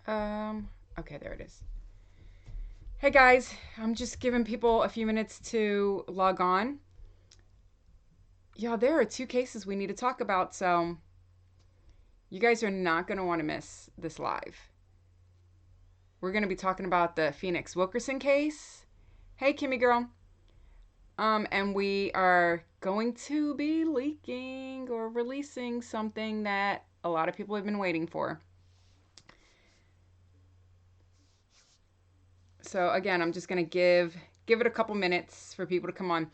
Okay, there it is. Hey guys, I'm just giving people a few minutes to log on. Yeah, there are two cases we need to talk about, so you guys are not going to want to miss this live. We're going to be talking about the Phenix Wilkerson case. Hey, Kimmy girl. And we are going to be leaking or releasing something that a lot of people have been waiting for. So again, I'm just going to give it a couple minutes for people to come on.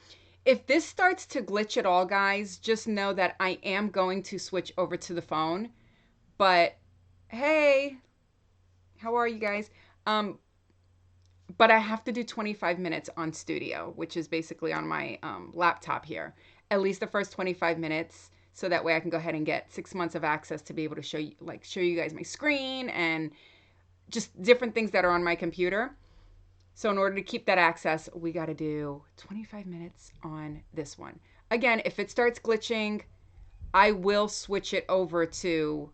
If this starts to glitch at all, guys, just know that I am going to switch over to the phone. But hey, how are you guys? But I have to do 25 minutes on Studio, which is basically on my laptop here. At least the first 25 minutes, so that way I can go ahead and get 6 months of access to be able to show you guys my screen and just different things that are on my computer. So in order to keep that access, we got to do 25 minutes on this one. Again, if it starts glitching, I will switch it over to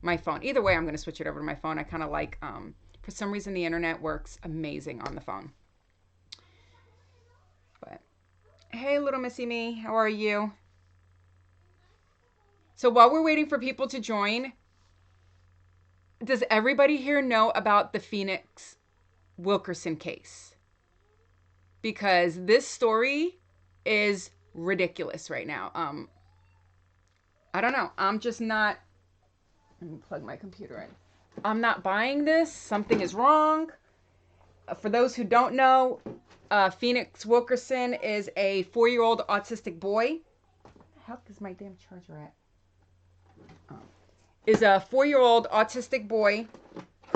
my phone. Either way, I'm going to switch it over to my phone. I kind of like, for some reason, the internet works amazing on the phone. But hey, little Missy Me, how are you? So while we're waiting for people to join, does everybody here know about the Phenix Wilkerson case? Because this story is ridiculous right now. I don't know. I'm just not. Let me plug my computer in. I'm not buying this. Something is wrong. For those who don't know, Phenix Wilkerson is a 4-year-old autistic boy. Where the heck is my damn charger at? Is a 4-year-old autistic boy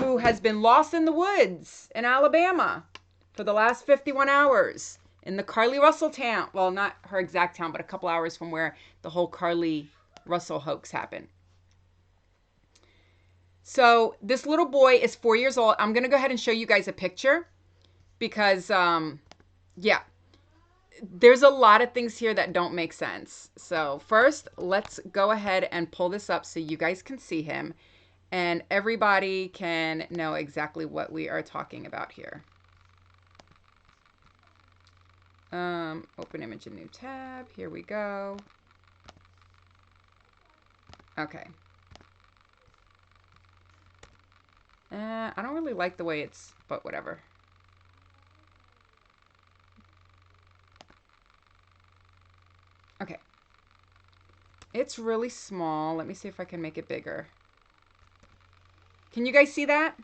who has been lost in the woods in Alabama for the last 51 hours in the Carly Russell town. Well, not her exact town, but a couple hours from where the whole Carly Russell hoax happened. So this little boy is 4 years old. I'm going to go ahead and show you guys a picture because, yeah, there's a lot of things here that don't make sense. So first, let's go ahead and pull this up so you guys can see him and everybody can know exactly what we are talking about here. Open image in new tab. Here we go. Okay. I don't really like the way it's, but whatever. Okay. It's really small. Let me see if I can make it bigger. Can you guys see that?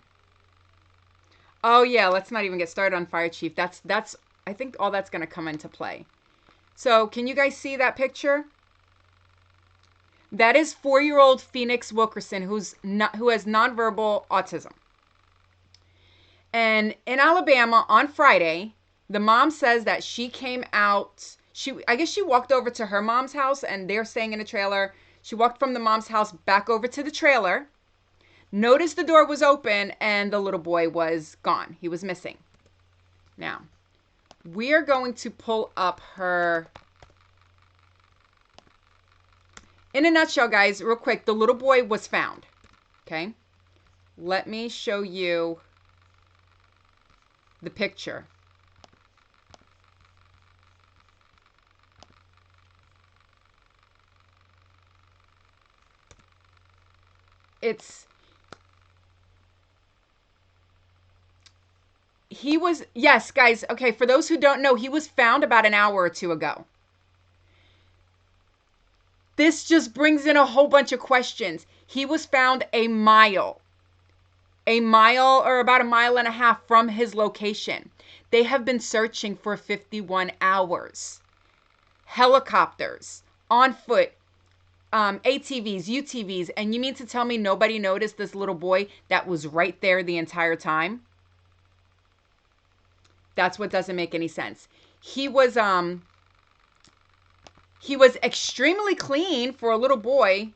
Oh yeah, let's not even get started on Fire Chief. That's I think all that's going to come into play. So, can you guys see that picture? That is 4-year-old Phenix Wilkerson who has nonverbal autism. And in Alabama on Friday, the mom says that she came out. I guess she walked over to her mom's house and they're staying in a trailer. She walked from the mom's house back over to the trailer. Noticed the door was open and the little boy was gone. He was missing. Now, we are going to pull up her. In a nutshell, guys, real quick, the little boy was found. Okay? Let me show you the picture. Yes, guys, okay, for those who don't know, he was found about an hour or two ago. This just brings in a whole bunch of questions. He was found a mile or about a mile and a half from his location. They have been searching for 51 hours. Helicopters, on foot, ATVs, UTVs, and you mean to tell me nobody noticed this little boy that was right there the entire time? That's what doesn't make any sense. He was extremely clean for a little boy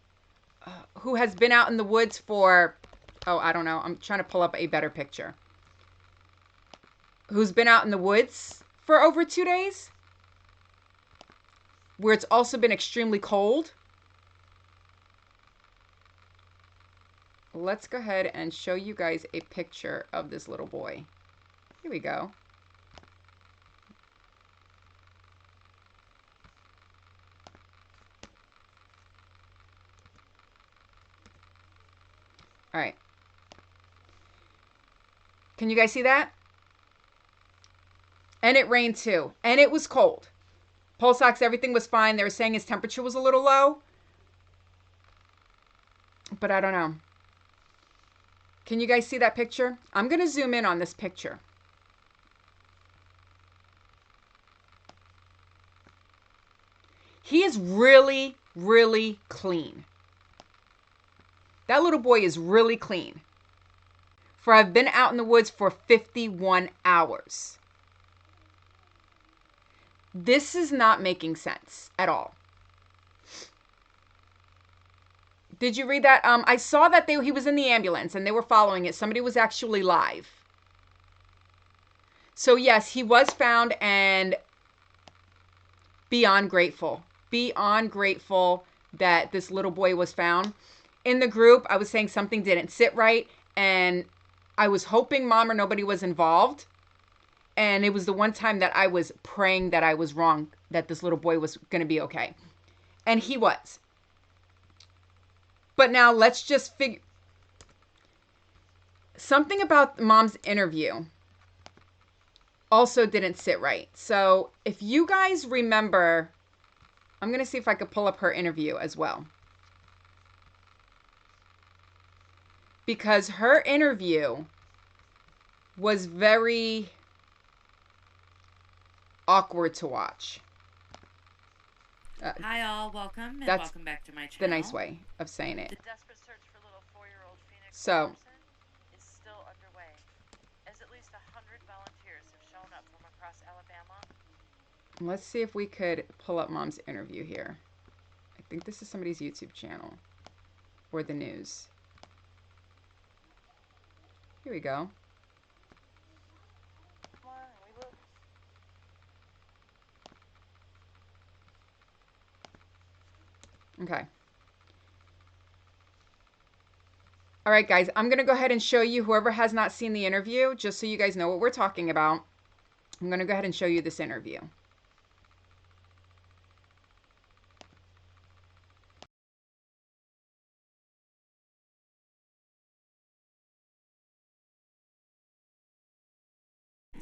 who has been out in the woods for, oh, I don't know. I'm trying to pull up a better picture. Who's been out in the woods for over 2 days, where it's also been extremely cold. let's go ahead and show you guys a picture of this little boy. Here we go. All right. Can you guys see that? And it rained too. And it was cold. Pulse ox, everything was fine. They were saying his temperature was a little low. But I don't know. Can you guys see that picture? I'm going to zoom in on this picture. He is really, really clean. That little boy is really clean. For I've been out in the woods for 51 hours. This is not making sense at all. Did you read that? I saw that he was in the ambulance and they were following it. Somebody was actually live. So yes, he was found, and beyond grateful. Beyond grateful that this little boy was found. In the group, I was saying something didn't sit right, and I was hoping mom or nobody was involved. And it was the one time that I was praying that I was wrong, that this little boy was going to be okay. And he was. But now let's just figure. Something about mom's interview also didn't sit right. So if you guys remember, I'm going to see if I could pull up her interview as well. Because her interview was very awkward to watch. Hi all, welcome and That's welcome back to my channel. the nice way of saying it. The desperate search for little 4-year-old Phenix So, is still underway, as at least 100 volunteers have shown up from across Alabama. let's see if we could pull up mom's interview here. I think this is somebody's YouTube channel or the news. Here we go. Come on, we look. Okay. All right, guys, I'm going to go ahead and show you, whoever has not seen the interview, just so you guys know what we're talking about. I'm going to go ahead and show you this interview.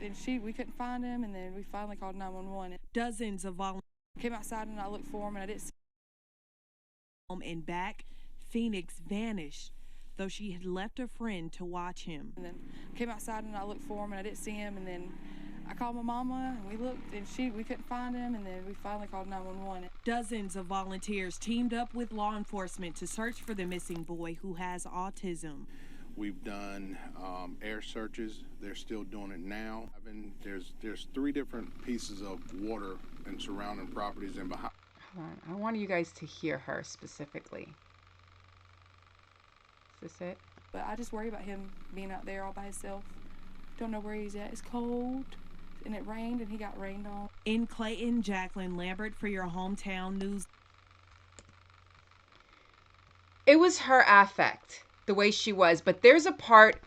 And we couldn't find him, and then we finally called 911. Dozens of volunteers Came outside and I looked for him, and I didn't see home and back. Phenix vanished, though she had left a friend to watch him. him. And then came outside and I looked for him, and I didn't see him. And then I called my mama, and we looked, and we couldn't find him, and then we finally called 911. Dozens of volunteers teamed up with law enforcement to search for the missing boy who has autism. We've done air searches. They're still doing it now. There's 3 different pieces of water and surrounding properties and behind. Hold on. I want you guys to hear her specifically. Is this it? But I just worry about him being out there all by himself. Don't know where he's at. It's cold, and it rained, and he got rained on. In Clayton, Jacqueline Lambert for your hometown news. It was her affect, the way she was. But there's a part,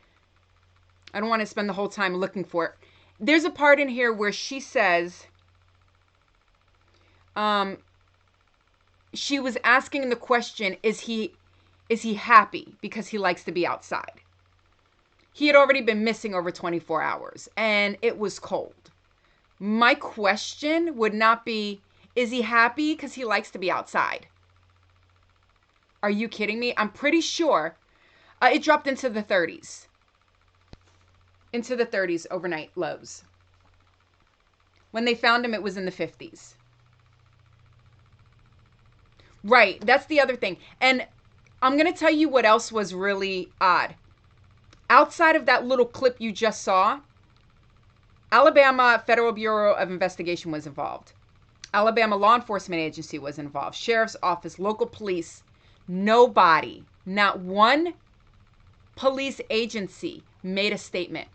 I don't want to spend the whole time looking for it. There's a part in here where she says, she was asking the question, is he happy because he likes to be outside? He had already been missing over 24 hours and it was cold. My question would not be, is he happy because he likes to be outside? Are you kidding me? I'm pretty sure it dropped into the 30s. Into the 30s overnight lows. When they found him, it was in the 50s. Right, that's the other thing. And I'm going to tell you what else was really odd. Outside of that little clip you just saw, Alabama Federal Bureau of Investigation was involved. Alabama Law Enforcement Agency was involved. Sheriff's Office, local police. Nobody, not one police agency made a statement.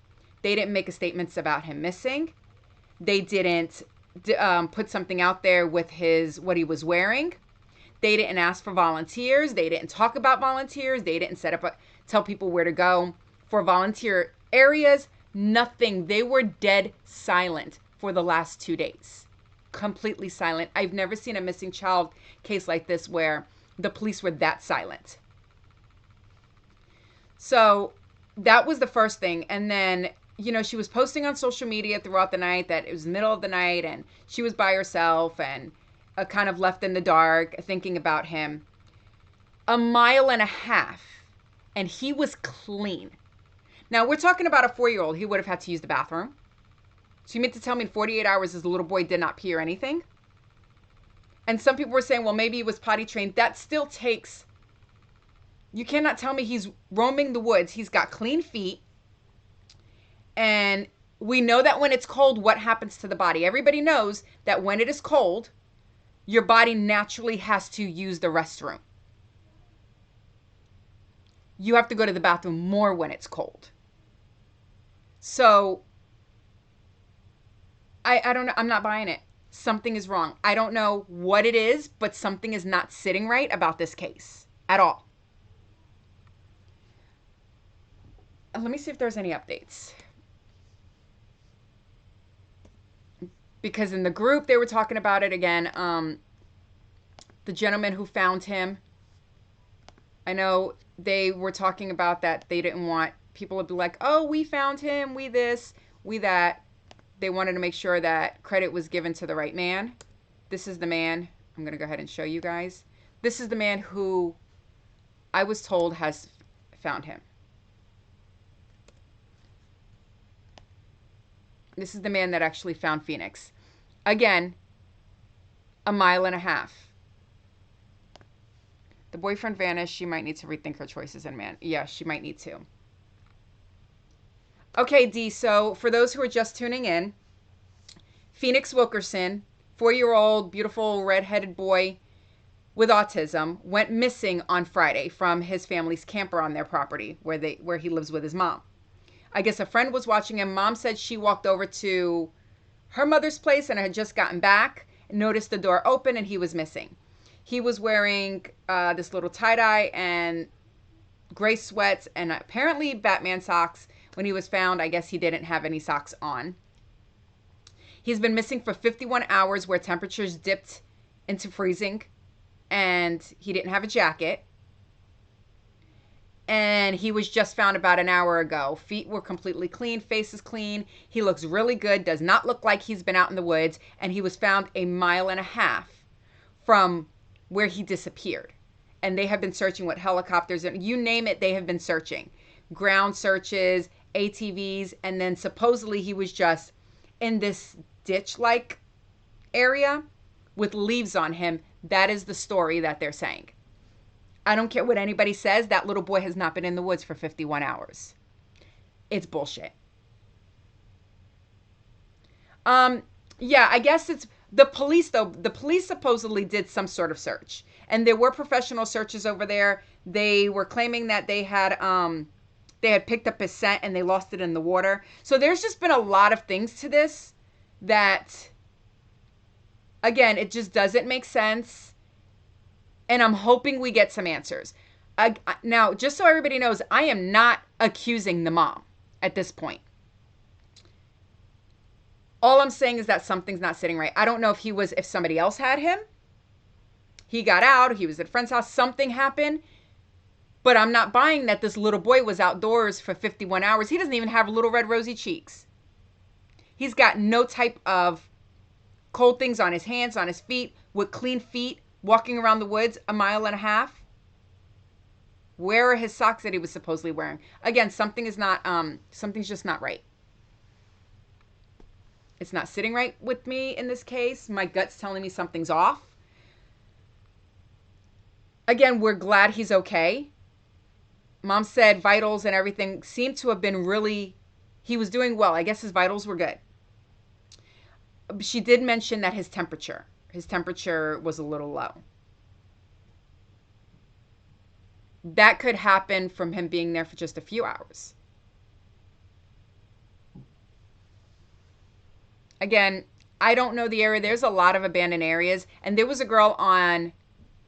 They didn't make a statement about him missing. They didn't put something out there with what he was wearing. They didn't ask for volunteers. They didn't talk about volunteers. They didn't set up tell people where to go. For volunteer areas, nothing. They were dead silent for the last 2 days. Completely silent. I've never seen a missing child case like this where the police were that silent. So that was the first thing. And then, she was posting on social media throughout the night that it was the middle of the night and she was by herself and kind of left in the dark thinking about him. 1.5 miles and he was clean. Now, we're talking about a 4-year-old. He would have had to use the bathroom. So you mean to tell me in 48 hours this little boy did not pee or anything? And some people were saying, well, maybe he was potty trained. That still takes... You cannot tell me he's roaming the woods. He's got clean feet. And we know that when it's cold, what happens to the body? Everybody knows that when it is cold, your body naturally has to use the restroom. You have to go to the bathroom more when it's cold. So, I don't know. I'm not buying it. Something is wrong. I don't know what it is, but something is not sitting right about this case at all. Let me see if there's any updates. Because in the group, they were talking about it again. The gentleman who found him, I know they were talking about that they didn't want people to be like, oh, we found him, we this, we that. They wanted to make sure that credit was given to the right man. This is the man. I'm going to go ahead and show you guys. This is the man who I was told has found him. This is the man that actually found Phenix. Again, 1.5 miles. The boyfriend vanished. She might need to rethink her choices, and man, yeah, she might need to. Okay, D, so for those who are just tuning in, Phenix Wilkerson, 4-year-old, beautiful, redheaded boy with autism, went missing on Friday from his family's camper on their property where he lives with his mom. I guess a friend was watching him. Mom said she walked over to her mother's place and had just gotten back and noticed the door open and he was missing. He was wearing this little tie-dye and gray sweats and apparently Batman socks. When he was found, I guess he didn't have any socks on. He's been missing for 51 hours where temperatures dipped into freezing and he didn't have a jacket. And he was just found about an hour ago. Feet were completely clean, face is clean. He looks really good, does not look like he's been out in the woods. And he was found 1.5 miles from where he disappeared. And they have been searching with helicopters and you name it, they have been searching. Ground searches, ATVs, and then supposedly he was just in this ditch-like area with leaves on him. That is the story that they're saying. I don't care what anybody says. That little boy has not been in the woods for 51 hours. It's bullshit. Yeah, I guess it's the police, though. The police supposedly did some sort of search. And there were professional searches over there. They were claiming that they had picked up his scent and they lost it in the water. So there's just been a lot of things to this that, again, it just doesn't make sense. And I'm hoping we get some answers. Now, just so everybody knows, I am not accusing the mom at this point. All I'm saying is that something's not sitting right. I don't know if somebody else had him. He got out. He was at a friend's house. Something happened. But I'm not buying that this little boy was outdoors for 51 hours. He doesn't even have little red rosy cheeks. He's got no type of cold things on his hands, on his feet, with clean feet, walking around the woods 1.5 miles. Where are his socks that he was supposedly wearing? Again, something's just not right. It's not sitting right with me in this case. My gut's telling me something's off. Again, we're glad he's okay. Mom said vitals and everything seemed to have been he was doing well. I guess his vitals were good. She did mention that his temperature was a little low. That could happen from him being there for just a few hours. Again, I don't know the area. There's a lot of abandoned areas. And there was a girl on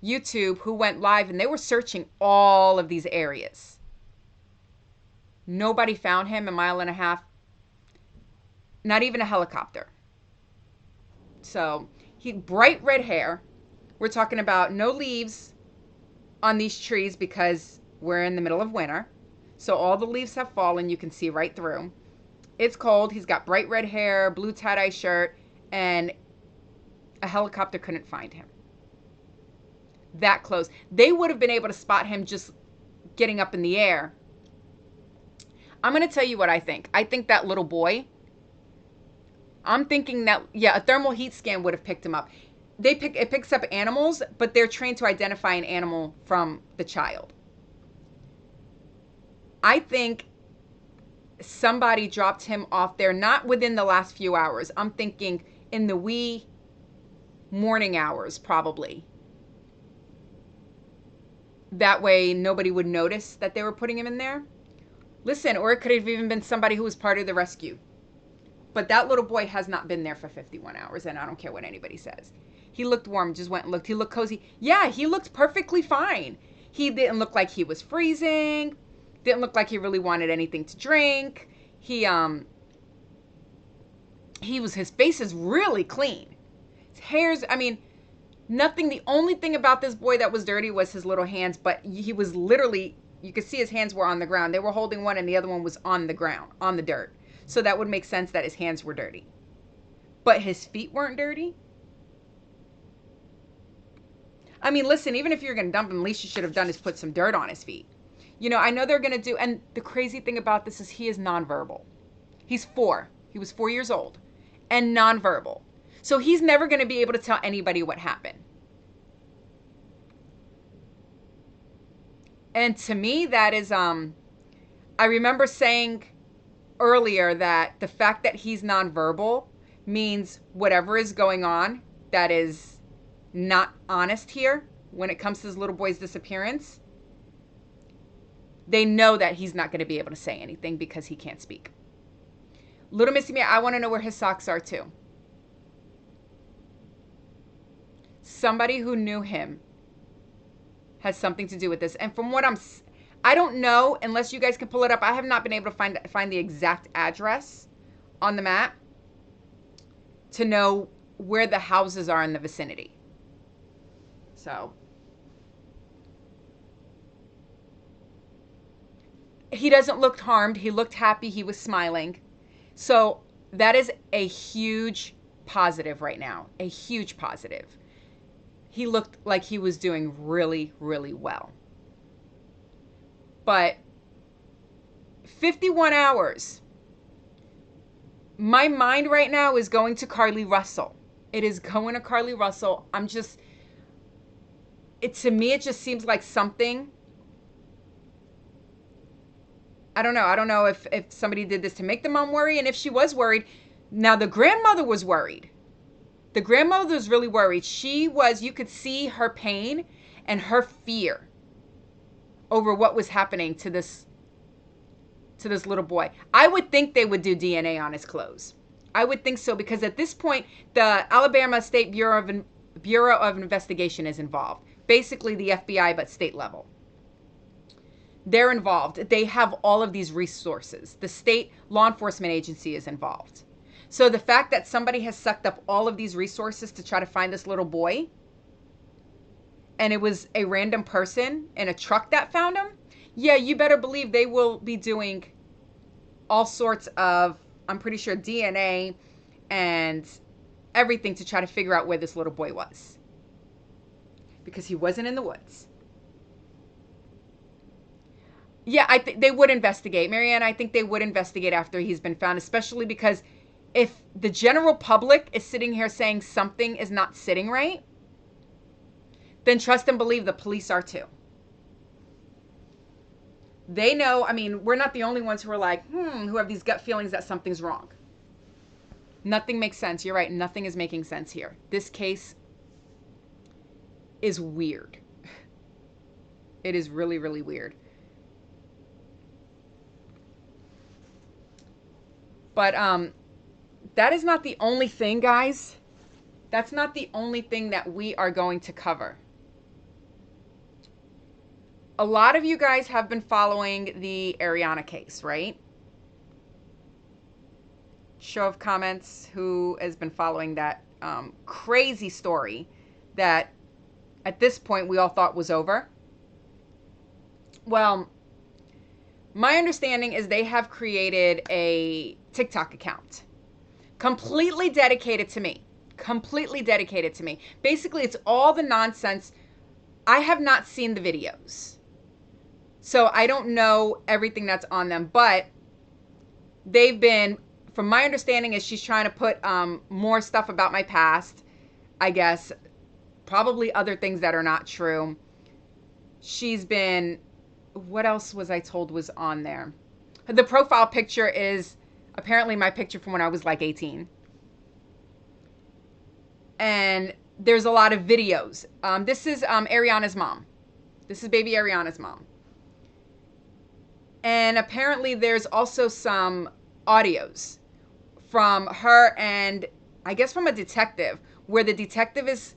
YouTube who went live and they were searching all of these areas. Nobody found him a mile and a half, not even a helicopter. So he bright red hair. We're talking about no leaves on these trees because we're in the middle of winter. So all the leaves have fallen. You can see right through. It's cold. He's got bright red hair, blue tie-dye shirt, and a helicopter couldn't find him. That close. They would have been able to spot him just getting up in the air. I'm going to tell you what I think. I think that little boy, I'm thinking that, yeah, a thermal heat scan would have picked him up. It picks up animals, but they're trained to identify an animal from the child. I think somebody dropped him off there, not within the last few hours. I'm thinking in the wee morning hours, probably. That way nobody would notice that they were putting him in there. Listen, or it could have even been somebody who was part of the rescue. But that little boy has not been there for 51 hours, and I don't care what anybody says. He looked warm, just went and looked. He looked cozy. Yeah, he looked perfectly fine. He didn't look like he was freezing. Didn't look like he really wanted anything to drink. His face is really clean. His hair's, I mean, nothing. The only thing about this boy that was dirty was his little hands, but he was literally, you could see his hands were on the ground. They were holding one and the other one was on the ground, on the dirt. So that would make sense that his hands were dirty. But his feet weren't dirty. I mean, listen, even if you're going to dump him, at least you should have done is put some dirt on his feet. You know, I know they're going to do, and the crazy thing about this is he is nonverbal. He's 4. He was 4 years old and nonverbal. So he's never going to be able to tell anybody what happened. And to me, that is, I remember saying earlier that the fact that he's nonverbal means whatever is going on that is not honest here when it comes to this little boy's disappearance, they know that he's not going to be able to say anything because he can't speak. Little Missy Mia, I want to know where his socks are too. Somebody who knew him has something to do with this. And from what I don't know, unless you guys can pull it up. I have not been able to find the exact address on the map to know where the houses are in the vicinity. So he doesn't look harmed. He looked happy. He was smiling. So that is a huge positive right now. A huge positive. He looked like he was doing really, really well. But 51 hours. My mind right now is going to Carly Russell. It is going to Carly Russell. To me, it just seems like something. I don't know. I don't know if somebody did this to make the mom worry, and if she was worried. Now, the grandmother was worried. The grandmother was really worried. You could see her pain and her fear over what was happening to this little boy. I would think they would do DNA on his clothes. I would think so, because at this point, the Alabama State Bureau of Investigation is involved. Basically the FBI, but state level. They're involved. They have all of these resources. The state law enforcement agency is involved. So the fact that somebody has sucked up all of these resources to try to find this little boy, and it was a random person in a truck that found him, yeah, you better believe they will be doing all sorts of, I'm pretty sure, DNA and everything to try to figure out where this little boy was. Because he wasn't in the woods. Yeah, I think they would investigate. Marianne, I think they would investigate after he's been found, especially because if the general public is sitting here saying something is not sitting right, then trust and believe the police are too. They know, I mean, we're not the only ones who are like, who have these gut feelings that something's wrong. Nothing makes sense. You're right. Nothing is making sense here. This case is weird. It is really, really weird. But that is not the only thing, guys. That's not the only thing that we are going to cover. a lot of you guys have been following the Ariana case, right? Show of comments, who has been following that crazy story that at this point we all thought was over? Well, my understanding is they have created a TikTok account completely dedicated to me. Completely dedicated to me. Basically, it's all the nonsense. I have not seen the videos, so I don't know everything that's on them, but they've been, from my understanding, is she's trying to put more stuff about my past, I guess, probably other things that are not true. She's been, what else was I told was on there? The profile picture is apparently my picture from when I was like 18. And there's a lot of videos. This is Ariana's mom. This is baby Ariana's mom. And apparently there's also some audios from her and I guess from a detective, where the detective is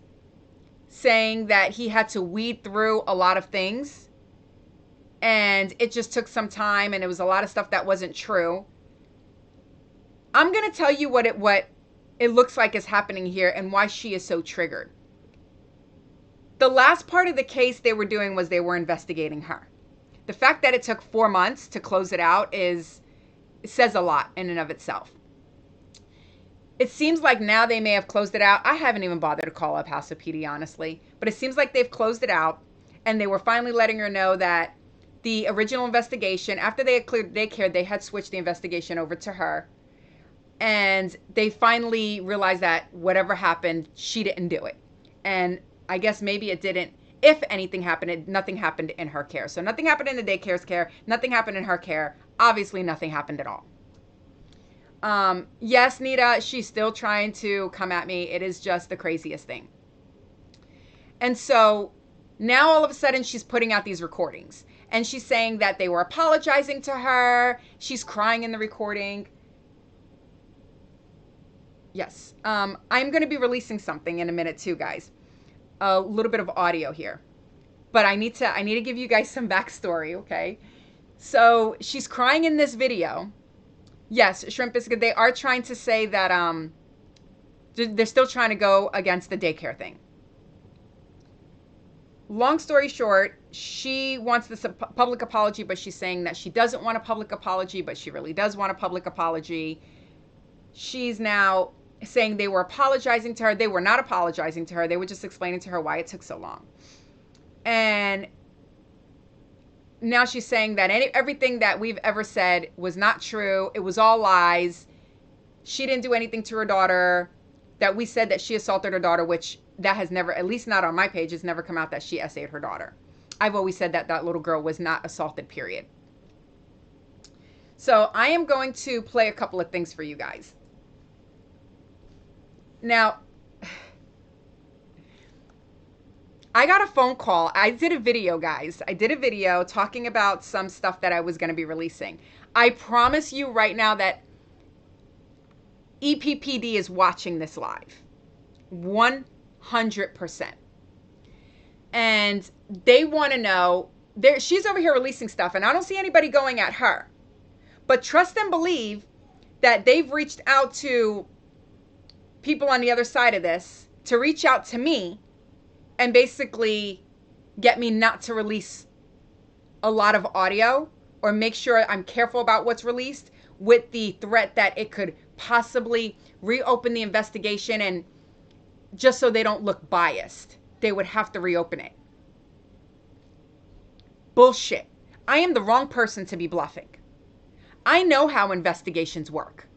saying that he had to weed through a lot of things and it just took some time and it was a lot of stuff that wasn't true. I'm going to tell you what it looks like is happening here and why she is so triggered. The last part of the case they were doing was they were investigating her. The fact that it took 4 months to close it out it says a lot in and of itself. It seems like now they may have closed it out. I haven't even bothered to call up House of PD, honestly. But it seems like they've closed it out and they were finally letting her know that the original investigation, after they had cleared daycare, they had switched the investigation over to her. And they finally realized that whatever happened, she didn't do it. And I guess maybe it didn't. If anything happened, nothing happened in her care. So nothing happened in the daycare's care. Nothing happened in her care. Obviously, nothing happened at all. Yes, Nita, she's still trying to come at me. It is just the craziest thing. And so now all of a sudden she's putting out these recordings. And she's saying that they were apologizing to her. She's crying in the recording. Yes. I'm going to be releasing something in a minute too, guys. A little bit of audio here. But I need to give you guys some backstory, okay? So she's crying in this video. Yes, Shrimp Biscuit, they are trying to say that they're still trying to go against the daycare thing. Long story short, she wants this public apology, but she's saying that she doesn't want a public apology, but she really does want a public apology. She's now saying they were apologizing to her. They were not apologizing to her. They were just explaining to her why it took so long. And now she's saying that everything that we've ever said was not true. It was all lies. She didn't do anything to her daughter. That we said that she assaulted her daughter, which that has never, at least not on my page, has never come out that she essayed her daughter. I've always said that that little girl was not assaulted, period. So I am going to play a couple of things for you guys. Now, I got a phone call. I did a video, guys. I did a video talking about some stuff that I was going to be releasing. I promise you right now that EPPD is watching this live. 100%. And they want to know, she's over here releasing stuff, and I don't see anybody going at her. But trust and believe that they've reached out to people on the other side of this to reach out to me and basically get me not to release a lot of audio or make sure I'm careful about what's released, with the threat that it could possibly reopen the investigation, and just so they don't look biased, they would have to reopen it. Bullshit. I am the wrong person to be bluffing. I know how investigations work.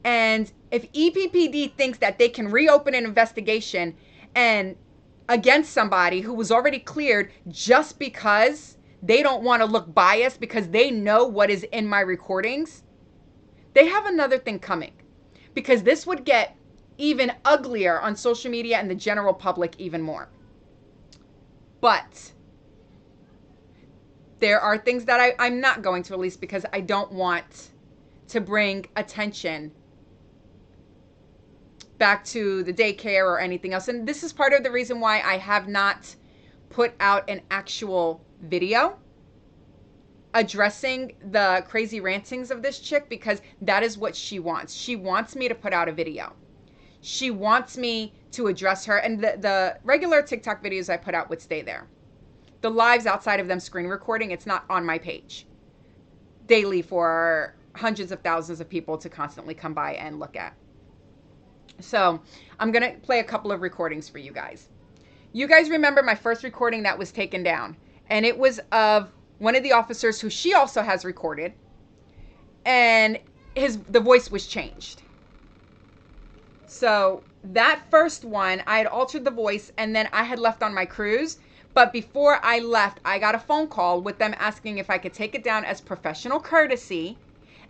And if EPPD thinks that they can reopen an investigation and against somebody who was already cleared just because they don't want to look biased because they know what is in my recordings, they have another thing coming, because this would get even uglier on social media and the general public even more. But there are things that I'm not going to release because I don't want to bring attention back to the daycare or anything else. And this is part of the reason why I have not put out an actual video addressing the crazy rantings of this chick, because that is what she wants. She wants me to put out a video. She wants me to address her, and the regular TikTok videos I put out would stay there. The lives outside of them screen recording, it's not on my page daily for hundreds of thousands of people to constantly come by and look at. So I'm going to play a couple of recordings for you guys. You guys remember my first recording that was taken down, and it was of one of the officers who she also has recorded, and the voice was changed. So that first one, I had altered the voice, and then I had left on my cruise. But before I left, I got a phone call with them asking if I could take it down as professional courtesy,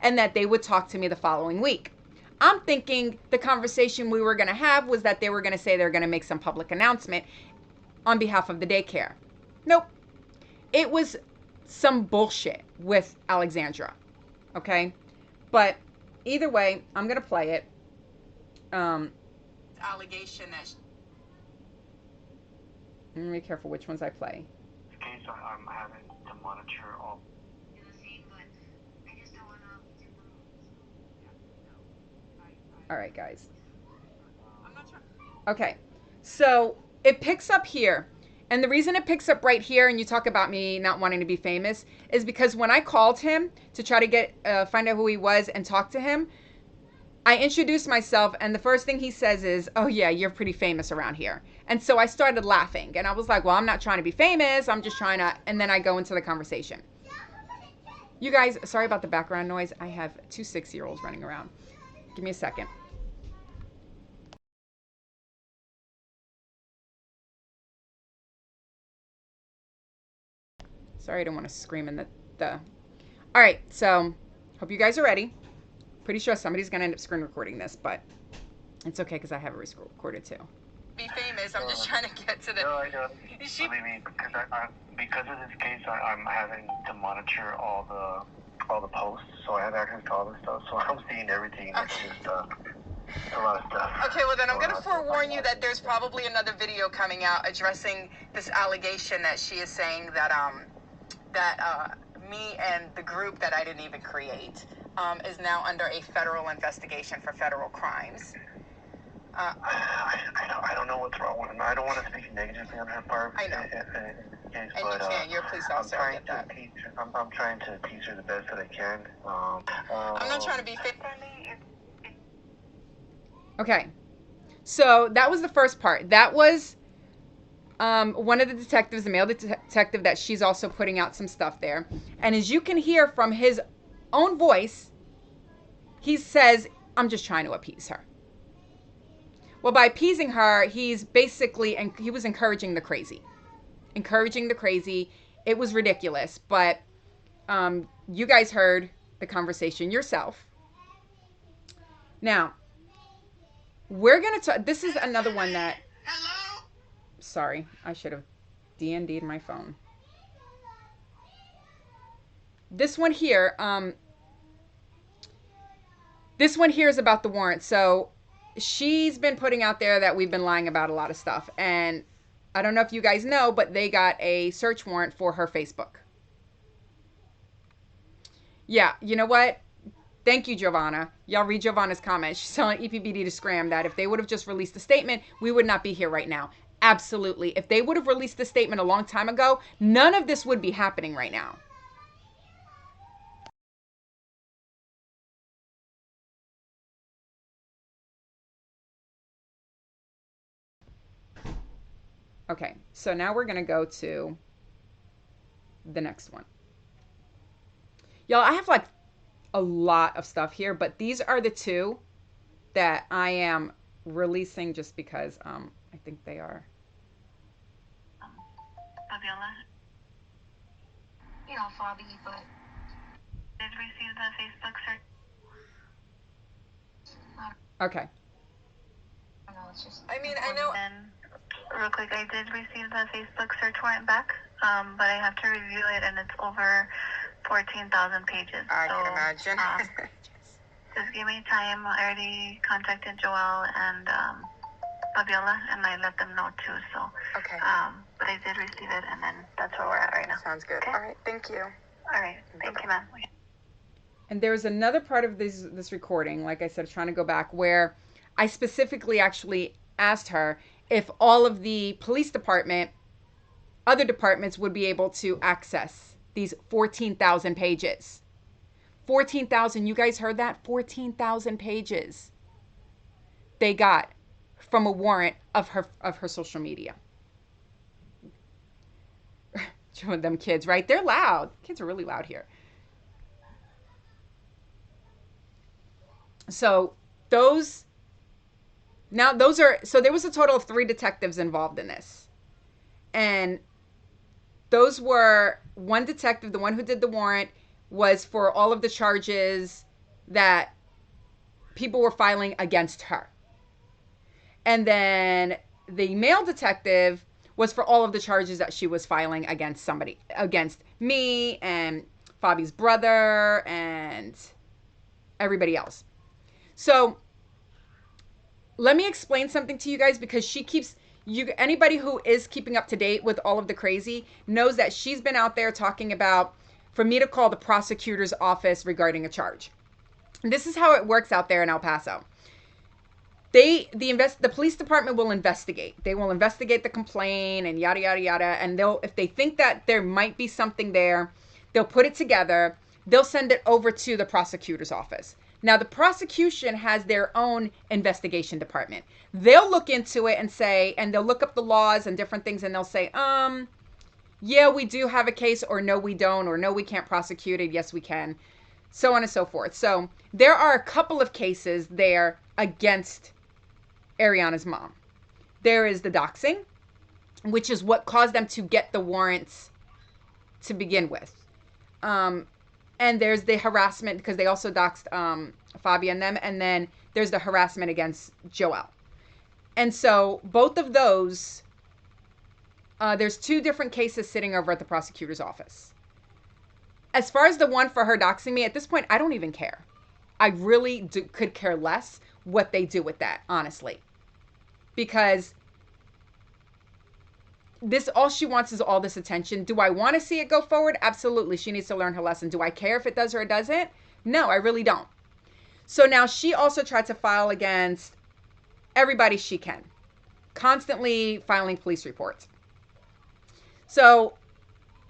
and that they would talk to me the following week. I'm thinking the conversation we were going to have was that they were going to say they're going to make some public announcement on behalf of the daycare. Nope. It was some bullshit with Alexandra. Okay? But either way, I'm going to play it. Allegation that... I'm going to be careful which ones I play. Case, I'm having to monitor all. All right, guys. Okay, so it picks up here. And the reason it picks up right here, and you talk about me not wanting to be famous, is because when I called him to try to find out who he was and talk to him, I introduced myself, and the first thing he says is, "Oh yeah, you're pretty famous around here." And so I started laughing, and I was like, well, I'm not trying to be famous. I'm just trying to, and then I go into the conversation. You guys, sorry about the background noise. I have 2 6-year-olds running around. Give me a second. Sorry, I don't want to scream in the... All right, so hope you guys are ready. Pretty sure somebody's going to end up screen recording this, but it's okay because I have it recorded too. Be famous. I'm just trying to get to the... No, I don't. Believe me, because of this case, I'm having to monitor all the posts, so I have access to all this stuff, so I'm seeing everything. Okay. It's just a lot of stuff. Okay, well then I'm going to forewarn you that there's probably another video coming out addressing this allegation that she is saying that me and the group that I didn't even create is now under a federal investigation for federal crimes. I don't know what's wrong with him. I don't want to speak negatively on her part. I know. And you can't. You're a police officer. I get that. I'm trying to teach her the best that I can. I'm not trying to be fit. Okay. So that was the first part. That was one of the detectives, the male detective, that she's also putting out some stuff there. And as you can hear from his own voice, he says, I'm just trying to appease her. Well, by appeasing her, he's basically, and he was encouraging the crazy. Encouraging the crazy. It was ridiculous, but you guys heard the conversation yourself. Now, we're going to talk, this is another one that, hello? Sorry, I should have DND'd my phone. This one here is about the warrant. So she's been putting out there that we've been lying about a lot of stuff. And I don't know if you guys know, but they got a search warrant for her Facebook. Yeah, you know what? Thank you, Giovanna. Y'all read Giovanna's comment. She's telling EPBD to scram that if they would have just released a statement, we would not be here right now. Absolutely. If they would have released the statement a long time ago, none of this would be happening right now. Okay, so now we're going to go to the next one. Y'all, I have like a lot of stuff here, but these are the two that I am releasing just because I think they are. Fabiola? You know, Fabi, but did receive the Facebook search. Okay. No, it's just. I mean, I know. Then, real quick, I did receive the Facebook search warrant back, but I have to review it, and it's over 14,000 pages. I can imagine. Just give me time. I already contacted Joelle and Fabiola, and I let them know too. So, okay. but I did receive it, and then that's where we're at right now. Sounds good. Okay? All right, thank you. All right. Thank you, ma'am. And there's another part of this recording, like I said, trying to go back, where I specifically actually asked her if all of the police department, other departments would be able to access these 14,000 pages. 14,000, you guys heard that? 14,000 pages they got from a warrant of her social media. Showing them kids, right? They're loud. Kids are really loud here. So there was a total of 3 detectives involved in this. And those were one detective, the one who did the warrant, was for all of the charges that people were filing against her. And then the male detective was for all of the charges that she was filing against me and Fabi's brother and everybody else. So let me explain something to you guys, because anybody who is keeping up to date with all of the crazy knows that she's been out there talking about for me to call the prosecutor's office regarding a charge. And this is how it works out there in El Paso. The police department will investigate. They will investigate the complaint and yada, yada, yada. And if they think that there might be something there, they'll put it together. They'll send it over to the prosecutor's office. Now, the prosecution has their own investigation department. They'll look into it and they'll look up the laws and different things, and they'll say, yeah, we do have a case, or no, we don't, or no, we can't prosecute it. Yes, we can. So on and so forth. So there are a couple of cases there against Ariana's mom. There is the doxing, which is what caused them to get the warrants to begin with. And there's the harassment, because they also doxed Fabi and them. And then there's the harassment against Joelle. And so both of those, there's 2 different cases sitting over at the prosecutor's office. As far as the one for her doxing me, at this point, I don't even care. I really could care less what they do with that, honestly. Because all she wants is all this attention. Do I want to see it go forward? Absolutely. She needs to learn her lesson. Do I care if it does or it doesn't? No, I really don't. So now she also tried to file against everybody she can, constantly filing police reports. So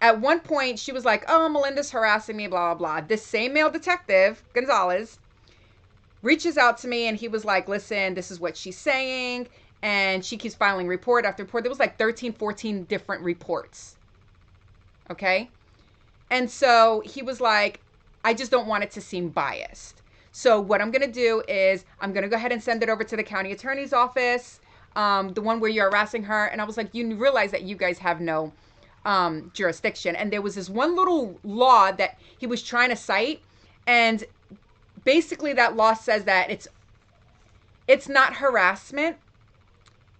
at one point she was like, oh, Melinda's harassing me, blah, blah, blah. This same male detective, Gonzalez, reaches out to me and he was like, listen, this is what she's saying. And she keeps filing report after report. There was like 13, 14 different reports. Okay? And so he was like, I just don't want it to seem biased. So what I'm going to do is I'm going to go ahead and send it over to the county attorney's office, the one where you're harassing her. And I was like, you realize that you guys have no jurisdiction. And there was this one little law that he was trying to cite. And basically that law says that it's not harassment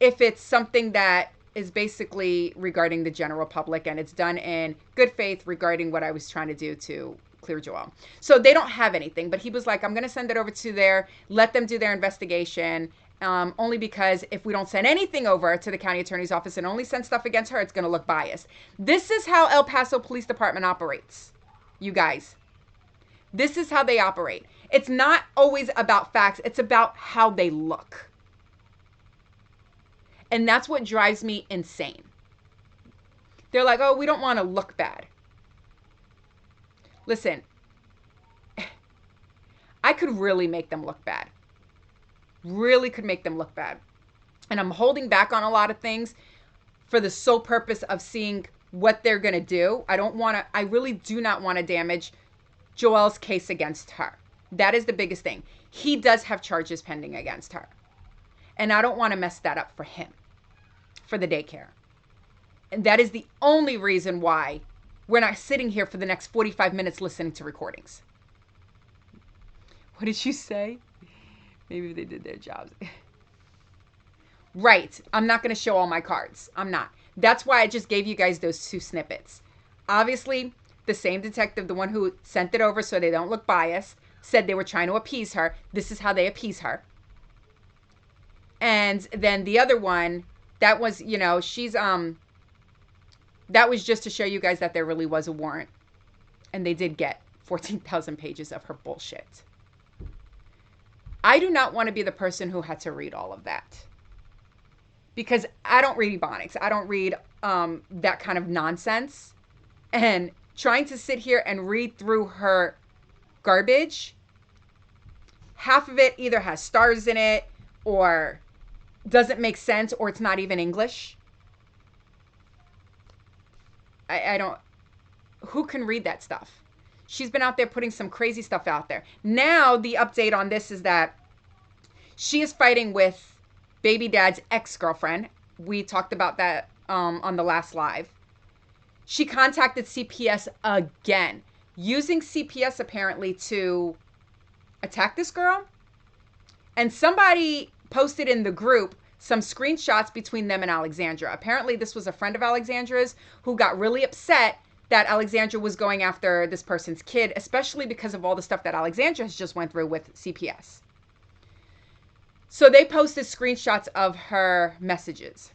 if it's something that is basically regarding the general public and it's done in good faith regarding what I was trying to do to clear Joelle. So they don't have anything, but he was like, I'm going to send it over to let them do their investigation, only because if we don't send anything over to the county attorney's office and only send stuff against her, it's going to look biased. This is how El Paso Police Department operates, you guys. This is how they operate. It's not always about facts. It's about how they look. And that's what drives me insane. They're like, oh, we don't want to look bad. Listen, I could really make them look bad. Really could make them look bad. And I'm holding back on a lot of things for the sole purpose of seeing what they're going to do. I really do not want to damage Joelle's case against her. That is the biggest thing. He does have charges pending against her. And I don't want to mess that up for him, for the daycare. And that is the only reason why we're not sitting here for the next 45 minutes listening to recordings. What did you say? Maybe they did their jobs. Right. I'm not going to show all my cards. I'm not. That's why I just gave you guys those 2 snippets. Obviously, the same detective, the one who sent it over so they don't look biased, said they were trying to appease her. This is how they appease her. And then the other one, that was, she's that was just to show you guys that there really was a warrant. And they did get 14,000 pages of her bullshit. I do not want to be the person who had to read all of that. Because I don't read Ebonics. I don't read that kind of nonsense. And trying to sit here and read through her garbage, half of it either has stars in it or doesn't make sense or it's not even English. I don't... Who can read that stuff? She's been out there putting some crazy stuff out there. Now, the update on this is that she is fighting with baby dad's ex-girlfriend. We talked about that on the last live. She contacted CPS again, using CPS apparently to attack this girl. And somebody posted in the group some screenshots between them and Alexandra. Apparently, this was a friend of Alexandra's who got really upset that Alexandra was going after this person's kid, especially because of all the stuff that Alexandra has just went through with CPS. So they posted screenshots of her messages.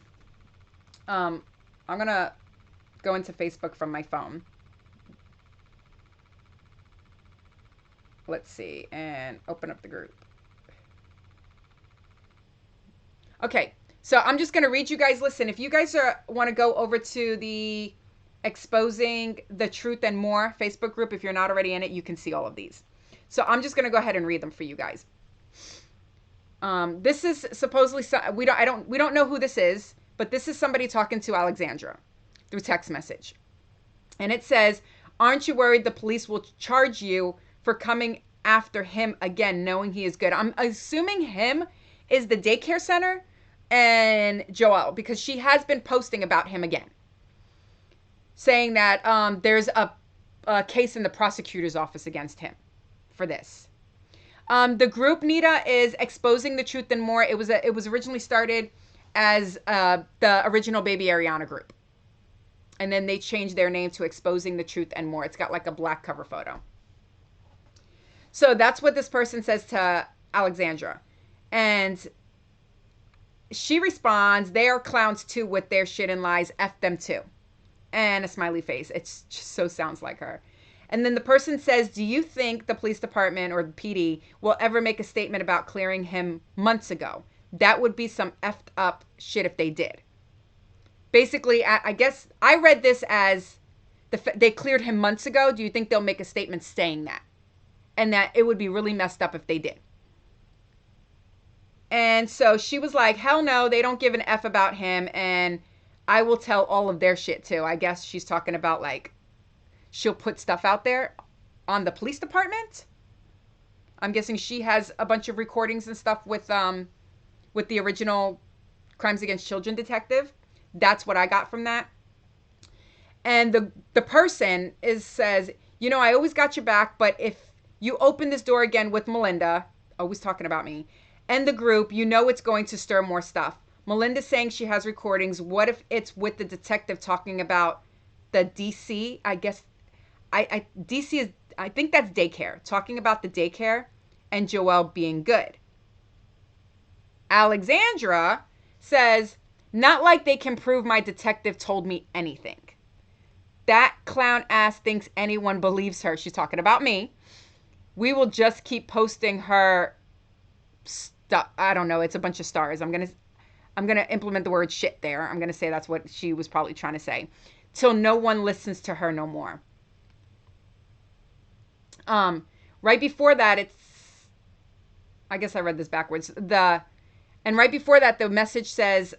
I'm going to go into Facebook from my phone. Let's see, and open up the group. Okay, so I'm just going to read you guys. Listen, if you guys want to go over to the Exposing the Truth and More Facebook group, if you're not already in it, you can see all of these. So I'm just going to go ahead and read them for you guys. This is supposedly we don't know who this is, but this is somebody talking to Alexandra through text message. And it says, "Aren't you worried the police will charge you for coming after him again, knowing he is good?" I'm assuming him is the daycare center and Joelle, because she has been posting about him again, saying that there's a case in the prosecutor's office against him for this. The group, Nita, is Exposing the Truth and More. It was originally started as the original Baby Ariana group. And then they changed their name to Exposing the Truth and More. It's got like a black cover photo. So that's what this person says to Alexandra. And she responds, "They are clowns too with their shit and lies. F them too." And a smiley face. It just so sounds like her. And then the person says, "Do you think the police department or the PD will ever make a statement about clearing him months ago? That would be some effed up shit if they did." Basically, I guess I read this as they cleared him months ago. Do you think they'll make a statement saying that? And that it would be really messed up if they did. And so she was like, "Hell no, they don't give an F about him. And I will tell all of their shit too." I guess she's talking about like, she'll put stuff out there on the police department. I'm guessing she has a bunch of recordings and stuff with the original Crimes Against Children detective. That's what I got from that. And the person says, "You know, I always got your back, but if you open this door again with Melinda," always talking about me, "and the group, you know it's going to stir more stuff. Melinda's saying she has recordings. What if it's with the detective talking about the DC? I guess DC is, I think that's daycare. Talking about the daycare and Joelle being good." Alexandra says, "Not like they can prove my detective told me anything. That clown ass thinks anyone believes her." She's talking about me. "We will just keep posting her stuff." I don't know. It's a bunch of stars. I'm gonna implement the word shit there. I'm gonna say that's what she was probably trying to say. "Till no one listens to her no more." Right before that, I guess I read this backwards. And right before that, the message says,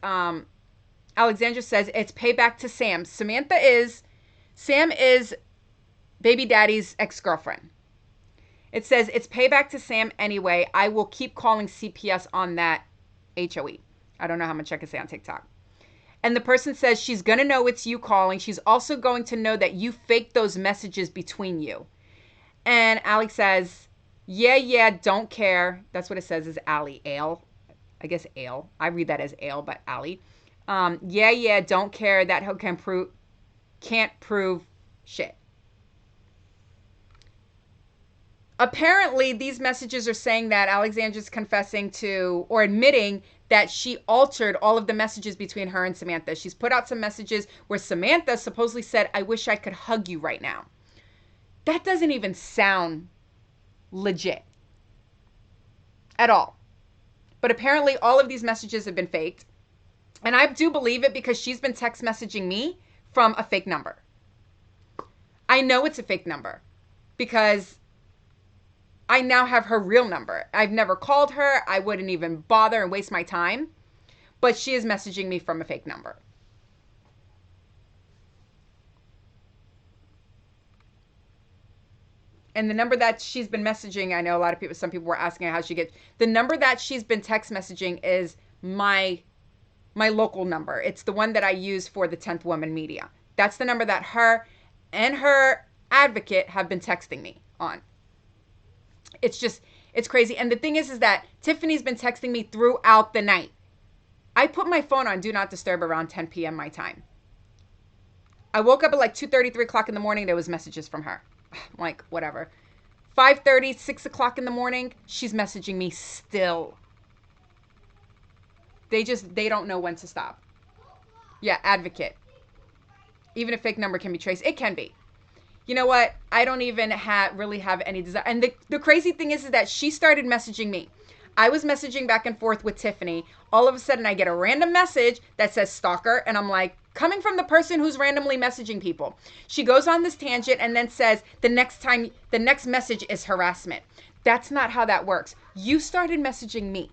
Alexandra says, "It's payback to Sam." Sam is baby daddy's ex-girlfriend. It says, "It's payback to Sam anyway. I will keep calling CPS on that HOE. I don't know how much I can say on TikTok. And the person says, "She's going to know it's you calling. She's also going to know that you faked those messages between you." And Alex says, yeah, don't care." That's what it says is Allie. Ale. I guess Ale. I read that as Ale, but Allie. Yeah, don't care. That hoe can't prove shit." Apparently, these messages are saying that Alexandra's confessing to or admitting that she altered all of the messages between her and Samantha. She's put out some messages where Samantha supposedly said, "I wish I could hug you right now." That doesn't even sound legit at all. But apparently all of these messages have been faked. And I do believe it because she's been text messaging me from a fake number. I know it's a fake number because I now have her real number. I've never called her. I wouldn't even bother and waste my time. But she is messaging me from a fake number. And the number that she's been messaging, I know a lot of people, some people were asking how she gets, the number that she's been text messaging is my local number. It's the one that I use for the 10th Woman Media. That's the number that her and her advocate have been texting me on. It's crazy. And the thing is that Tiffany's been texting me throughout the night. I put my phone on Do Not Disturb around 10 p.m. my time. I woke up at like 2:30, 3 o'clock in the morning. There was messages from her. I'm like, whatever. 5:30, 6 o'clock in the morning, she's messaging me still. They don't know when to stop. Yeah, advocate. Even a fake number can be traced. It can be. You know what? I don't even really have any desire. And the crazy thing is that she started messaging me. I was messaging back and forth with Tiffany. All of a sudden, I get a random message that says stalker. And I'm like, coming from the person who's randomly messaging people. She goes on this tangent and then says the next message is harassment. That's not how that works. You started messaging me.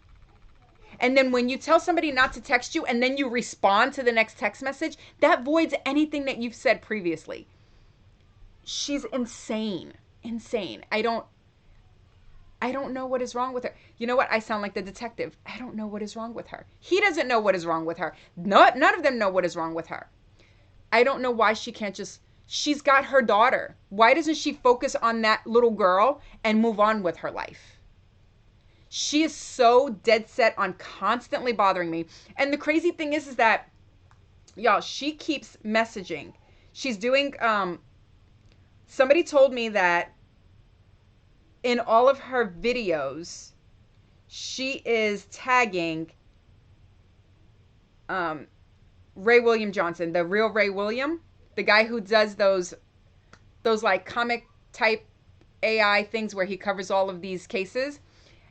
And then when you tell somebody not to text you and then you respond to the next text message, that voids anything that you've said previously. She's insane. Insane. I don't know what is wrong with her. You know what? I sound like the detective. I don't know what is wrong with her. He doesn't know what is wrong with her. None of them know what is wrong with her. I don't know why she can't she's got her daughter. Why doesn't she focus on that little girl and move on with her life? She is so dead set on constantly bothering me. And the crazy thing is that, y'all, she keeps messaging. She's doing, somebody told me that in all of her videos, she is tagging Ray William Johnson, the real Ray William, the guy who does those like comic type AI things where he covers all of these cases.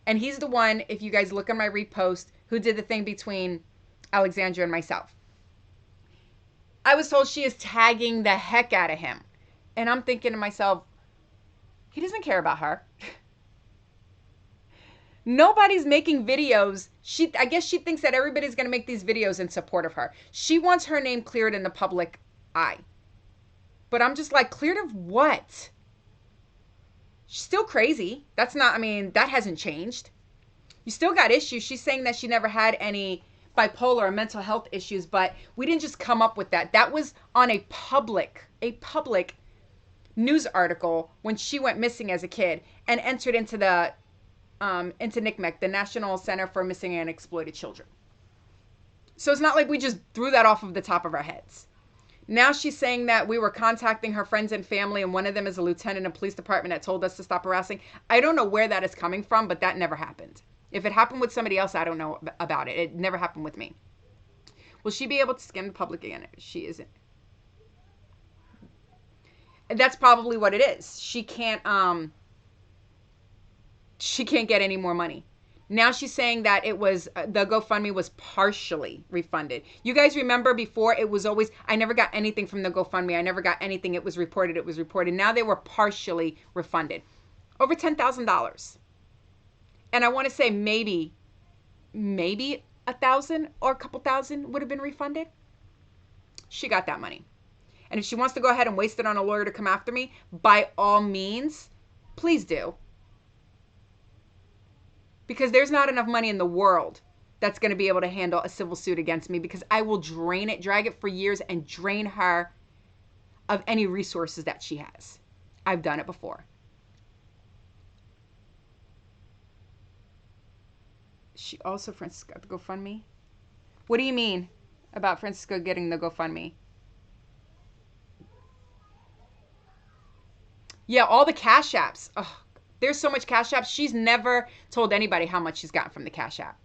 And he's the one, if you guys look at my repost, who did the thing between Alexandra and myself. I was told she is tagging the heck out of him. And I'm thinking to myself, he doesn't care about her. Nobody's making videos. I guess she thinks that everybody's going to make these videos in support of her. She wants her name cleared in the public eye. But I'm just like, cleared of what? She's still crazy. That hasn't changed. You still got issues. She's saying that she never had any bipolar or mental health issues, but we didn't just come up with that. That was on a public news article when she went missing as a kid and entered into the into NCMEC, the National Center for Missing and Exploited Children. So it's not like we just threw that off of the top of our heads. Now she's saying that we were contacting her friends and family, and one of them is a lieutenant in a police department that told us to stop harassing. I don't know where that is coming from, but that never happened. If it happened with somebody else, I don't know about it. It never happened with me. Will she be able to skim the public again? She isn't. And that's probably what it is. She can't get any more money. Now she's saying that it was, the GoFundMe was partially refunded. You guys remember before it was always, I never got anything from the GoFundMe. I never got anything. It was reported. Now they were partially refunded. Over $10,000. And I want to say maybe 1,000 or a couple thousand would have been refunded. She got that money. And if she wants to go ahead and waste it on a lawyer to come after me, by all means, please do. Because there's not enough money in the world that's going to be able to handle a civil suit against me, because I will drag it for years and drain her of any resources that she has. I've done it before. She also, Francisco, got the GoFundMe? What do you mean about Francisco getting the GoFundMe? Yeah, all the Cash Apps. Oh, there's so much Cash Apps. She's never told anybody how much she's gotten from the Cash App.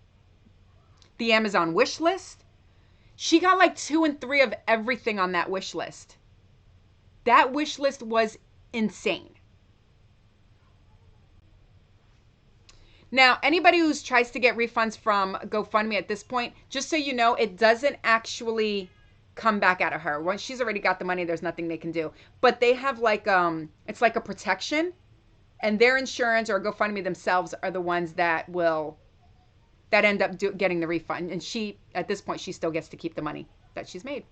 the Amazon wish list. She got like 2 and 3 of everything on that wish list. That wish list was insane. Now, anybody who tries to get refunds from GoFundMe at this point, just so you know, it doesn't actually come back out of her. Once she's already got the money, there's nothing they can do. But they have like, it's like a protection, and their insurance or GoFundMe themselves are the ones that end up getting the refund. And she, at this point, she still gets to keep the money that she's made,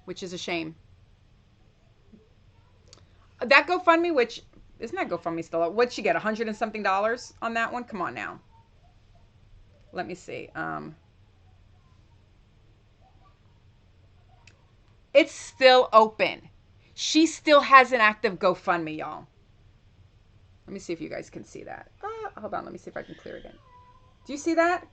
which is a shame. That GoFundMe, which isn't that GoFundMe still up? What'd she get? $100 and something on that one? Come on now. Let me see. It's still open. She still has an active GoFundMe, y'all. Let me see if you guys can see that. Hold on. Let me see if I can clear again. Do you see that?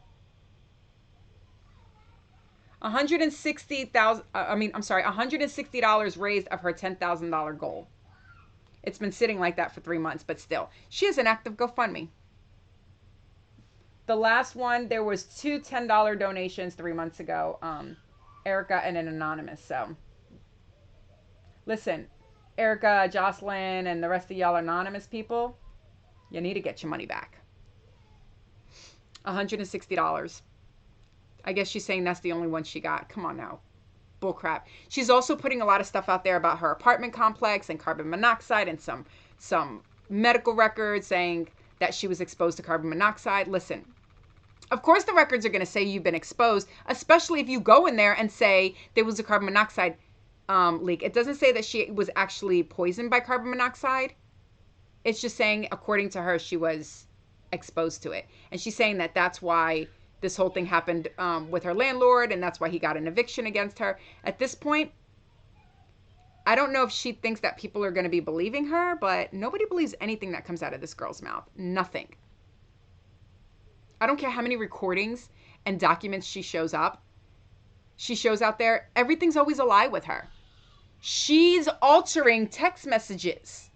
$160 raised of her $10,000 goal. It's been sitting like that for 3 months, but still. She has an active GoFundMe. The last one, there was 2 $10 donations 3 months ago. Erica and an anonymous. So, listen, Erica, Jocelyn, and the rest of y'all anonymous people, you need to get your money back. $160. I guess she's saying that's the only one she got. Come on now. Bullcrap. She's also putting a lot of stuff out there about her apartment complex and carbon monoxide and some medical records saying that she was exposed to carbon monoxide. Listen, of course the records are going to say you've been exposed, especially if you go in there and say there was a carbon monoxide leak. It doesn't say that she was actually poisoned by carbon monoxide. It's just saying, according to her, she was exposed to it. And she's saying that that's why this whole thing happened with her landlord, and that's why he got an eviction against her. At this point, I don't know if she thinks that people are going to be believing her, but nobody believes anything that comes out of this girl's mouth. Nothing. I don't care how many recordings and documents she shows out there. Everything's always a lie with her. She's altering text messages.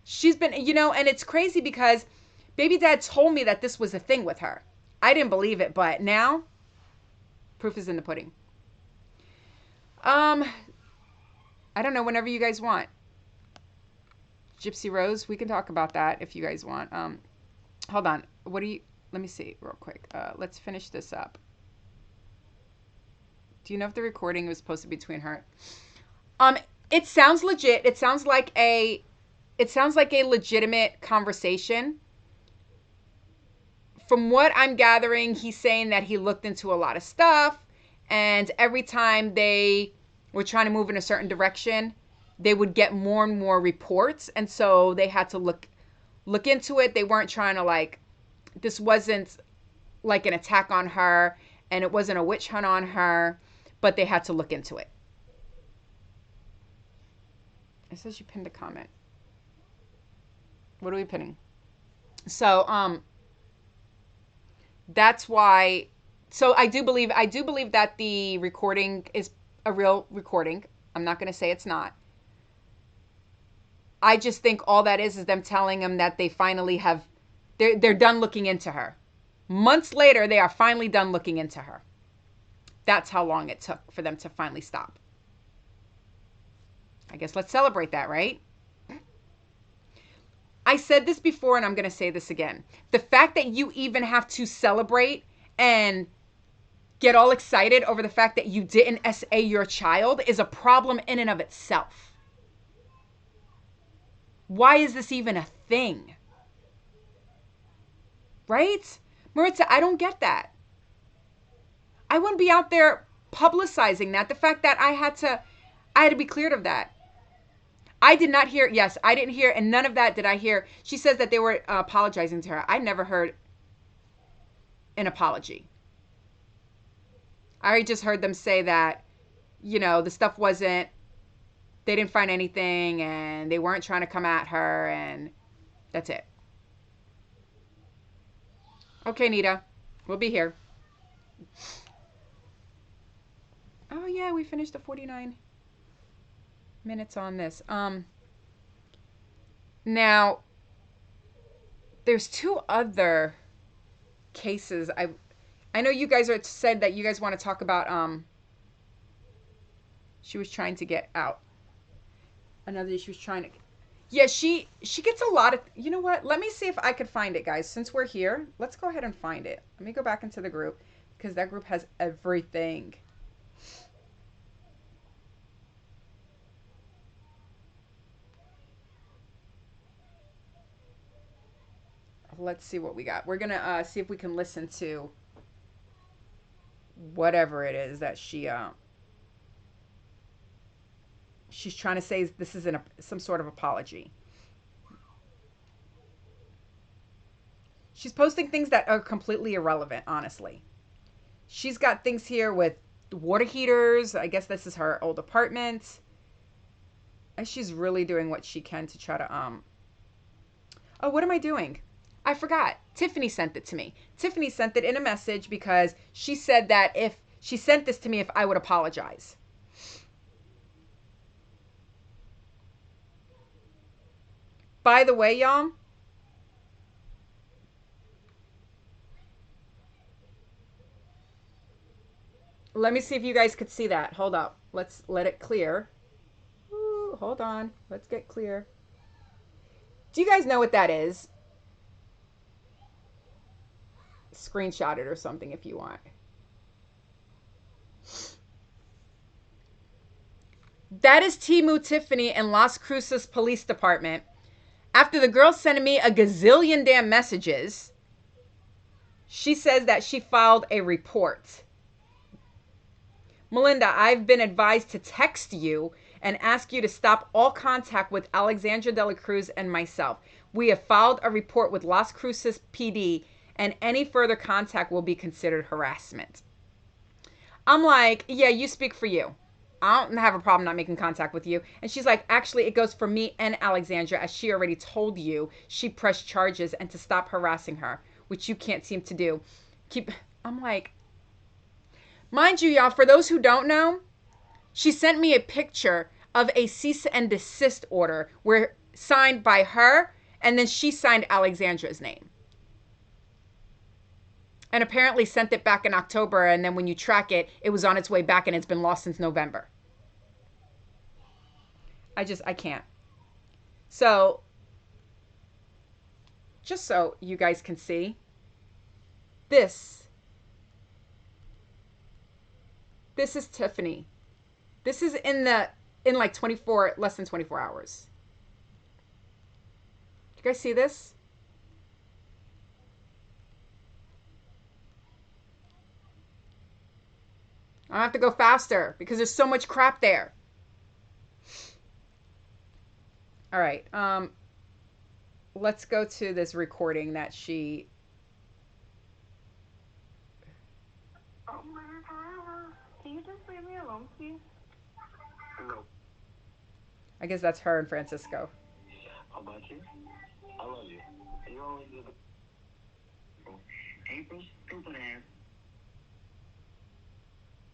She's been, and it's crazy because baby dad told me that this was a thing with her. I didn't believe it, but now proof is in the pudding. I don't know, whenever you guys want. Gypsy Rose, we can talk about that if you guys want. Hold on. Let me see real quick. Let's finish this up. Do you know if the recording was supposed to be between her? It sounds legit. It sounds like a legitimate conversation. From what I'm gathering, he's saying that he looked into a lot of stuff, and every time they were trying to move in a certain direction, they would get more and more reports, and so they had to look into it. They weren't trying to this wasn't like an attack on her, and it wasn't a witch hunt on her, but they had to look into it. It says you pinned a comment. What are we pinning? So, that's why. So I do believe that the recording is a real recording. I'm not going to say it's not. I just think all that is them telling them that they finally they're done looking into her. Months later, they are finally done looking into her. That's how long it took for them to finally stop. I guess let's celebrate that, right? I said this before, and I'm going to say this again. The fact that you even have to celebrate and get all excited over the fact that you didn't SA your child is a problem in and of itself. Why is this even a thing? Right? Maritza, I don't get that. I wouldn't be out there publicizing that. The fact that I had to be cleared of that. I did not hear, yes, I didn't hear, and none of that did I hear. She says that they were apologizing to her. I never heard an apology. I just heard them say that, the stuff wasn't, they didn't find anything, and they weren't trying to come at her, and that's it. Okay, Nita, we'll be here. Oh, yeah, we finished the 49 minutes on this. Now, there's 2 other cases. I know you guys are said that you guys want to talk about she was trying to get out. Another she was trying to. Yeah, she gets a lot of. You know what? Let me see if I could find it, guys. Since we're here, let's go ahead and find it. Let me go back into the group because that group has everything. Let's see what we got. We're gonna see if we can listen to whatever it is that she's trying to say. This is some sort of apology. She's posting things that are completely irrelevant, honestly. She's got things here with water heaters. I guess this is her old apartment. And she's really doing what she can to try to oh, what am I doing? I forgot. Tiffany sent it to me. Tiffany sent it in a message because she said that if she sent this to me, if I would apologize. By the way, y'all, let me see if you guys could see that. Hold up. Let's let it clear. Ooh, hold on. Let's get clear. Do you guys know what that is? Screenshot it or something if you want. That is Timu Tiffany in Las Cruces Police Department. After the girl sent me a gazillion damn messages, she says that she filed a report. Melinda, I've been advised to text you and ask you to stop all contact with Alexandra de la Cruz and myself. We have filed a report with Las Cruces PD, and any further contact will be considered harassment. I'm like, yeah, you speak for you. I don't have a problem not making contact with you. And she's like, actually, it goes for me and Alexandra, as she already told you she pressed charges and to stop harassing her, which you can't seem to do. I'm like, mind you, y'all, for those who don't know, she sent me a picture of a cease and desist order where signed by her, and then she signed Alexandra's name. And apparently sent it back in October, and then when you track it, it was on its way back and it's been lost since November. I can't. So, just so you guys can see, this is Tiffany. This is in like less than 24 hours. You guys see this? I have to go faster because there's so much crap there. All right. Let's go to this recording that she. Oh my God. Can you just leave me alone, please? No. I guess that's her and Francisco. How about you? I love you. You always do the April stupid ass.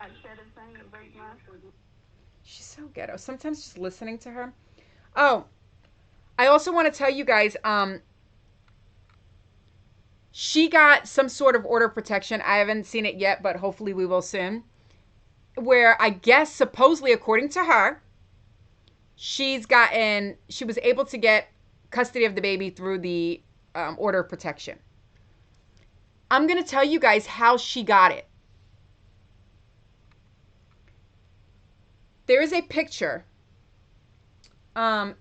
I said it's not even break my food. She's so ghetto. Sometimes just listening to her. Oh, I also want to tell you guys, she got some sort of order of protection. I haven't seen it yet, but hopefully we will soon. Where I guess supposedly, according to her, she was able to get custody of the baby through the order of protection. I'm going to tell you guys how she got it. There is a picture, and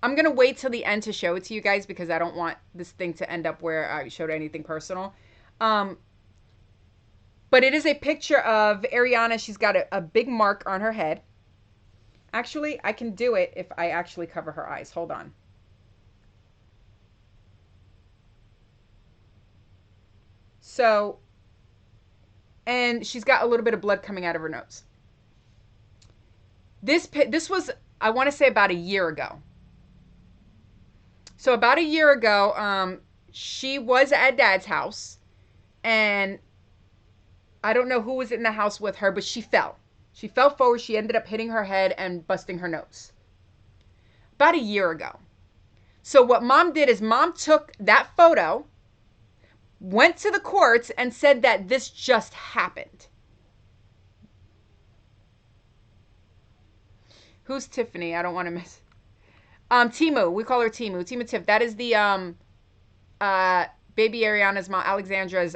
I'm going to wait till the end to show it to you guys because I don't want this thing to end up where I showed anything personal. But it is a picture of Ariana. She's got a big mark on her head. Actually, I can do it if I actually cover her eyes. Hold on. So, and she's got a little bit of blood coming out of her nose. This was, I want to say, about a year ago. So about a year ago, she was at Dad's house, and I don't know who was in the house with her, but she fell. She fell forward. She ended up hitting her head and busting her nose. About a year ago. So what Mom did is Mom took that photo, went to the courts and said that this just happened. Who's Tiffany? I don't want to miss. Timu. We call her Timu. Timu Tiff. That is the baby Ariana's mom, Alexandra's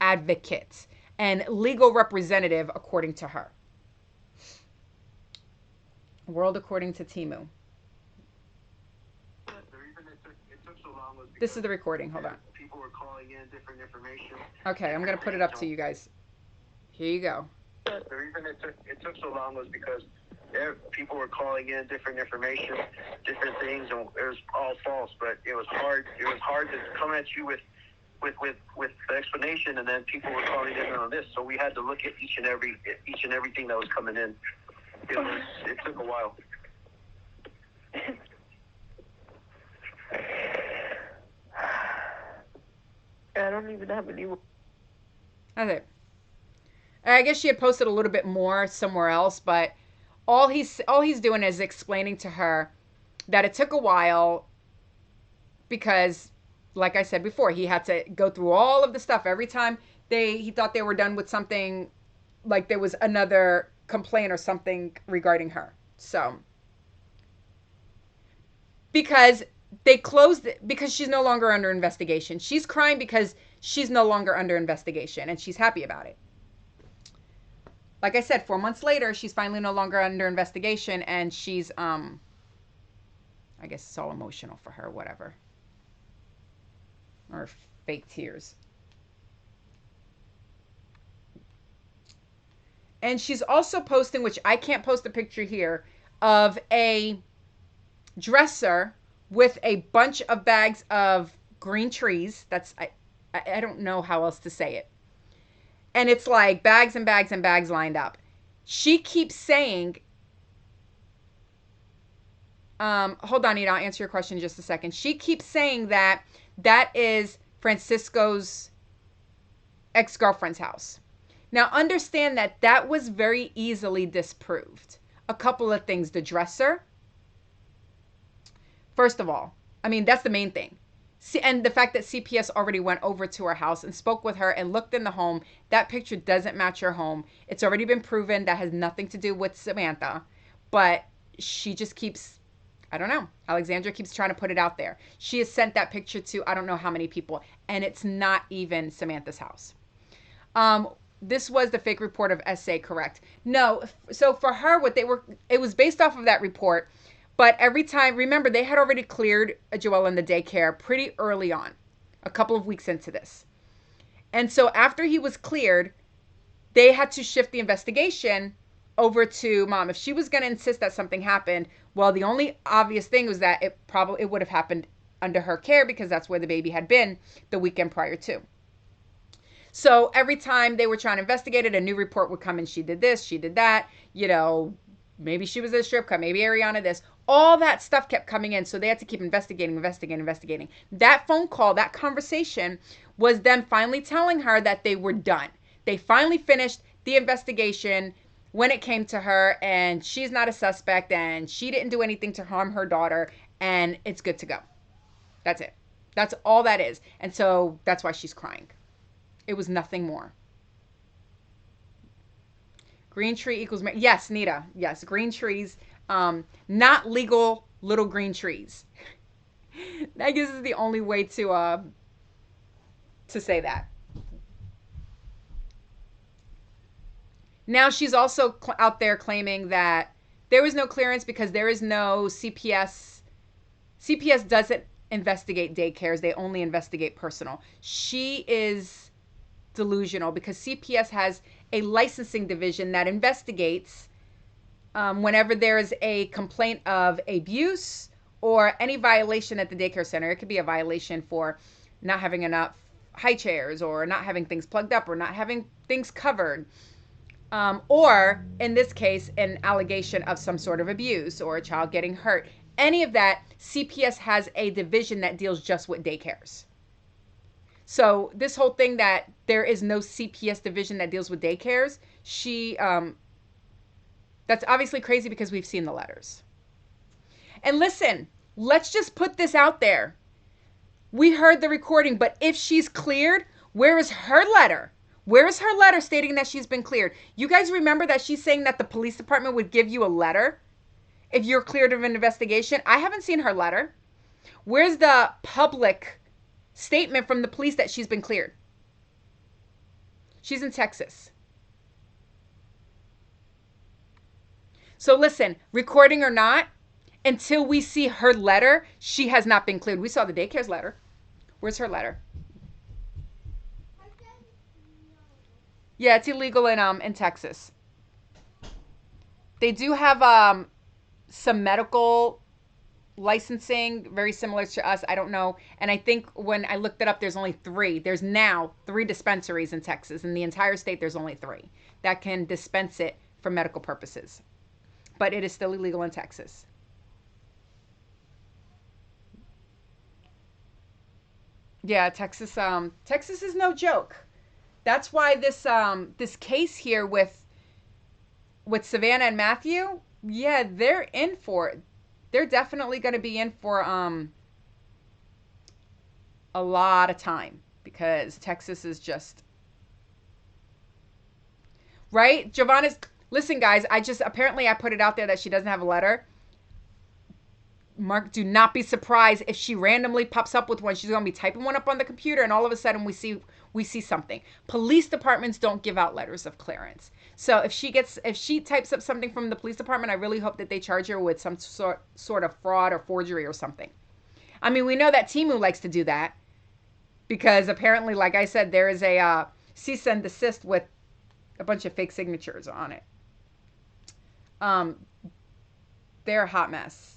advocate and legal representative, according to her. World according to Timu. This is the recording. Hold on. People were calling in different information. Okay, I'm going to put it up to you guys. Here you go. The reason it took so long was because people were calling in different information, different things, and it was all false. But it was hard. It was hard to come at you with the explanation, and then people were calling in on this. So we had to look at each and everything that was coming in. It took a while. I don't even have any. That's it. I guess she had posted a little bit more somewhere else, but all he's doing is explaining to her that it took a while because, like I said before, he had to go through all of the stuff every time he thought they were done with something, like there was another complaint or something regarding her. So because they closed it because she's no longer under investigation. She's crying because she's no longer under investigation and she's happy about it. Like I said, 4 months later, she's finally no longer under investigation and she's, I guess it's all emotional for her, whatever. Or fake tears. And she's also posting, which I can't post a picture here, of a dresser with a bunch of bags of green trees. That's, I don't know how else to say it. And it's like bags and bags and bags lined up. She keeps saying, hold on, Nita, I'll answer your question in just a second. She keeps saying that is Francisco's ex-girlfriend's house. Now, understand that was very easily disproved. A couple of things. The dresser. First of all, I mean, that's the main thing. And the fact that CPS already went over to her house and spoke with her and looked in the home, that picture doesn't match her home. It's already been proven that has nothing to do with Samantha. But she just keeps, I don't know. Alexandra keeps trying to put it out there. She has sent that picture to I don't know how many people. And it's not even Samantha's house. This was the fake report of SA, correct? No. So for her, it was based off of that report. But every time, remember, they had already cleared Joel in the daycare pretty early on, a couple of weeks into this. And so after he was cleared, they had to shift the investigation over to mom. If she was going to insist that something happened, well, the only obvious thing was that it would have happened under her care because that's where the baby had been the weekend prior to. So every time they were trying to investigate it, a new report would come and she did this, she did that, maybe she was at a strip club, maybe Ariana this. All that stuff kept coming in, so they had to keep investigating. That phone call, that conversation was them finally telling her that they were done. They finally finished the investigation when it came to her, and she's not a suspect, and she didn't do anything to harm her daughter, and it's good to go. That's it. That's all that is. And so that's why she's crying. It was nothing more. Green tree equals... Yes, Nita. Yes, green trees... not legal little green trees. I guess is the only way to say that. Now she's also out there claiming that there was no clearance because there is no CPS. CPS doesn't investigate daycares. They only investigate personal. She is delusional because CPS has a licensing division that investigates whenever there is a complaint of abuse or any violation at the daycare center. It could be a violation for not having enough high chairs or not having things plugged up or not having things covered. Or in this case, an allegation of some sort of abuse or a child getting hurt. Any of that, CPS has a division that deals just with daycares. So this whole thing that there is no CPS division that deals with daycares, that's obviously crazy because we've seen the letters. And listen, let's just put this out there. We heard the recording, but if she's cleared, where is her letter? Where is her letter stating that she's been cleared? You guys remember that she's saying that the police department would give you a letter if you're cleared of an investigation? I haven't seen her letter. Where's the public statement from the police that she's been cleared? She's in Texas. So listen, recording or not, until we see her letter, she has not been cleared. We saw the daycare's letter. Where's her letter? Yeah, it's illegal in Texas. They do have some medical licensing, very similar to us. I don't know. And I think when I looked it up, there's only 3. There's now 3 dispensaries in Texas. In the entire state, there's only 3 that can dispense it for medical purposes. But it is still illegal in Texas. Yeah, Texas. Texas is no joke. That's why this case here with Savannah and Matthew, yeah, they're in for it. They're definitely going to be in for a lot of time, because Texas is just right. Giovanna's, listen, guys. Apparently I put it out there that she doesn't have a letter. Mark, do not be surprised if she randomly pops up with one. She's going to be typing one up on the computer, and all of a sudden we see something. Police departments don't give out letters of clearance. So if she types up something from the police department, I really hope that they charge her with some sort of fraud or forgery or something. I mean, we know that Timu likes to do that, because apparently, like I said, there is a cease and desist with a bunch of fake signatures on it. They're a hot mess.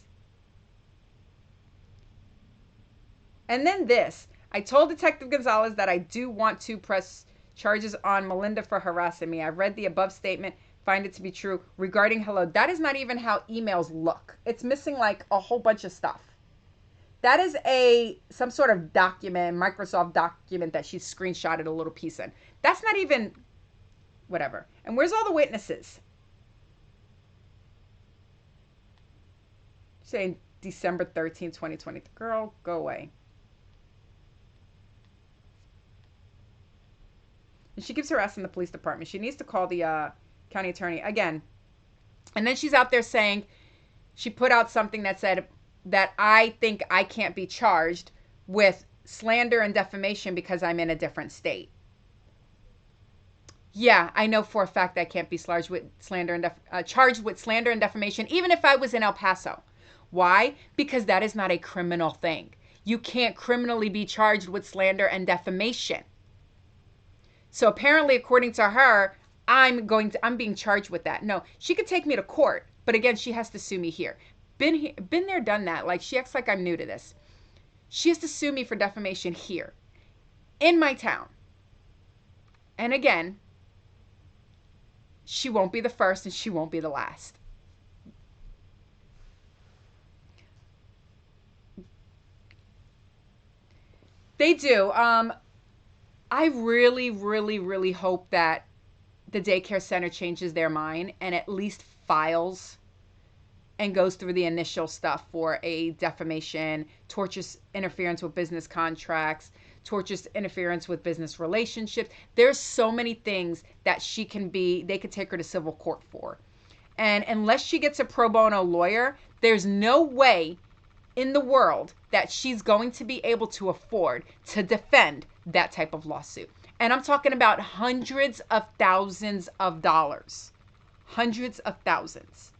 And then this. I told Detective Gonzalez that I do want to press charges on Melinda for harassing me. I've read the above statement, find it to be true. Regarding hello, that is not even how emails look. It's missing like a whole bunch of stuff. That is some sort of document, Microsoft document that she screenshotted a little piece in. That's not even whatever. And where's all the witnesses? Saying December 13th, 2020. Girl, go away. And she keeps harassing the police department. She needs to call the county attorney again. And then she's out there saying, she put out something that said that I think I can't be charged with slander and defamation because I'm in a different state. Yeah, I know for a fact I can't be charged with slander and defamation, even if I was in El Paso. Why? Because that is not a criminal thing. You can't criminally be charged with slander and defamation. So apparently, according to her, I'm being charged with that. No, she could take me to court, but again, she has to sue me here. Been there, done that. Like, she acts like I'm new to this. She has to sue me for defamation here, in my town. And again, she won't be the first and she won't be the last. They do. I really, really, really hope that the daycare center changes their mind and at least files and goes through the initial stuff for a defamation, tortious interference with business contracts, tortious interference with business relationships. There's so many things that they could take her to civil court for. And unless she gets a pro bono lawyer, there's no way in the world that she's going to be able to afford to defend that type of lawsuit. And I'm talking about hundreds of thousands of dollars. Hundreds of thousands.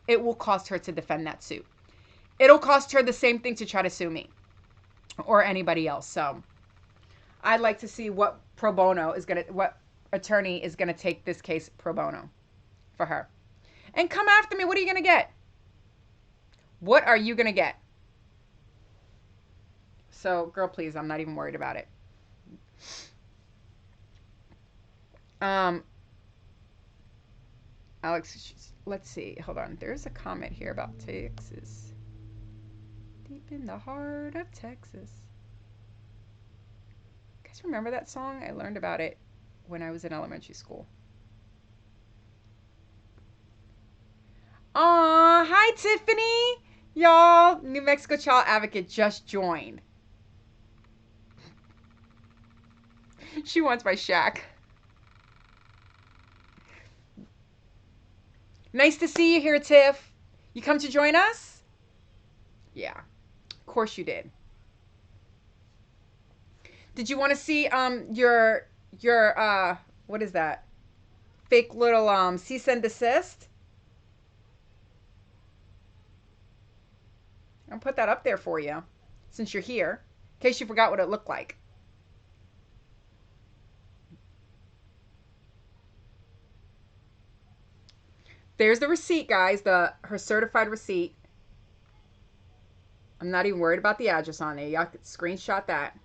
It will cost her to defend that suit. It'll cost her the same thing to try to sue me or anybody else. So I'd like to see what attorney is gonna take this case pro bono for her. And come after me. What are you gonna get? What are you gonna get? So, girl, please, I'm not even worried about it. Alex, let's see. Hold on. There's a comment here about Texas. Deep in the heart of Texas. You guys remember that song? I learned about it when I was in elementary school. Aw, hi, Tiffany. Y'all, New Mexico Child Advocate just joined. She wants my shack. Nice to see you here, Tiff. You come to join us? Yeah, of course you did. Did you want to see your what is that? Fake little cease and desist? I'll put that up there for you since you're here, in case you forgot what it looked like. There's the receipt, guys, her certified receipt. I'm not even worried about the address on there. Y'all could screenshot that.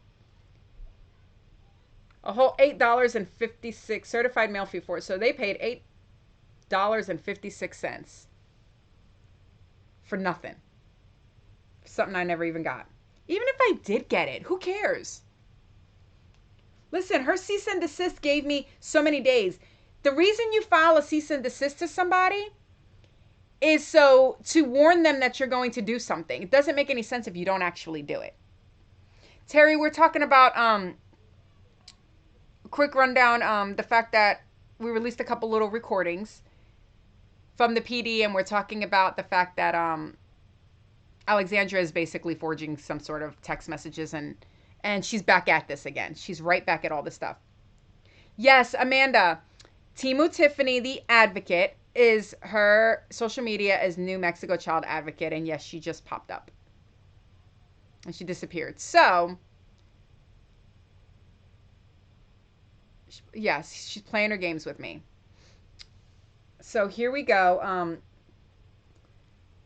A whole $8.56 certified mail fee for it. So they paid $8.56 for nothing. Something I never even got. Even if I did get it, who cares? Listen, her cease and desist gave me so many days. The reason you file a cease and desist to somebody is so to warn them that you're going to do something. It doesn't make any sense if you don't actually do it. Terry, we're talking about quick rundown, the fact that we released a couple little recordings from the PD, and we're talking about the fact that Alexandra is basically forging some sort of text messages, and she's back at this again. She's right back at all this stuff. Yes, Amanda, Timu Tiffany, the advocate, is her social media is New Mexico Child Advocate, and yes, she just popped up. And she disappeared. So, yes, she's playing her games with me. So here we go.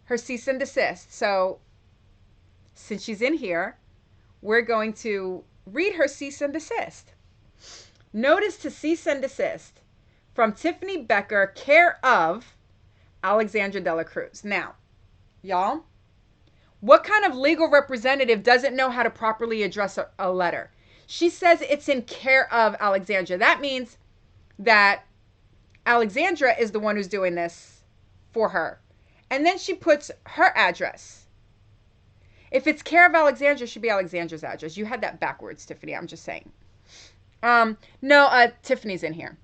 Her cease and desist. So, since she's in here, we're going to read her cease and desist. Notice to cease and desist from Tiffany Becker, care of Alexandra Dela Cruz. Now, y'all, what kind of legal representative doesn't know how to properly address a letter? She says it's in care of Alexandra. That means that Alexandra is the one who's doing this for her. And then she puts her address. If it's care of Alexandra, it should be Alexandra's address. You had that backwards, Tiffany. I'm just saying. No, Tiffany's in here.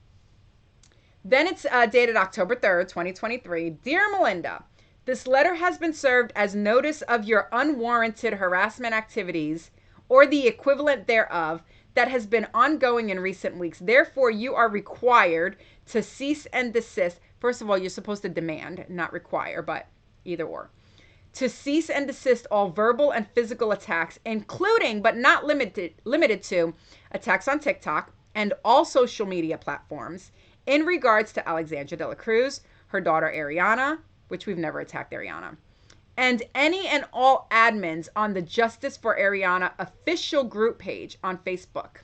Then it's dated October 3rd, 2023. Dear Melinda, this letter has been served as notice of your unwarranted harassment activities or the equivalent thereof that has been ongoing in recent weeks. Therefore, you are required to cease and desist. First of all, you're supposed to demand, not require, but either or. To cease and desist all verbal and physical attacks, including but not limited to attacks on TikTok and all social media platforms in regards to Alexandra Dela Cruz, her daughter Ariana, which we've never attacked Ariana, and any and all admins on the Justice for Ariana official group page on Facebook.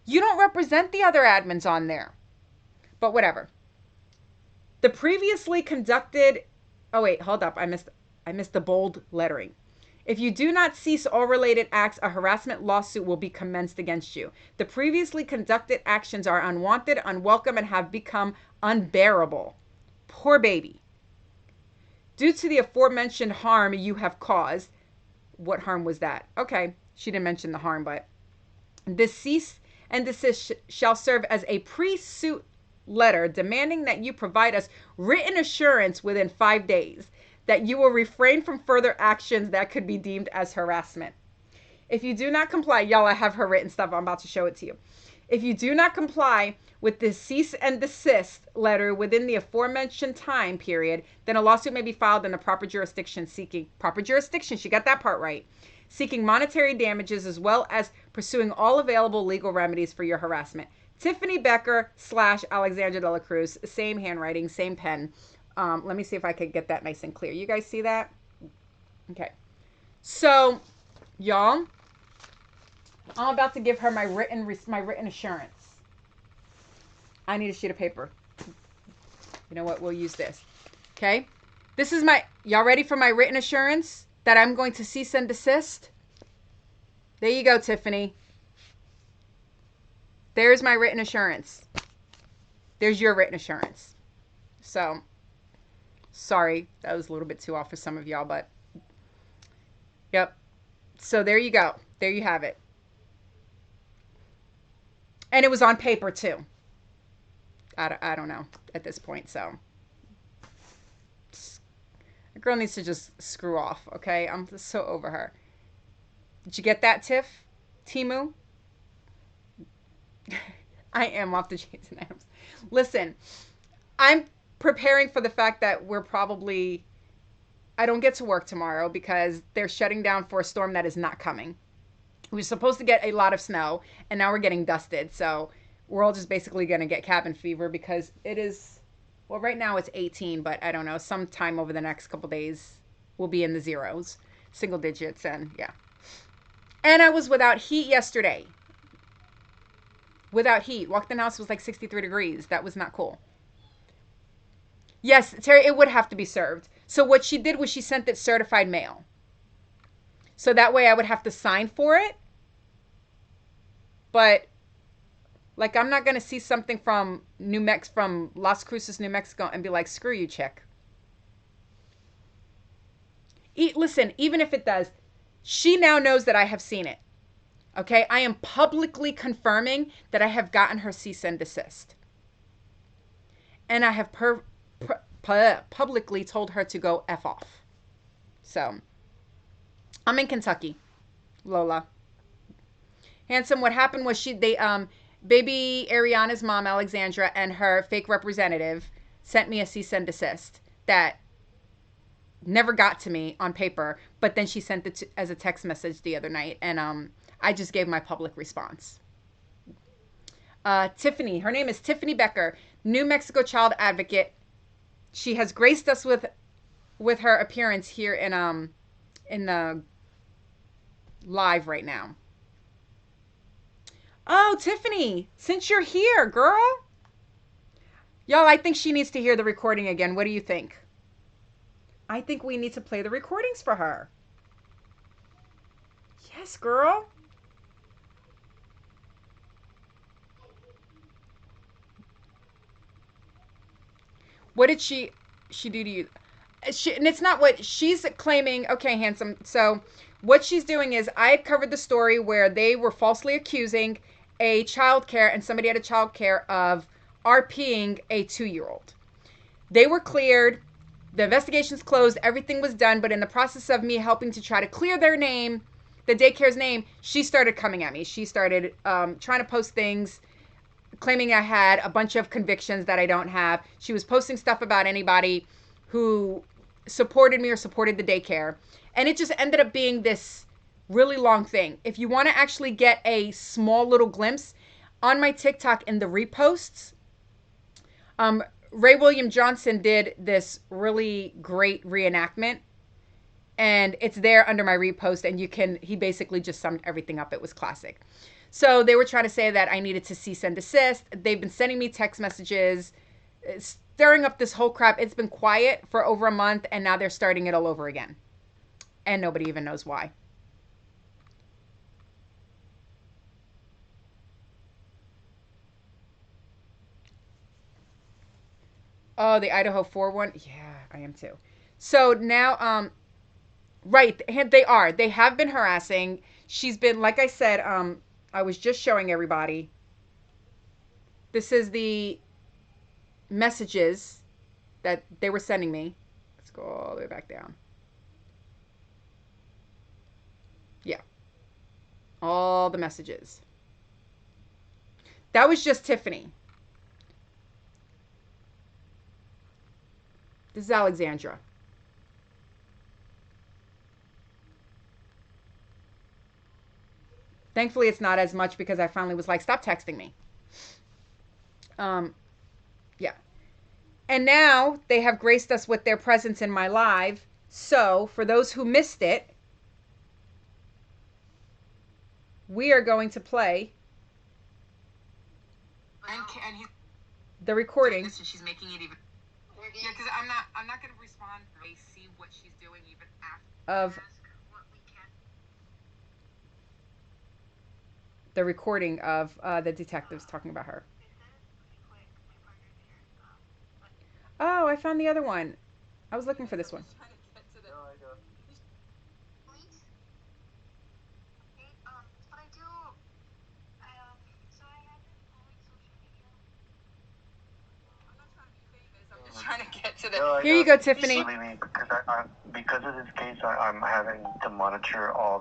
You don't represent the other admins on there, but whatever. The previously conducted, oh wait, hold up, I missed the bold lettering. If you do not cease all related acts, a harassment lawsuit will be commenced against you. The previously conducted actions are unwanted, unwelcome, and have become unbearable. Poor baby. Due to the aforementioned harm you have caused, what harm was that? Okay, she didn't mention the harm, but this cease and desist shall serve as a pre-suit letter demanding that you provide us written assurance within 5 days that you will refrain from further actions that could be deemed as harassment. If you do not comply, y'all, I have her written stuff. I'm about to show it to you. If you do not comply with the cease and desist letter within the aforementioned time period, then a lawsuit may be filed in the proper jurisdiction seeking, proper jurisdiction, she got that part right, seeking monetary damages as well as pursuing all available legal remedies for your harassment. Tiffany Becker / Alexandra Dela Cruz, same handwriting, same pen. Let me see if I could get that nice and clear. You guys see that? Okay. So, y'all, I'm about to give her my written assurance. I need a sheet of paper. You know what? We'll use this. Okay. This is y'all ready for my written assurance that I'm going to cease and desist? There you go, Tiffany. There's my written assurance. There's your written assurance. So, sorry, that was a little bit too off for some of y'all, but yep. So there you go. There you have it. And it was on paper too. I don't know at this point, so. The girl needs to just screw off, okay? I'm just so over her. Did you get that, Tiff? Timu? I am off the chains and items. Listen, I'm preparing for the fact that I don't get to work tomorrow because they're shutting down for a storm that is not coming. We were supposed to get a lot of snow, and now we're getting dusted. So we're all just basically going to get cabin fever because it is, well, right now it's 18, but I don't know, sometime over the next couple days we'll be in the zeros, single digits, and yeah. And I was without heat yesterday. Without heat. Walked in the house, it was like 63 degrees. That was not cool. Yes, Terry, it would have to be served. So what she did was she sent it certified mail. So that way I would have to sign for it. But like I'm not going to see something from from Las Cruces, New Mexico and be like, "Screw you, chick." Listen, even if it does, she now knows that I have seen it. Okay? I am publicly confirming that I have gotten her cease and desist. And I have publicly told her to go F off. So, I'm in Kentucky, Lola. Handsome, what happened was baby Ariana's mom, Alexandra, and her fake representative sent me a cease and desist that never got to me on paper, but then she sent it as a text message the other night, and I just gave my public response. Tiffany, her name is Tiffany Becker, New Mexico child advocate. She has graced us with her appearance here in the live right now. Oh, Tiffany, since you're here, girl. Y'all, I think she needs to hear the recording again. What do you think? I think we need to play the recordings for her. Yes, girl. What did she do to you? And it's not what she's claiming. Okay, handsome. So what she's doing is I had covered the story where they were falsely accusing a childcare and somebody at a childcare of RPing a 2-year-old. They were cleared. The investigation's closed. Everything was done. But in the process of me helping to try to clear their name, the daycare's name, she started coming at me. She started trying to post things, claiming I had a bunch of convictions that I don't have. She was posting stuff about anybody who supported me or supported the daycare. And it just ended up being this really long thing. If you want to actually get a small little glimpse, on my TikTok in the reposts, Ray William Johnson did this really great reenactment. And it's there under my repost, and he basically just summed everything up. It was classic. So they were trying to say that I needed to cease and desist. They've been sending me text messages, stirring up this whole crap. It's been quiet for over a month, and now they're starting it all over again. And nobody even knows why. Oh, the Idaho 4 one? Yeah, I am too. So now, right, they are. They have been harassing. She's been, like I said, I was just showing everybody. This is the messages that they were sending me. Let's go all the way back down. Yeah. All the messages. That was just Tiffany. This is Alexandra. Thankfully, it's not as much because I finally was like, stop texting me. Yeah. And now they have graced us with their presence in my live. So for those who missed it, we are going to play the recording. She's making it even. Yeah, because I'm not going to respond. They see what she's doing even after. Of the recording of the detectives talking about her. Oh, I found the other one. I was looking for this one. Here you go, Tiffany. Because of this case, I'm having to monitor all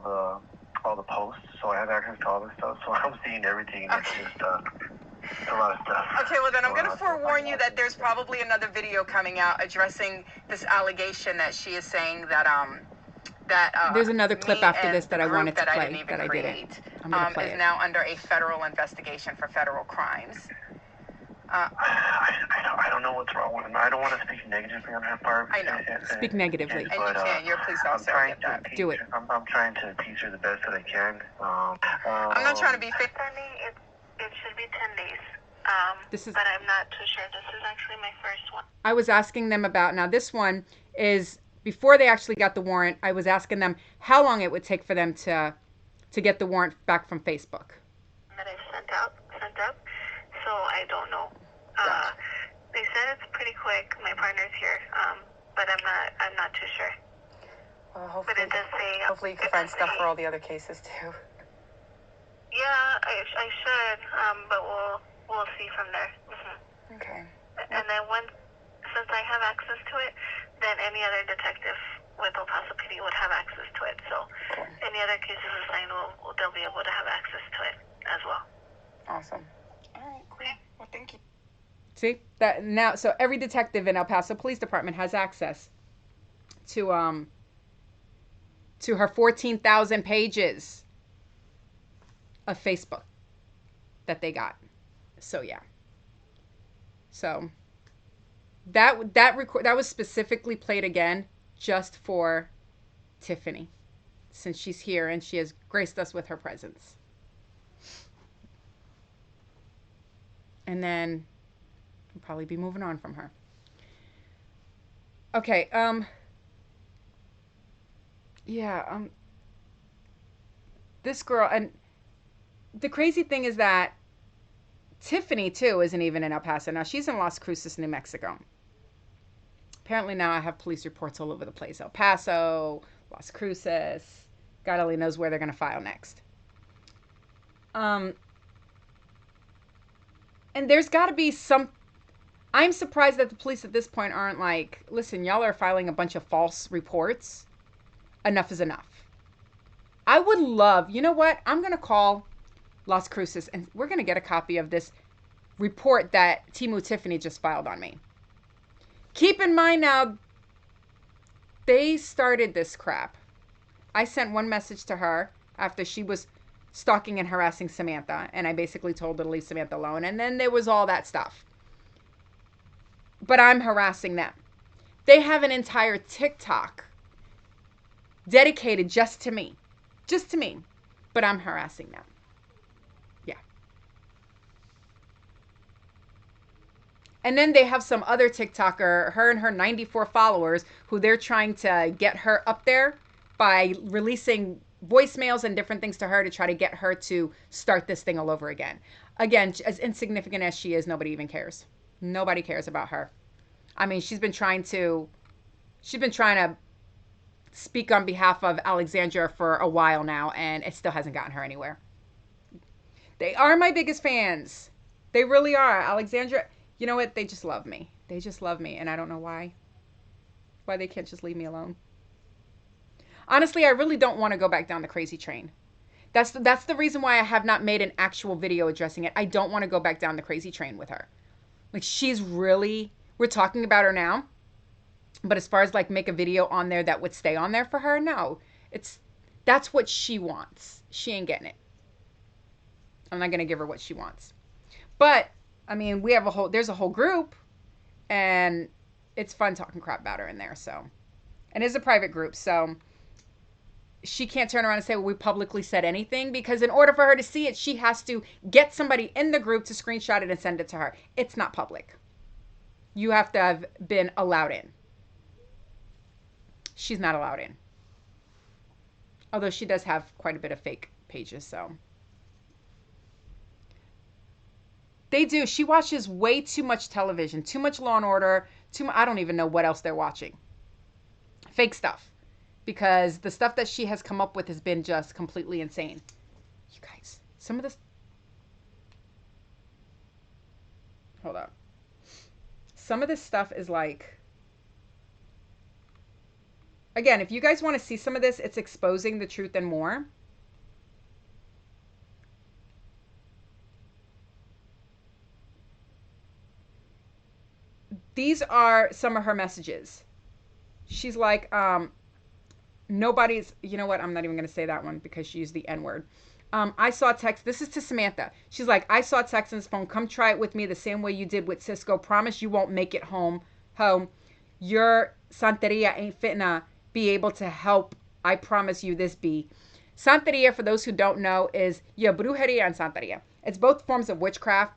the posts, so I have access to all this stuff. So I'm seeing everything, and it's just a lot of stuff. Okay, well then I'm going to forewarn you that there's probably another video coming out addressing this allegation that she is saying that there's another clip after this that I wanted to play that I didn't. I'm going to play it. Is now under a federal investigation for federal crimes. I don't know what's wrong with him. I don't want to speak negatively on her part. I know. Speak negatively. And you can. You're a police officer. Do it. I'm trying to teach her the best that I can. I'm not trying to be fake. It should be 10 days. But I'm not too sure. This is actually my first one. I was asking them about, now this one is, before they actually got the warrant, I was asking them how long it would take for them to get the warrant back from Facebook. That I've sent up. So I don't know. Gotcha. They said it's pretty quick. My partner's here, but I'm not too sure. Well, hopefully, but it does say, hopefully you can find stuff for all the other cases too. Yeah, I should, but we'll see from there. Mm-hmm. Okay. And then since I have access to it, then any other detective with El Paso PD would have access to it. So cool. Any other cases assigned, they'll be able to have access to it as well. Awesome. All right, cool. Well, thank you. See that now? So every detective in El Paso Police Department has access to her 14,000 pages of Facebook that they got. So yeah. So that was specifically played again just for Tiffany, since she's here and she has graced us with her presence. And then we'll probably be moving on from her. Okay, this girl, and the crazy thing is that Tiffany, too, isn't even in El Paso. Now, she's in Las Cruces, New Mexico. Apparently now I have police reports all over the place. El Paso, Las Cruces. God only knows where they're going to file next. And there's got to be some... I'm surprised that the police at this point aren't like, listen, y'all are filing a bunch of false reports. Enough is enough. I would love... You know what? I'm going to call Las Cruces, and we're going to get a copy of this report that Timu Tiffany just filed on me. Keep in mind now, they started this crap. I sent one message to her after she was stalking and harassing Samantha, and I basically told her to leave Samantha alone, and then there was all that stuff. But I'm harassing them. They have an entire TikTok dedicated just to me. Just to me. But I'm harassing them. Yeah. And then they have some other TikToker, her and her 94 followers, who they're trying to get her up there by releasing voicemails and different things to her to try to get her to start this thing all over again. Again, as insignificant as she is, nobody even cares. Nobody cares about her. I mean, she's been trying to speak on behalf of Alexandra for a while now, and it still hasn't gotten her anywhere. They are my biggest fans. They really are. Alexandra, you know what? They just love me. They just love me, and I don't know why. Why they can't just leave me alone. Honestly, I really don't want to go back down the crazy train. That's the reason why I have not made an actual video addressing it. I don't want to go back down the crazy train with her. Like, she's really... We're talking about her now. But as far as, like, make a video on there that would stay on there for her, no. That's what she wants. She ain't getting it. I'm not going to give her what she wants. But, I mean, there's a whole group. And it's fun talking crap about her in there, so. And it's a private group, so... She can't turn around and say, well, we publicly said anything, because in order for her to see it, she has to get somebody in the group to screenshot it and send it to her. It's not public. You have to have been allowed in. She's not allowed in. Although she does have quite a bit of fake pages, so. They do. She watches way too much television, too much Law and Order, I don't even know what else they're watching. Fake stuff. Because the stuff that she has come up with has been just completely insane. You guys, some of this... Hold up. Some of this stuff is like... Again, if you guys want to see some of this, it's exposing the truth and more. These are some of her messages. She's like, nobody's, you know what? I'm not even going to say that one because she used the N word. I saw text. This is to Samantha. She's like, I saw text on his phone. Come try it with me the same way you did with Cisco. Promise you won't make it home. Your Santeria ain't fitna be able to help. I promise you this be. Santeria, for those who don't know, is brujeria and Santeria. It's both forms of witchcraft.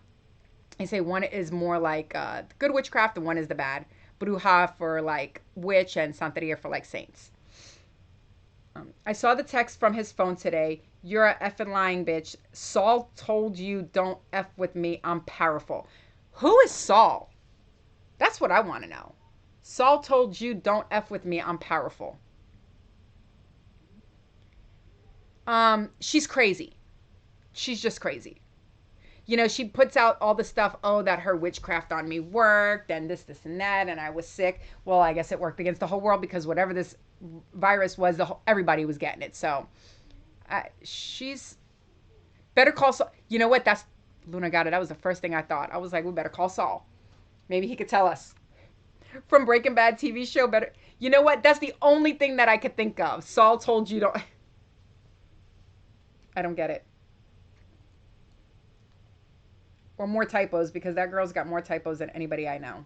I say one is more like the good witchcraft and one is the bad. Bruja for like witch and Santeria for like saints. I saw the text from his phone today. You're a effing lying bitch. Saul told you don't F with me. I'm powerful. Who is Saul? That's what I want to know. Saul told you don't F with me. I'm powerful. She's crazy. She's just crazy. You know, she puts out all the stuff, oh, that her witchcraft on me worked and this, and that, and I was sick. Well, I guess it worked against the whole world because whatever this virus was, everybody was getting it. So she's better call Saul. You know what? That's Luna got it. That was the first thing I thought. I was like, we better call Saul. Maybe he could tell us. From Breaking Bad TV show, better. You know what? That's the only thing that I could think of. Saul told you don't. I don't get it. Or more typos, because that girl's got more typos than anybody I know.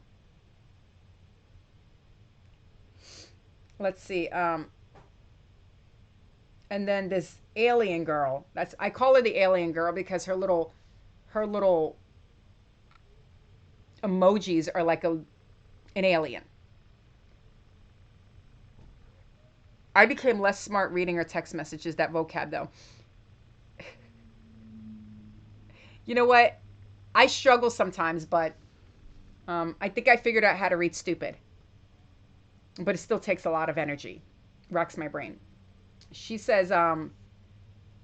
Let's see. And then this alien girl. I call her the alien girl because her little emojis are like an alien. I became less smart reading her text messages, that vocab though. You know what? I struggle sometimes, but I think I figured out how to read stupid. But it still takes a lot of energy. Rocks my brain. She says,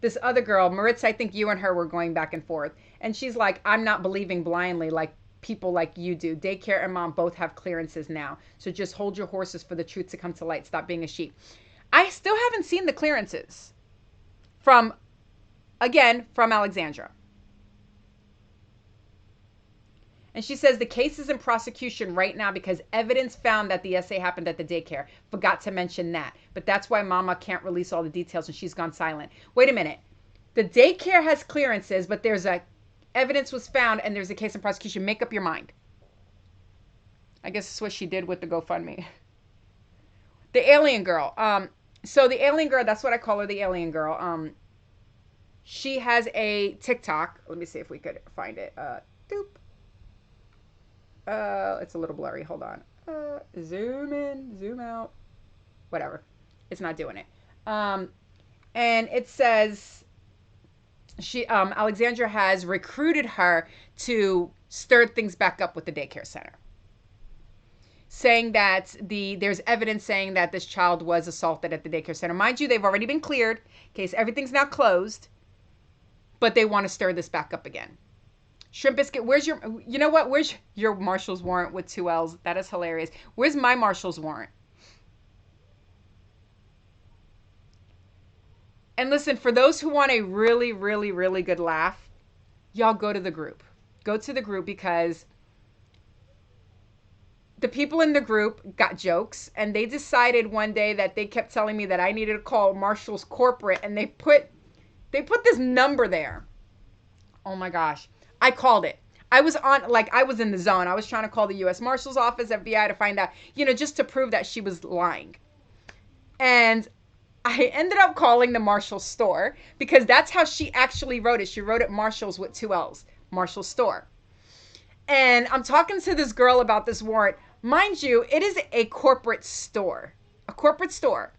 this other girl, Maritza, I think you and her were going back and forth. And she's like, I'm not believing blindly like people like you do. Daycare and mom both have clearances now. So just hold your horses for the truth to come to light. Stop being a sheep. I still haven't seen the clearances from Alexandra. And she says the case is in prosecution right now because evidence found that the essay happened at the daycare. Forgot to mention that. But that's why mama can't release all the details and she's gone silent. Wait a minute. The daycare has clearances, but evidence was found and there's a case in prosecution. Make up your mind. I guess that's what she did with the GoFundMe. The alien girl. So the alien girl, that's what I call her, the alien girl. She has a TikTok. Let me see if we could find it. Doop. It's a little blurry. Hold on. Zoom in, zoom out. Whatever. It's not doing it. And it says Alexandra has recruited her to stir things back up with the daycare center. Saying that there's evidence saying that this child was assaulted at the daycare center. Mind you, they've already been cleared. Okay, so everything's now closed. But they want to stir this back up again. Shrimp Biscuit, where's your marshal's warrant with 2 L's? That is hilarious. Where's my marshal's warrant? And listen, for those who want a really, really, really good laugh, y'all go to the group. Go to the group because the people in the group got jokes and they decided one day that they kept telling me that I needed to call Marshall's corporate and they put this number there. Oh my gosh. I called it. I was in the zone. I was trying to call the U.S. Marshal's office, FBI, to find out, just to prove that she was lying. And I ended up calling the Marshall's store because that's how she actually wrote it. She wrote it Marshall's with 2 L's, Marshall's store. And I'm talking to this girl about this warrant. Mind you, it is a corporate store. A corporate store.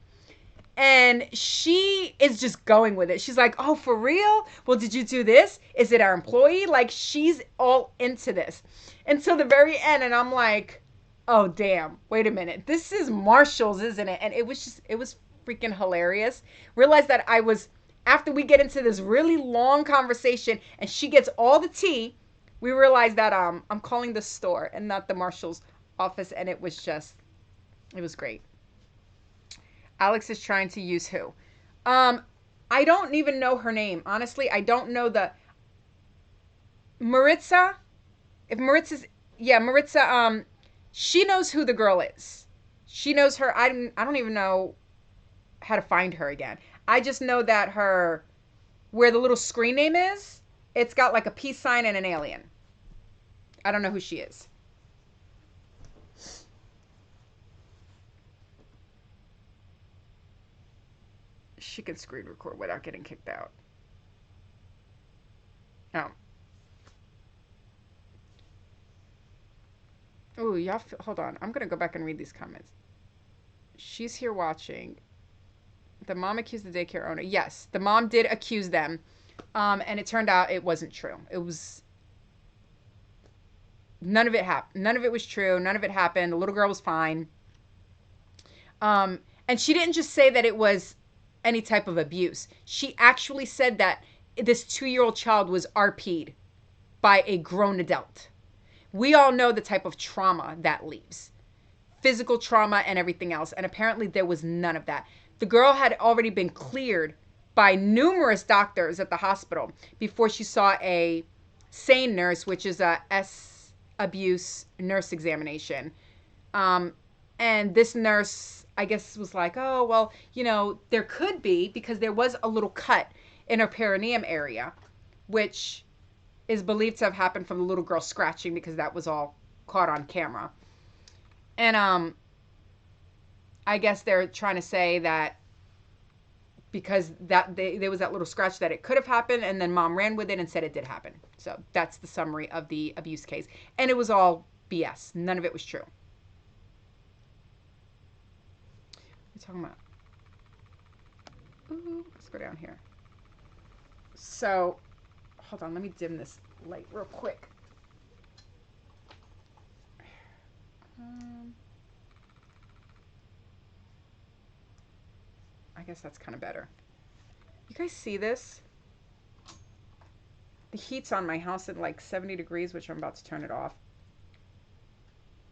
And she is just going with it. She's like, oh, for real? Well, did you do this? Is it our employee? Like, she's all into this. Until the very end. And I'm like, oh, damn. Wait a minute. This is Marshall's, isn't it? And it was freaking hilarious. Realized that after we get into this really long conversation and she gets all the tea, we realized that I'm calling the store and not the Marshall's office. And it was great. Alex is trying to use who? I don't even know her name. Honestly, I don't know the Maritza. If Maritza's yeah, Maritza, she knows who the girl is. She knows her. I don't even know how to find her again. I just know that her where the little screen name is, it's got like a peace sign and an alien. I don't know who she is. She can screen record without getting kicked out. Oh. Oh, y'all, hold on. I'm going to go back and read these comments. She's here watching. The mom accused the daycare owner. Yes, the mom did accuse them. And it turned out it wasn't true. It was none of it happened. None of it was true. None of it happened. The little girl was fine. And she didn't just say that it was any type of abuse. She actually said that this 2-year-old child was RP'd by a grown adult. We all know the type of trauma that leaves. Physical trauma and everything else. And apparently there was none of that. The girl had already been cleared by numerous doctors at the hospital before she saw a SANE nurse, which is a S abuse nurse examination. And this nurse, I guess, was like, oh, well, there could be, because there was a little cut in her perineum area, which is believed to have happened from the little girl scratching, because that was all caught on camera. And I guess they're trying to say that because there was that little scratch that it could have happened, and then mom ran with it and said it did happen. So that's the summary of the abuse case. And it was all BS. None of it was true. What are you talking about? Ooh, let's go down here. So, hold on. Let me dim this light real quick. I guess that's kind of better. You guys see this? The heat's on my house at like 70 degrees, which I'm about to turn it off.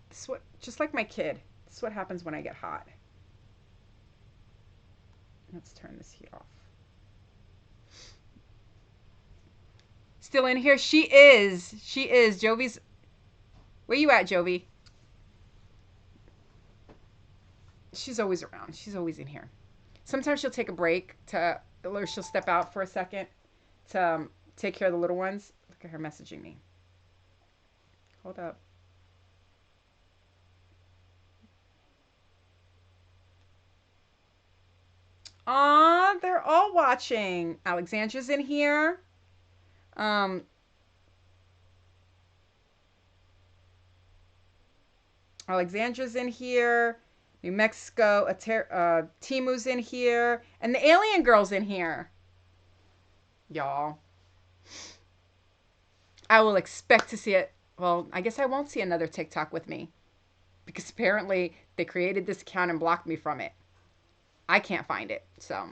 This is what, just like my kid, this is what happens when I get hot. Let's turn this heat off. Still in here? She is. She is. Jovi's. Where you at, Jovi? She's always around. She's always in here. Sometimes she'll take a break or she'll step out for a second to take care of the little ones. Look at her messaging me. Hold up. Aw, they're all watching. Alexandra's in here. Alexandra's in here. New Mexico, Timu's in here. And the alien girl's in here. Y'all. I will expect to see it. Well, I guess I won't see another TikTok with me. Because apparently they created this account and blocked me from it. I can't find it, so.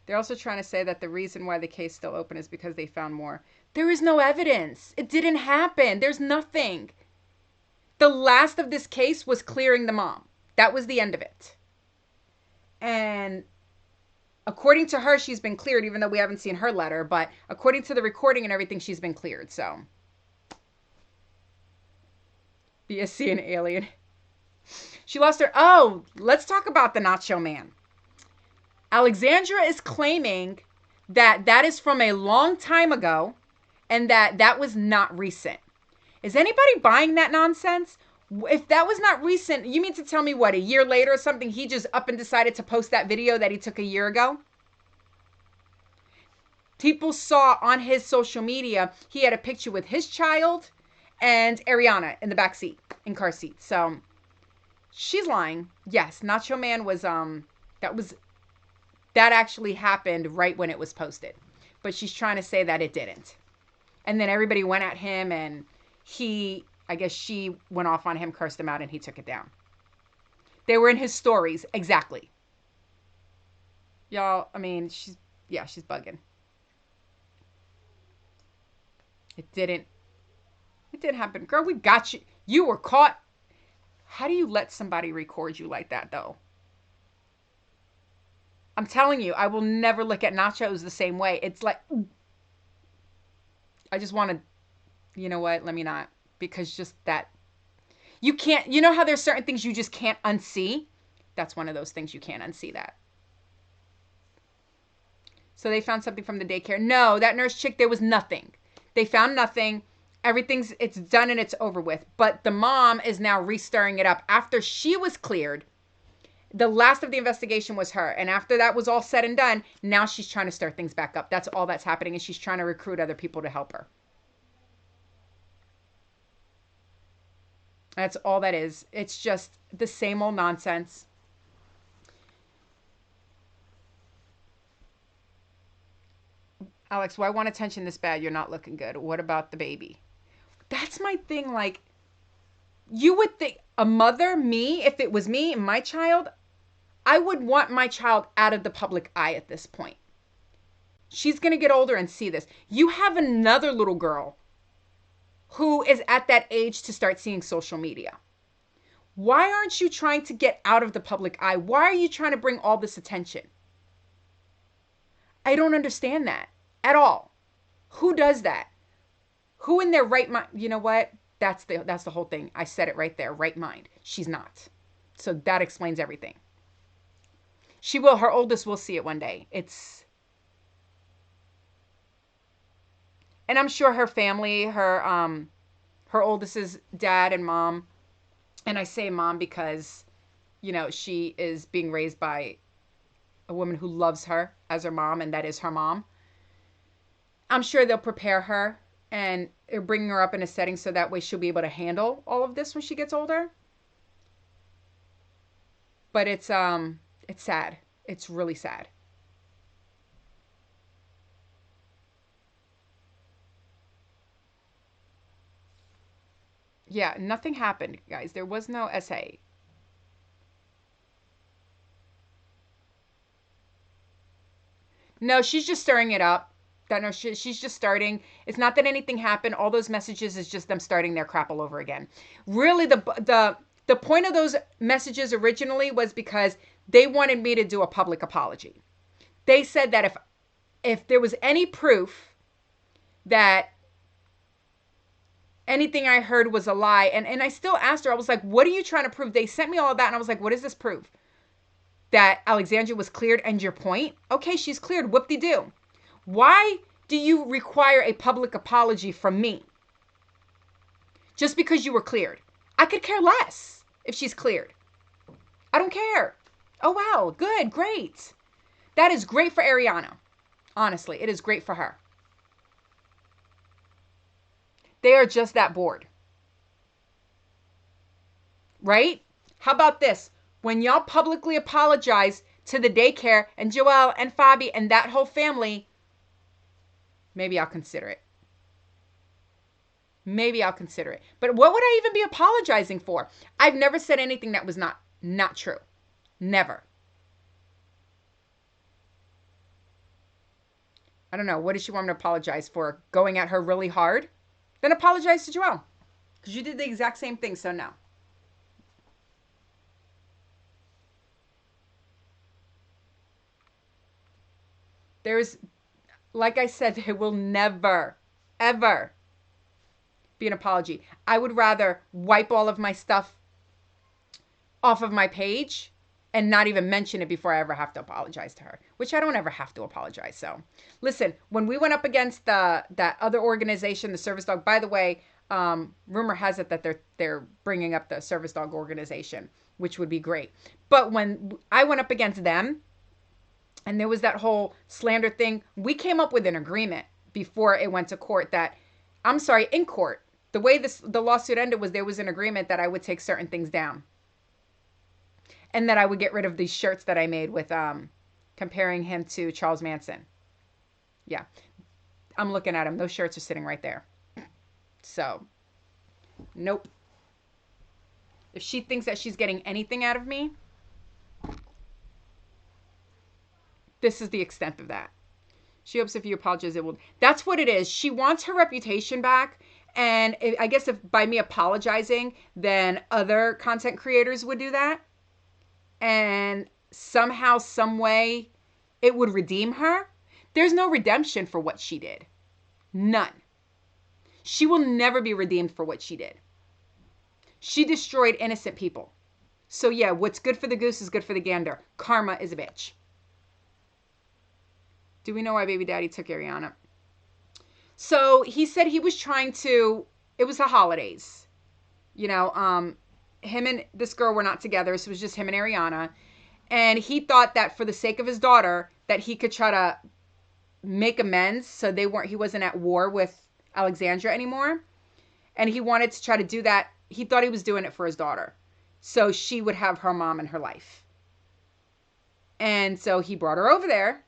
They're also trying to say that the reason why the case is still open is because they found more. There is no evidence. It didn't happen. There's nothing. The last of this case was clearing the mom. That was the end of it. And according to her, she's been cleared, even though we haven't seen her letter. But according to the recording and everything, she's been cleared, so. BSC and alien. She lost her. Oh, let's talk about the Nacho Man. Alexandra is claiming that that is from a long time ago and that was not recent. Is anybody buying that nonsense? If that was not recent, you mean to tell me what, a year later or something, he just up and decided to post that video that he took a year ago? People saw on his social media, he had a picture with his child and Ariana in the back seat, in car seat. So she's lying. Yes, Nacho Man was, that actually happened right when it was posted. But she's trying to say that it didn't. And then everybody went at him and I guess she went off on him, cursed him out, and he took it down. They were in his stories. Exactly. Y'all, I mean, she's bugging. It didn't happen. Girl, we got you. You were caught. How do you let somebody record you like that, though? I'm telling you, I will never look at nachos the same way. It's like, I just want to, you know what? Let me not. Because just that, you can't, you know how there's certain things you just can't unsee? That's one of those things you can't unsee that. So they found something from the daycare. No, that nurse chick, there was nothing. They found nothing. It's done and it's over with. But the mom is now restirring it up after she was cleared. The last of the investigation was her. And after that was all said and done, now she's trying to start things back up. That's all that's happening. And she's trying to recruit other people to help her. That's all that is. It's just the same old nonsense. Alex, why want attention this bad? You're not looking good. What about the baby? That's my thing. Like, you would think a mother, me, if it was me and my child, I would want my child out of the public eye at this point. She's going to get older and see this. You have another little girl who is at that age to start seeing social media. Why aren't you trying to get out of the public eye? Why are you trying to bring all this attention? I don't understand that at all. Who does that? Who in their right mind? You know what? That's the whole thing. I said it right there. Right mind. She's not. So that explains everything. She will. Her oldest will see it one day. And I'm sure her family, her oldest's dad and mom, and I say mom because, you know, she is being raised by a woman who loves her as her mom, and that is her mom. I'm sure they'll prepare her and bring her up in a setting so that way she'll be able to handle all of this when she gets older. But it's sad. It's really sad. Yeah, nothing happened, guys. There was no SA. No, she's just stirring it up. No, she's just starting. It's not that anything happened. All those messages is just them starting their crap all over again. Really, the point of those messages originally was because they wanted me to do a public apology. They said that if there was any proof that anything I heard was a lie, and I still asked her, I was like, what are you trying to prove? They sent me all of that, and I was like, what does this prove? That Alexandria was cleared, and your point? Okay, she's cleared. Whoop-de-doo. Why do you require a public apology from me? Just because you were cleared. I could care less if she's cleared. I don't care. Oh, wow. Good. Great. That is great for Ariana. Honestly, it is great for her. They are just that bored. Right? How about this? When y'all publicly apologize to the daycare and Joelle and Fabi and that whole family, maybe I'll consider it. Maybe I'll consider it. But what would I even be apologizing for? I've never said anything that was not true. Never. I don't know. What does she want me to apologize for? Going at her really hard? Then apologize to Joelle. Because you did the exact same thing, so no. There's, like I said, there will never, ever be an apology. I would rather wipe all of my stuff off of my page and not even mention it before I ever have to apologize to her, which I don't ever have to apologize. So listen, when we went up against that other organization, the Service Dog, by the way, rumor has it that they're bringing up the Service Dog organization, which would be great. But when I went up against them and there was that whole slander thing, we came up with an agreement before it went to court that, I'm sorry, in court, the way the lawsuit ended was there was an agreement that I would take certain things down. And that I would get rid of these shirts that I made with comparing him to Charles Manson. Yeah. I'm looking at him. Those shirts are sitting right there. So, nope. If she thinks that she's getting anything out of me, this is the extent of that. She hopes if you apologize, it will. That's what it is. She wants her reputation back. And I guess if by me apologizing, then other content creators would do that. And somehow, some way, it would redeem her. There's no redemption for what she did. None. She will never be redeemed for what she did. She destroyed innocent people. So yeah, what's good for the goose is good for the gander. Karma is a bitch. Do we know why baby daddy took Ariana? So he said he was trying to, it was the holidays. You know, him and this girl were not together. So it was just him and Ariana. And he thought that for the sake of his daughter, that he could try to make amends so he wasn't at war with Alexandra anymore. And he wanted to try to do that. He thought he was doing it for his daughter, so she would have her mom in her life. And so he brought her over there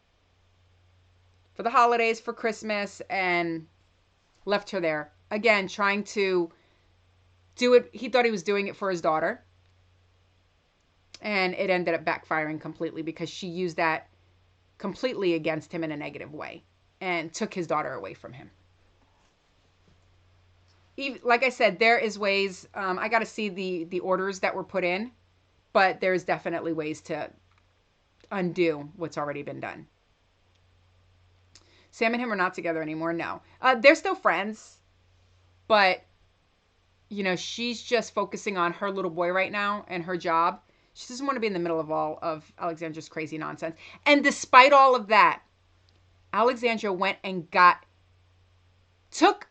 for the holidays, for Christmas, and left her there. Again, trying to do it. He thought he was doing it for his daughter. And it ended up backfiring completely because she used that completely against him in a negative way and took his daughter away from him. Like I said, there is ways. I got to see the orders that were put in, but there's definitely ways to undo what's already been done. Sam and him are not together anymore. No, they're still friends, but you know, she's just focusing on her little boy right now and her job. She doesn't want to be in the middle of all of Alexandra's crazy nonsense. And despite all of that, Alexandra went and took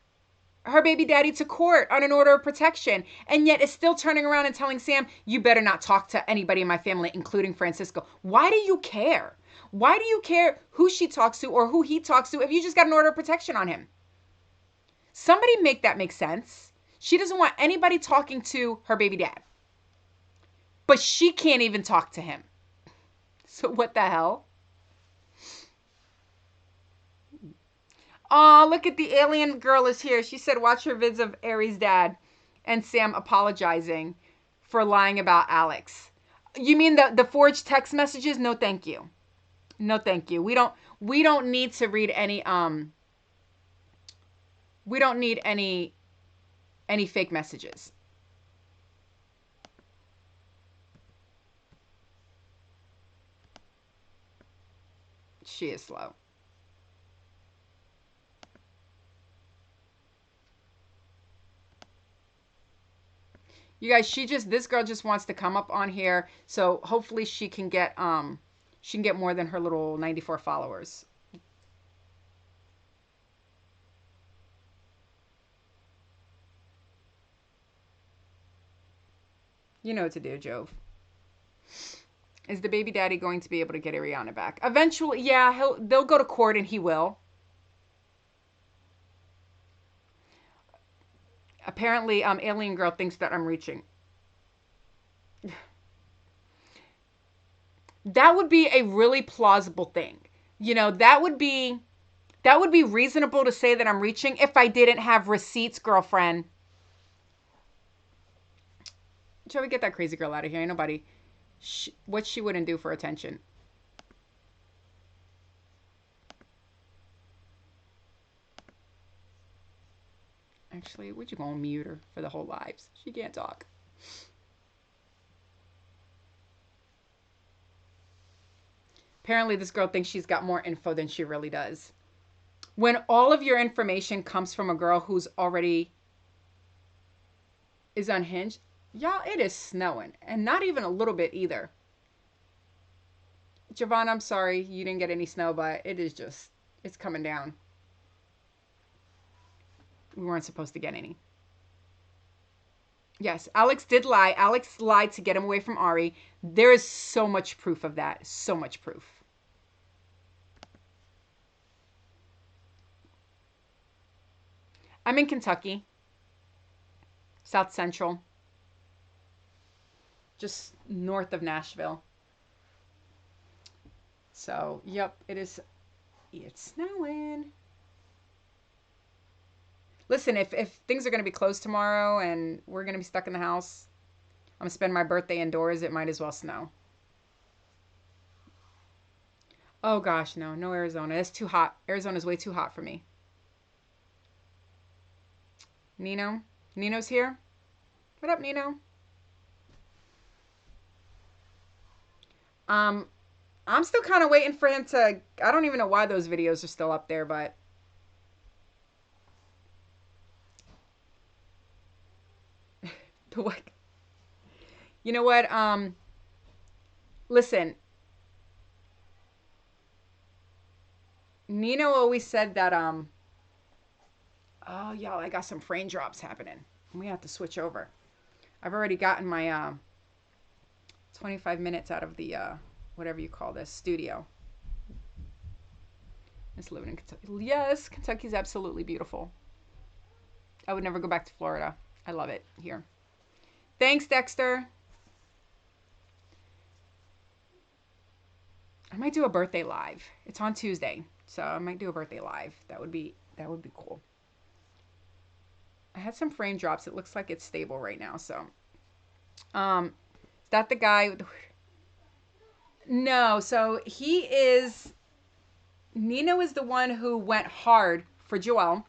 her baby daddy to court on an order of protection, and yet is still turning around and telling Sam, you better not talk to anybody in my family, including Francisco. Why do you care? Why do you care who she talks to or who he talks to if you just got an order of protection on him? Somebody make that make sense. She doesn't want anybody talking to her baby dad, but she can't even talk to him. So what the hell? Oh, look at the alien girl is here. She said, watch her vids of Aries' dad and Sam apologizing for lying about Alex. You mean the forged text messages? No, thank you. No, thank you. We don't need to read any, we don't need any fake messages. She is slow. You guys, this girl just wants to come up on here. So hopefully she can get more than her little 94 followers. You know what to do, Jove. Is the baby daddy going to be able to get Ariana back? Eventually, yeah, they'll go to court and he will. Apparently, alien girl thinks that I'm reaching. That would be a really plausible thing. You know, that would be reasonable to say that I'm reaching if I didn't have receipts, girlfriend. Shall we get that crazy girl out of here? Ain't nobody. What she wouldn't do for attention. Actually, would you go and mute her for the whole lives? She can't talk. Apparently, this girl thinks she's got more info than she really does. When all of your information comes from a girl who's already is unhinged, y'all, it is snowing. And not even a little bit either. Javon, I'm sorry you didn't get any snow, but it is just, it's coming down. We weren't supposed to get any. Yes, Alex did lie. Alex lied to get him away from Ari. There is so much proof of that. So much proof. I'm in Kentucky. South Central. Just north of Nashville. So, yep, it's snowing. Listen, if things are going to be closed tomorrow and we're going to be stuck in the house, I'm going to spend my birthday indoors, it might as well snow. Oh gosh, no Arizona. It's too hot. Arizona's way too hot for me. Nino? Nino's here? What up, Nino? I'm still kind of waiting for him to... I don't even know why those videos are still up there, but... What? You know what? Listen. Nino always said that, oh, y'all, I got some frame drops happening. We have to switch over. I've already gotten my, 25 minutes out of the, whatever you call this, studio. Just living in Kentucky. Yes, Kentucky's absolutely beautiful. I would never go back to Florida. I love it here. Thanks, Dexter. I might do a birthday live. It's on Tuesday, so I might do a birthday live. That would be cool. I had some frame drops. It looks like it's stable right now, so. Is that the guy? No, so he is. Nino is the one who went hard for Joelle.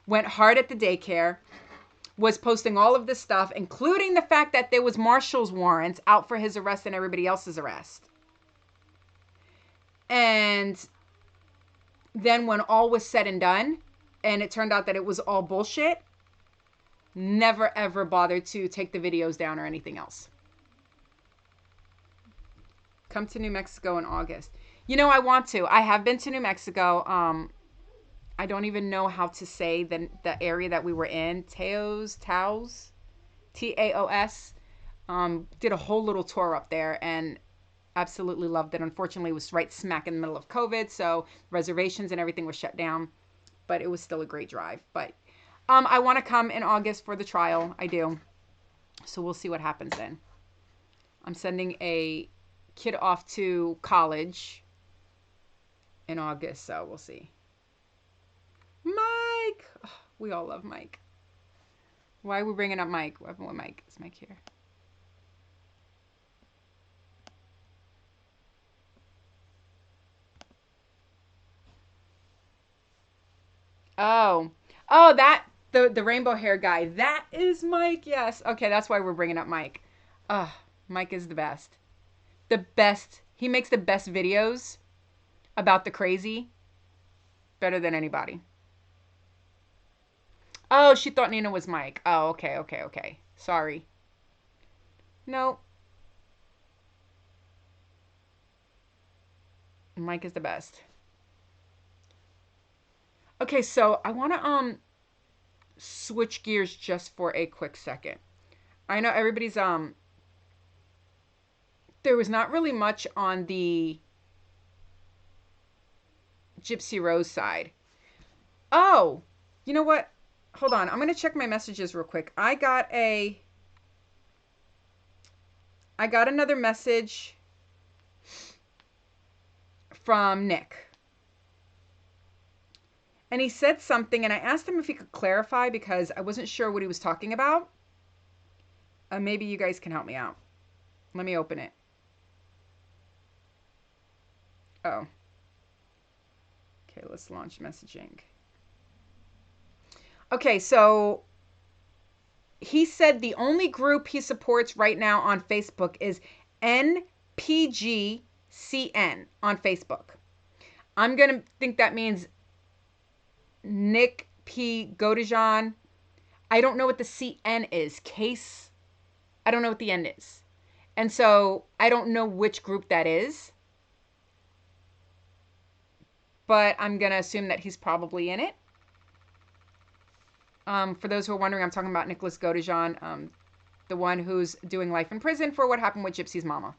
Went hard at the daycare. Was posting all of this stuff, including the fact that there was marshal's warrants out for his arrest and everybody else's arrest. And then when all was said and done, and it turned out that it was all bullshit, never ever bothered to take the videos down or anything else. Come to New Mexico in August. You know, I want to. I have been to New Mexico. I don't even know how to say the area that we were in. Taos. Taos. Did a whole little tour up there and absolutely loved it. Unfortunately, it was right smack in the middle of COVID, so reservations and everything was shut down. But it was still a great drive. But I want to come in August for the trial. I do. So we'll see what happens then. I'm sending a kid off to college in August, so we'll see. Mike! Oh, we all love Mike. Why are we bringing up Mike? What happened with Mike? Is Mike here? Oh, that the rainbow hair guy. That is Mike. Yes. Okay, that's why we're bringing up Mike. Mike is the best. The best. He makes the best videos about the crazy. Better than anybody. Oh, she thought Nina was Mike. Oh, okay. Sorry. No. Mike is the best. Okay, so I want to switch gears just for a quick second. I know everybody's there was not really much on the Gypsy Rose side. Oh, you know what? Hold on. I'm going to check my messages real quick. I got another message from Nick. And he said something, and I asked him if he could clarify because I wasn't sure what he was talking about. Maybe you guys can help me out. Let me open it. Oh. Okay, let's launch messaging. Okay, so he said the only group he supports right now on Facebook is NPGCN on Facebook. I'm going to think that means Nick P. Godejan. I don't know what the CN is. Case. I don't know what the N is. And so I don't know which group that is. But I'm going to assume that he's probably in it. For those who are wondering, I'm talking about Nicholas Godejan, the one who's doing life in prison for what happened with Gypsy's mama.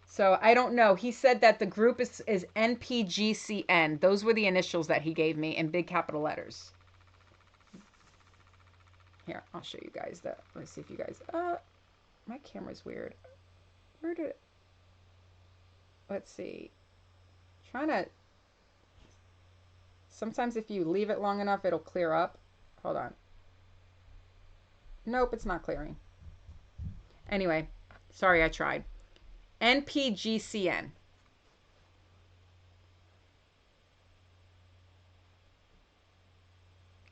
So I don't know. He said that the group is NPGCN. Those were the initials that he gave me in big capital letters. Here, I'll show you guys that. Let's see if you guys... my camera's weird. Where did it... Let's see. Trying to... Sometimes if you leave it long enough, it'll clear up. Hold on. Nope, it's not clearing. Anyway, sorry, I tried. NPGCN.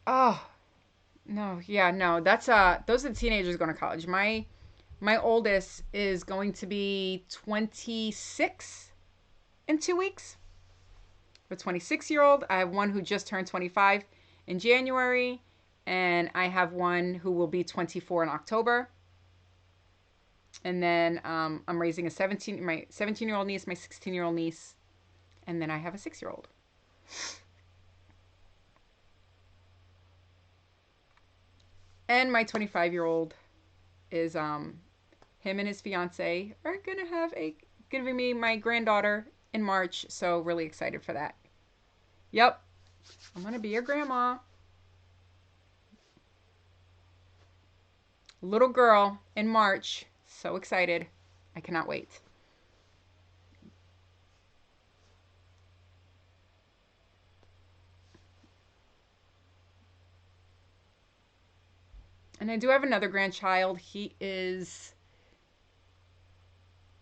Oh, no. Yeah, no. That's those are the teenagers going to college. My oldest is going to be 26 in 2 weeks. A 26-year-old. I have one who just turned 25 in January, and I have one who will be 24 in October. And then I'm raising my 17-year-old niece, my 16-year-old niece, and then I have a 6-year-old. And my 25-year-old is him and his fiance are giving me my granddaughter in March, so really excited for that. Yep, I'm gonna be your grandma. Little girl in March. So excited. I cannot wait. And I do have another grandchild. He is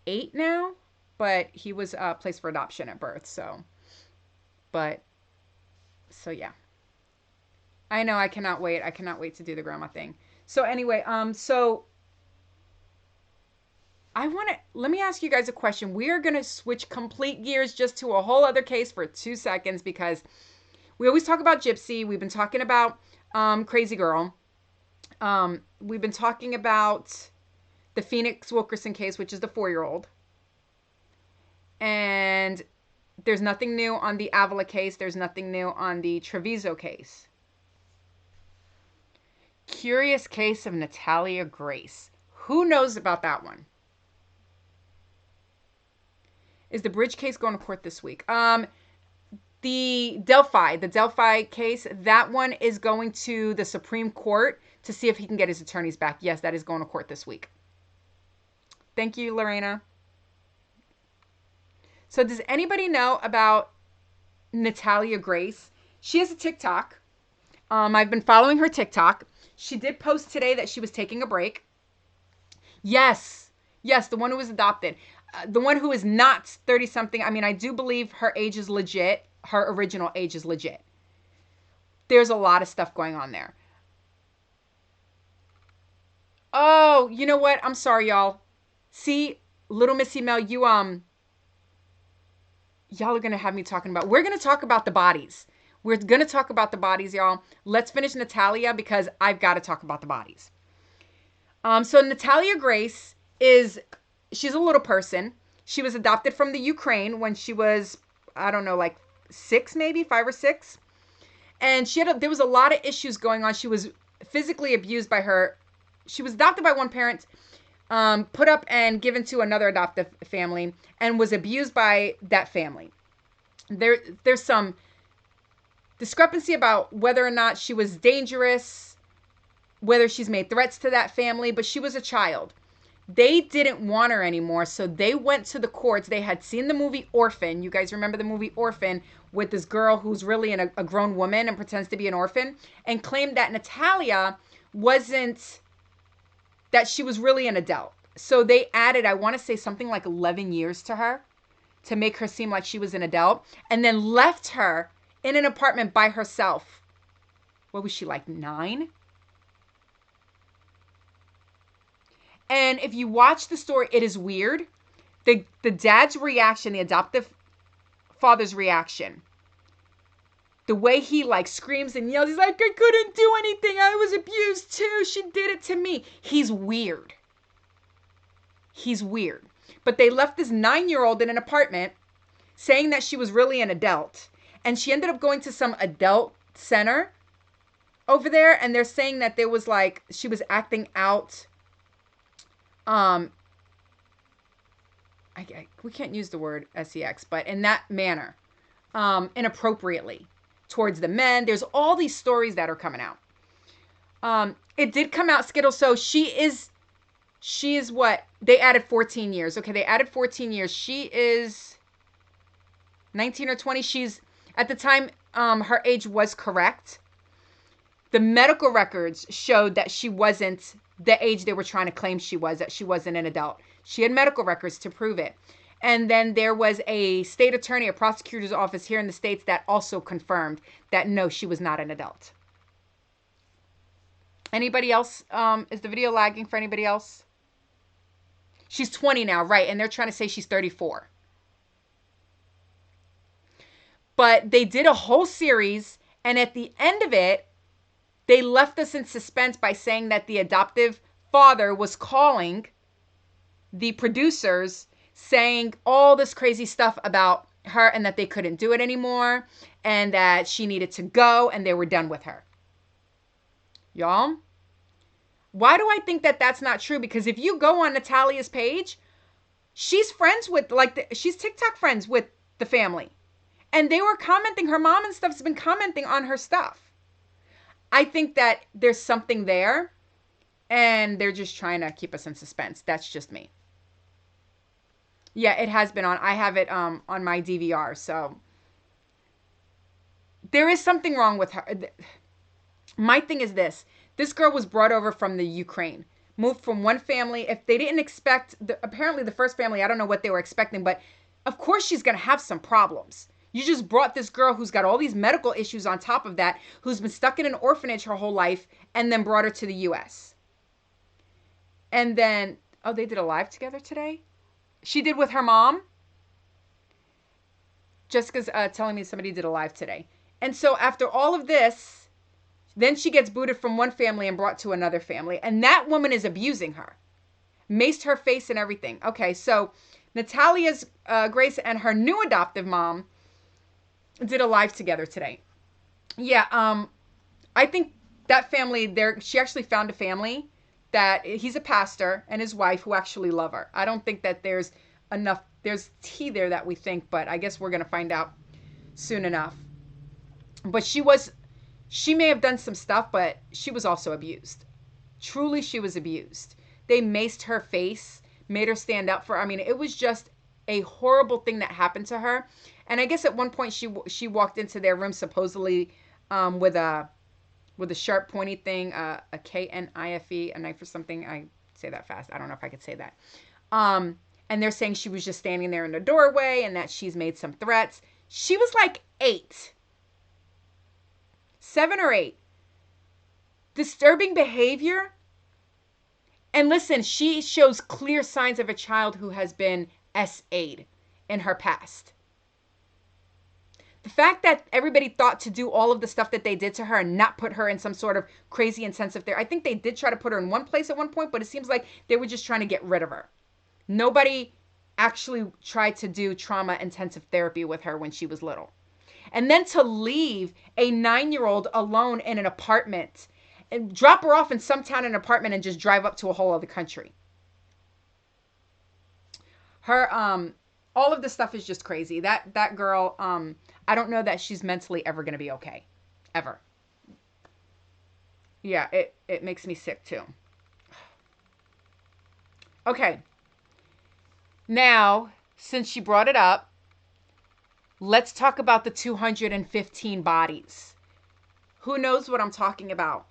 8 now, but he was placed for adoption at birth. So yeah. I know. I cannot wait. I cannot wait to do the grandma thing. So anyway, so let me ask you guys a question. We are going to switch complete gears just to a whole other case for 2 seconds because we always talk about Gypsy. We've been talking about Crazy Girl. We've been talking about the Phenix Wilkerson case, which is the 4-year-old. And there's nothing new on the Avila case. There's nothing new on the Treviso case. Curious case of Natalia Grace. Who knows about that one? Is the Bridge case going to court this week? The Delphi case, that one is going to the Supreme Court to see if he can get his attorneys back. Yes, that is going to court this week. Thank you, Lorena. So does anybody know about Natalia Grace? She has a TikTok. I've been following her TikTok. She did post today that she was taking a break. Yes, the one who was adopted. The one who is not 30-something. I mean, I do believe her age is legit. Her original age is legit. There's a lot of stuff going on there. Oh, you know what? I'm sorry, y'all. See, little Missy Mel, y'all are going to have me talking about, we're going to talk about the bodies. We're going to talk about the bodies, y'all. Let's finish Natalia because I've got to talk about the bodies. So Natalia Grace she's a little person. She was adopted from the Ukraine when she was, I don't know, like 6 maybe, 5 or 6. And there was a lot of issues going on. She was physically abused by her. She was adopted by one parent, put up and given to another adoptive family, and was abused by that family. There's some discrepancy about whether or not she was dangerous, whether she's made threats to that family, but she was a child. They didn't want her anymore, so they went to the courts. They had seen the movie Orphan. You guys remember the movie Orphan with this girl who's really a grown woman and pretends to be an orphan, and claimed that Natalia that she was really an adult. So they added, I want to say something like 11 years to her to make her seem like she was an adult, and then left her in an apartment by herself. What was she, like 9? And if you watch the story, it is weird. The dad's reaction, the adoptive father's reaction, the way he like screams and yells, he's like, I couldn't do anything. I was abused too. She did it to me. He's weird. But they left this 9-year-old in an apartment saying that she was really an adult. And she ended up going to some adult center over there. And they're saying that there was like, she was acting out. We can't use the word sex, but in that manner, inappropriately towards the men. There's all these stories that are coming out. It did come out, Skittles. So she is what? They added 14 years. Okay, they added 14 years. She is 19 or 20. She's, at the time, her age was correct. The medical records showed that she wasn't the age they were trying to claim she was, that she wasn't an adult. She had medical records to prove it. And then there was a state attorney, a prosecutor's office here in the States that also confirmed that no, she was not an adult. Anybody else? Is the video lagging for anybody else? She's 20 now, right? And they're trying to say she's 34. But they did a whole series, and at the end of it, they left us in suspense by saying that the adoptive father was calling the producers saying all this crazy stuff about her and that they couldn't do it anymore and that she needed to go and they were done with her. Y'all, why do I think that that's not true? Because if you go on Natalia's page, she's friends with, she's TikTok friends with the family. And they were commenting, her mom and stuff's been commenting on her stuff. I think that there's something there and they're just trying to keep us in suspense. That's just me. Yeah, it has been on. I have it on my DVR. So there is something wrong with her. My thing is this. This girl was brought over from the Ukraine. Moved from one family. If they didn't expect, apparently the first family, I don't know what they were expecting, but of course she's going to have some problems. You just brought this girl who's got all these medical issues on top of that, who's been stuck in an orphanage her whole life, and then brought her to the U.S. And then, oh, they did a live together today? She did with her mom? Jessica's telling me somebody did a live today. And so after all of this, then she gets booted from one family and brought to another family. And that woman is abusing her. Maced her face and everything. Okay, so Natalia's Grace and her new adoptive mom did a live together today. Yeah, I think that family there, she actually found a family that he's a pastor and his wife who actually love her. I don't think that there's tea there that we think, but I guess we're going to find out soon enough. But she may have done some stuff, but she was also abused. Truly, she was abused. They maced her face, made her stand up for, I mean, it was just a horrible thing that happened to her. And I guess at one point she walked into their room supposedly with a sharp pointy thing, a KNIFE, a knife or something. I say that fast. I don't know if I could say that. And they're saying she was just standing there in the doorway and that she's made some threats. She was like 8. 7 or 8. Disturbing behavior. And listen, she shows clear signs of a child who has been SA'd in her past. The fact that everybody thought to do all of the stuff that they did to her and not put her in some sort of crazy intensive therapy. I think they did try to put her in one place at one point, but it seems like they were just trying to get rid of her. Nobody actually tried to do trauma intensive therapy with her when she was little. And then to leave a 9-year-old alone in an apartment and drop her off in some town in an apartment and just drive up to a whole other country. Her, all of this stuff is just crazy. That girl, I don't know that she's mentally ever going to be okay. Ever. Yeah, it makes me sick too. Okay. Now, since she brought it up, let's talk about the 215 bodies. Who knows what I'm talking about?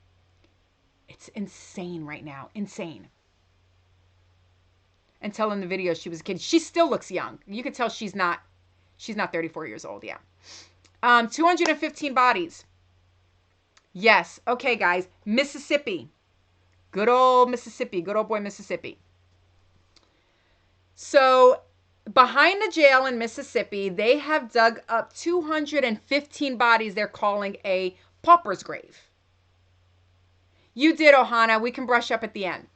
It's insane right now. Insane. Until in the video she was a kid. She still looks young. You can tell she's not 34 years old, yeah. 215 bodies. Yes. Okay, guys. Mississippi. Good old Mississippi. Good old boy Mississippi. So, behind the jail in Mississippi, they have dug up 215 bodies they're calling a pauper's grave. You did, Ohana. We can brush up at the end.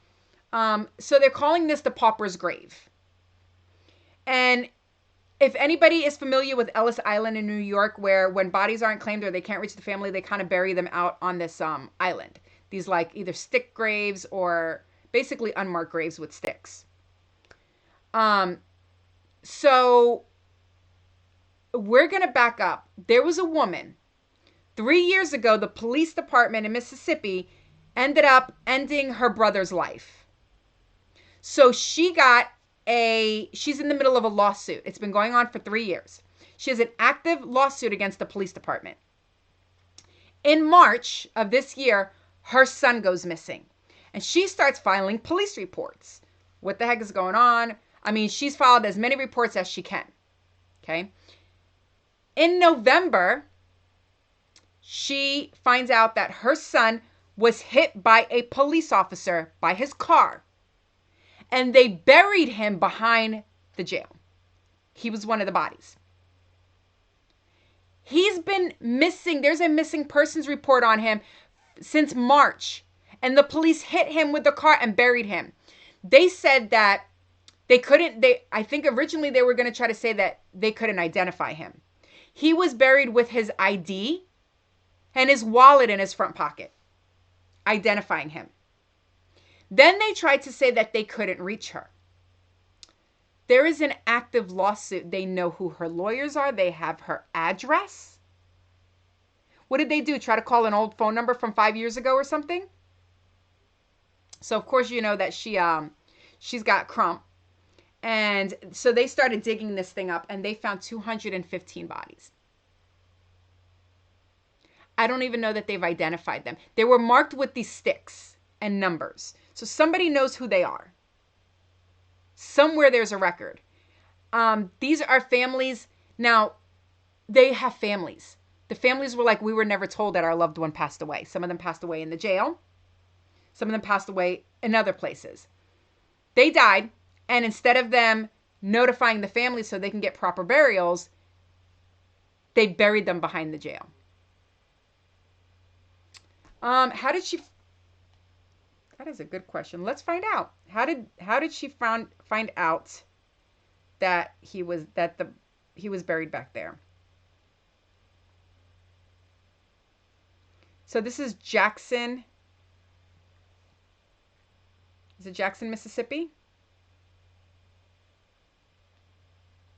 So they're calling this the pauper's grave. And if anybody is familiar with Ellis Island in New York, where when bodies aren't claimed or they can't reach the family, they kind of bury them out on this island. These like either stick graves or basically unmarked graves with sticks. So we're going to back up. There was a woman 3 years ago, the police department in Mississippi ended up ending her brother's life. So she's in the middle of a lawsuit. It's been going on for 3 years. She has an active lawsuit against the police department. In March of this year, her son goes missing. And she starts filing police reports. What the heck is going on? I mean, she's filed as many reports as she can. Okay. In November, she finds out that her son was hit by a police officer by his car, and they buried him behind the jail. He was one of the bodies. He's been missing. There's a missing persons report on him since March, and the police hit him with the car and buried him. They said that I think originally they were going to try to say that they couldn't identify him. He was buried with his ID and his wallet in his front pocket, identifying him. Then they tried to say that they couldn't reach her. There is an active lawsuit. They know who her lawyers are. They have her address. What did they do? Try to call an old phone number from 5 years ago or something? So of course you know that she's got crump. And so they started digging this thing up, and they found 215 bodies. I don't even know that they've identified them. They were marked with these sticks and numbers. So somebody knows who they are. Somewhere there's a record. These are families. Now, they have families. The families were like, we were never told that our loved one passed away. Some of them passed away in the jail. Some of them passed away in other places. They died, and instead of them notifying the family so they can get proper burials, they buried them behind the jail. How did she? That is a good question. Let's find out. How did she find out that he was buried back there? So this is Jackson. Is it Jackson, Mississippi?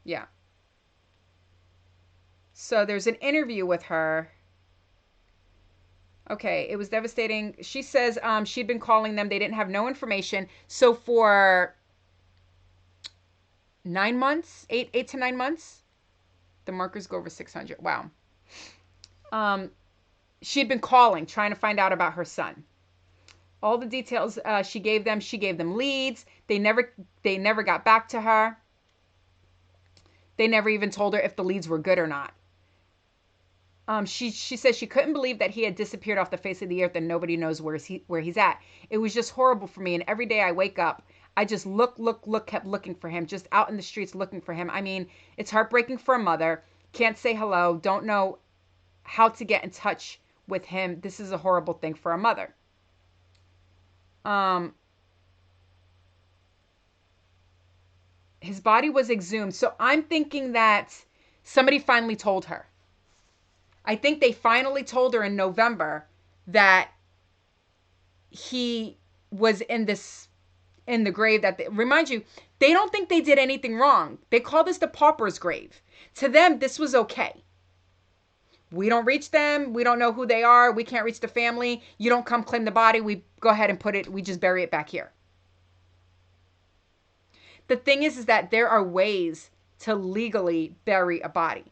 Yeah. So there's an interview with her. Okay, it was devastating. She says she'd been calling them. They didn't have no information. So for 9 months, 8 to 9 months, the markers go over 600. Wow. She'd been calling, trying to find out about her son. All the details she gave them leads. They never got back to her. They never even told her if the leads were good or not. She says she couldn't believe that he had disappeared off the face of the earth and nobody knows where he's at. It was just horrible for me. And every day I wake up, I just look, kept looking for him, just out in the streets looking for him. I mean, it's heartbreaking for a mother. Can't say hello. Don't know how to get in touch with him. This is a horrible thing for a mother. His body was exhumed. So I'm thinking that somebody finally told her. I think they finally told her in November that he was in the grave. Remind you, they don't think they did anything wrong. They call this the pauper's grave. To them, this was okay. We don't reach them. We don't know who they are. We can't reach the family. You don't come claim the body. We go ahead and we just bury it back here. The thing is that there are ways to legally bury a body.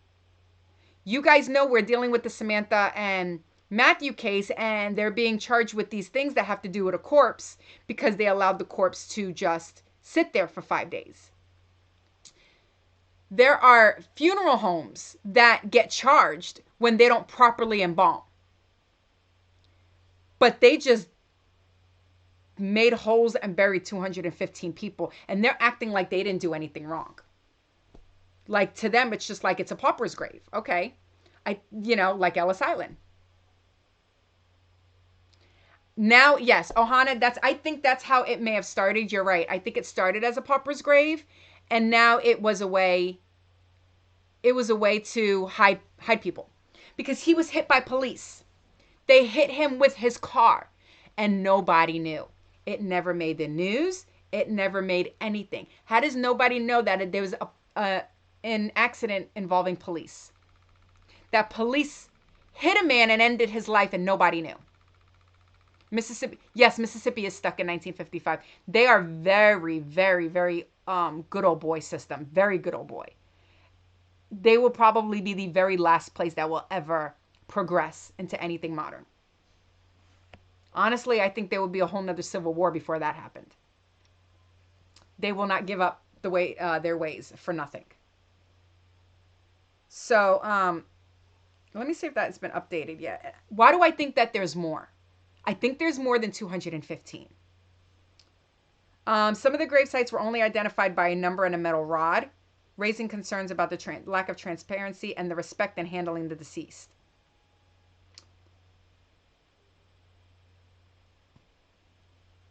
You guys know we're dealing with the Samantha and Matthew case, and they're being charged with these things that have to do with a corpse because they allowed the corpse to just sit there for 5 days. There are funeral homes that get charged when they don't properly embalm. But they just made holes and buried 215 people, and they're acting like they didn't do anything wrong. Like, to them, it's just like it's a pauper's grave. Okay. Like Ellis Island. Now, yes, Ohana, I think that's how it may have started. You're right. I think it started as a pauper's grave, and now it was a way to hide people. Because he was hit by police. They hit him with his car, and nobody knew. It never made the news. It never made anything. How does nobody know that there was an accident involving police? That police hit a man and ended his life and nobody knew. Mississippi is stuck in 1955. They are very, very, very good old boy system. Very good old boy. They will probably be the very last place that will ever progress into anything modern. Honestly, I think there will be a whole nother civil war before that happened. They will not give up their ways for nothing. So, let me see if that's been updated yet. Why do I think that there's more? I think there's more than 215. Some of the grave sites were only identified by a number and a metal rod, raising concerns about the lack of transparency and the respect in handling the deceased.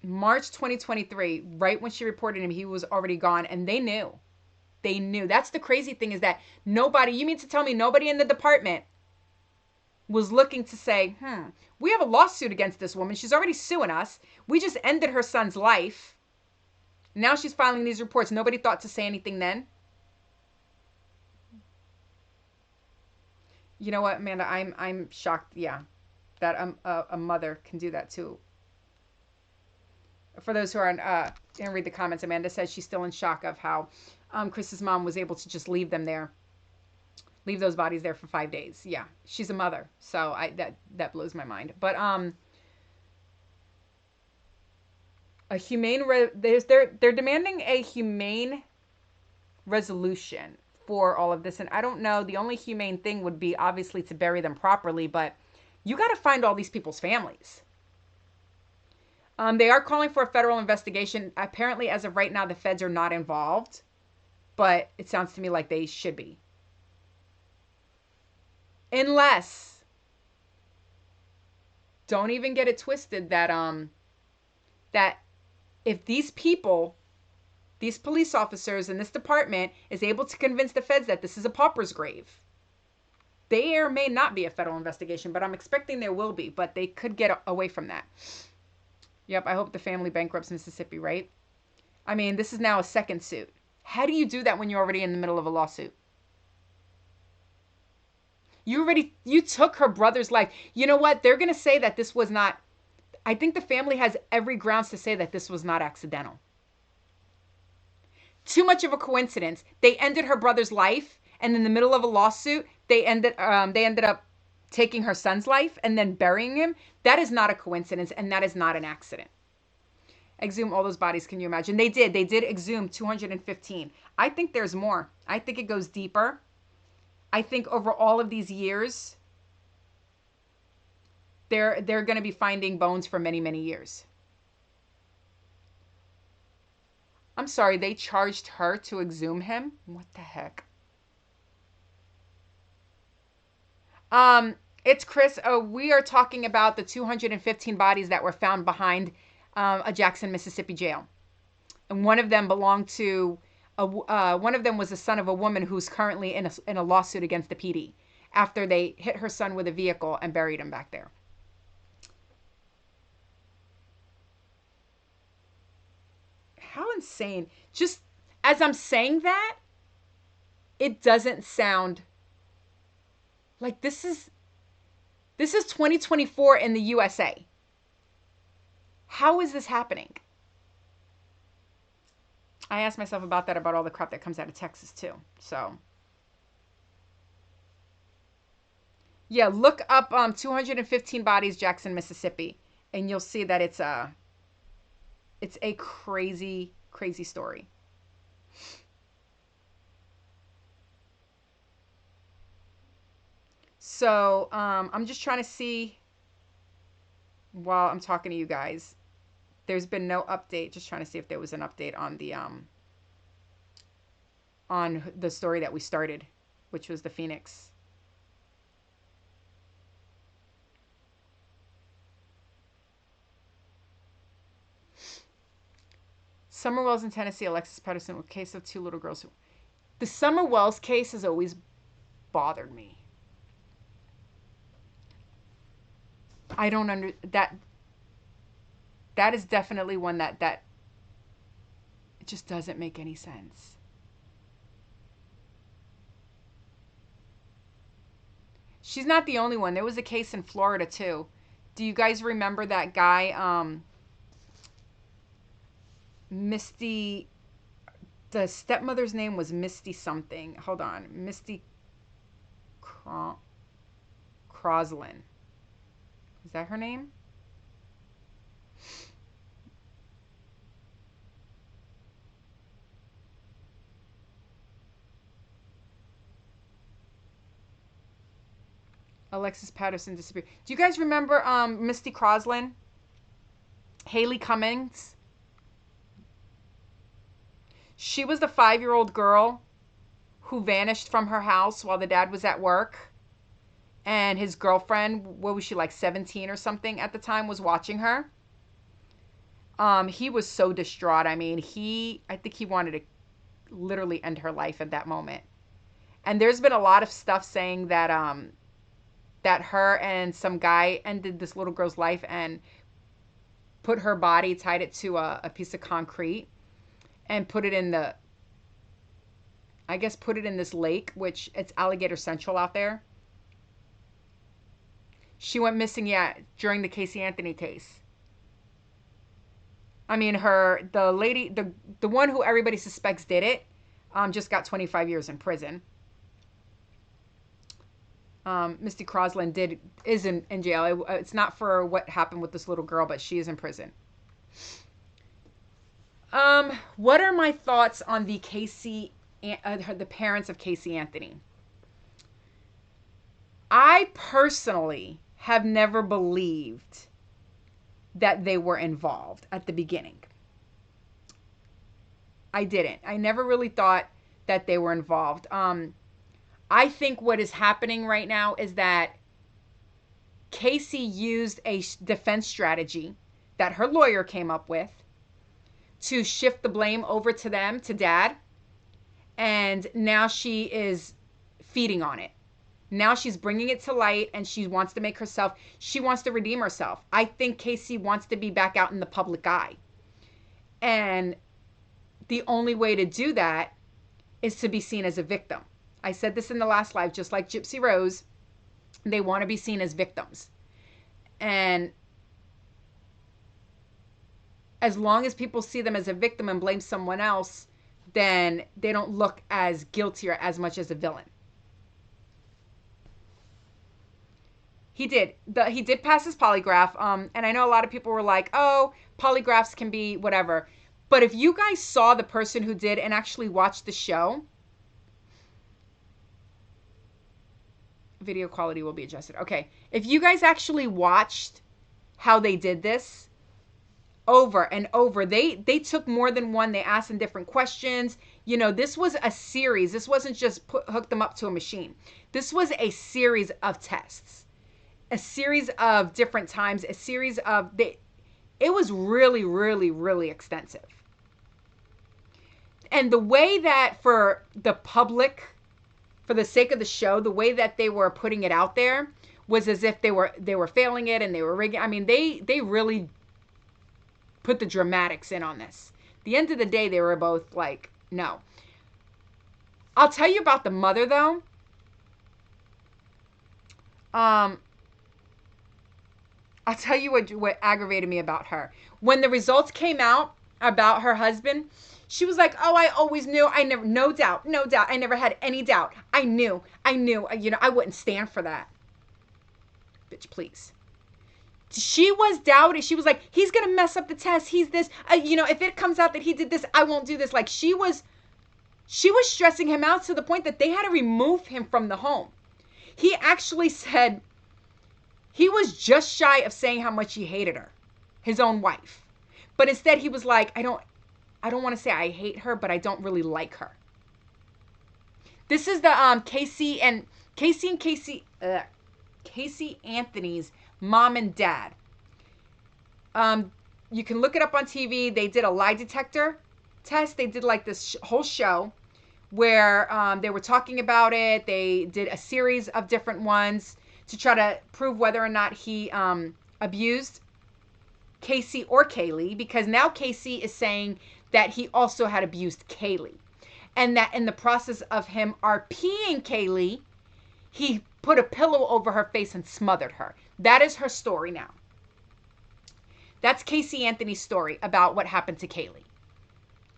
March 2023, right when she reported him, he was already gone, and they knew. They knew. That's the crazy thing, is that nobody, you mean to tell me nobody in the department was looking to say, we have a lawsuit against this woman. She's already suing us. We just ended her son's life. Now she's filing these reports. Nobody thought to say anything then. You know what, Amanda? I'm shocked. Yeah, that a mother can do that too. For those who aren't gonna read the comments, Amanda says she's still in shock of how Chris's mom was able to just leave them there, leave those bodies there for 5 days. Yeah, she's a mother, so that blows my mind. But a humane they're demanding a humane resolution for all of this, and I don't know. The only humane thing would be obviously to bury them properly, but you got to find all these people's families. They are calling for a federal investigation. Apparently, as of right now, the feds are not involved, but it sounds to me like they should be. Unless, don't even get it twisted that that if these people, these police officers in this department is able to convince the feds that this is a pauper's grave, there may not be a federal investigation, but I'm expecting there will be, but they could get away from that. Yep, I hope the family bankrupts Mississippi, right? I mean, this is now a second suit. How do you do that when you're already in the middle of a lawsuit? You took her brother's life. You know what? They're going to say that this was not, I think the family has every grounds to say that this was not accidental. Too much of a coincidence. They ended her brother's life, and in the middle of a lawsuit, they ended up taking her son's life and then burying him. That is not a coincidence, and that is not an accident. Exhume all those bodies. Can you imagine? They did exhume 215. I think there's more. I think it goes deeper. I think over all of these years, they're going to be finding bones for many, many years. I'm sorry, they charged her to exhume him? What the heck? It's Chris. We are talking about the 215 bodies that were found behind a Jackson, Mississippi jail. And one of them belonged to, one of them was the son of a woman who's currently in a lawsuit against the PD after they hit her son with a vehicle and buried him back there. How insane. Just as I'm saying that, it doesn't sound like this is 2024 in the USA. How is this happening? I ask myself about that, about all the crap that comes out of Texas too. So yeah, look up 215 bodies, Jackson, Mississippi, and you'll see that it's a crazy, crazy story. So I'm just trying to see, while I'm talking to you guys, there's been no update. Just trying to see if there was an update on the story that we started, which was the Phenix. Summer Wells in Tennessee, Alexis Patterson with case of two little girls. The Summer Wells case has always bothered me. I don't that is definitely one that it just doesn't make any sense. She's not the only one. There was a case in Florida too. Do you guys remember that guy, Misty, the stepmother's name was Misty something. Hold on. Misty Croslin. Is that her name? Alexis Patterson disappeared. Do you guys remember Misty Crosland? Haley Cummings? She was the 5-year-old girl who vanished from her house while the dad was at work. And his girlfriend, what was she, like 17 or something at the time, was watching her. He was so distraught. I mean, I think he wanted to literally end her life at that moment. And there's been a lot of stuff saying that that her and some guy ended this little girl's life and put her body, tied it to a piece of concrete, and put it in this lake, which it's Alligator Central out there. She went missing, during the Casey Anthony case. I mean, the lady, the one who everybody suspects did it, just got 25 years in prison. Misty Crosland is in jail. It's not for what happened with this little girl, but she is in prison. What are my thoughts on the parents of Casey Anthony? I personally have never believed that they were involved at the beginning. I didn't. I never really thought that they were involved. I think what is happening right now is that Casey used a defense strategy that her lawyer came up with to shift the blame over to them, to dad. And now she is feeding on it. Now she's bringing it to light, and she wants to she wants to redeem herself. I think Casey wants to be back out in the public eye. And the only way to do that is to be seen as a victim. I said this in the last live, just like Gypsy Rose, they want to be seen as victims. And as long as people see them as a victim and blame someone else, then they don't look as guilty or as much as a villain. He did pass his polygraph. And I know a lot of people were like, oh, polygraphs can be whatever. But if you guys saw the person who did and actually watched the show, video quality will be adjusted. Okay. If you guys actually watched how they did this over and over, they took more than one. They asked them different questions. You know, this was a series. This wasn't just hook them up to a machine. This was a series of tests, a series of different times, a series of, it was really, really, really extensive. And the way that for the public, for the sake of the show, the way that they were putting it out there was as if they were failing it and they were rigging. I mean, they really put the dramatics in on this. At the end of the day, they were both like, no. I'll tell you about the mother, though. I'll tell you what aggravated me about her. When the results came out about her husband, she was like, oh, I always knew. No doubt. I never had any doubt. I knew, you know, I wouldn't stand for that. Bitch, please. She was doubting. She was like, he's going to mess up the test. He's this, you know, if it comes out that he did this, I won't do this. Like she was stressing him out to the point that they had to remove him from the home. He actually said, he was just shy of saying how much he hated her, his own wife. But instead he was like, I don't want to say I hate her, but I don't really like her. This is the Casey Anthony's mom and dad. You can look it up on TV. They did a lie detector test. They did like this whole show where they were talking about it. They did a series of different ones to try to prove whether or not he abused Casey or Kaylee, because now Casey is saying that he also had abused Kaylee, and that in the process of him RPing Kaylee, he put a pillow over her face and smothered her. That is her story now. That's Casey Anthony's story about what happened to Kaylee.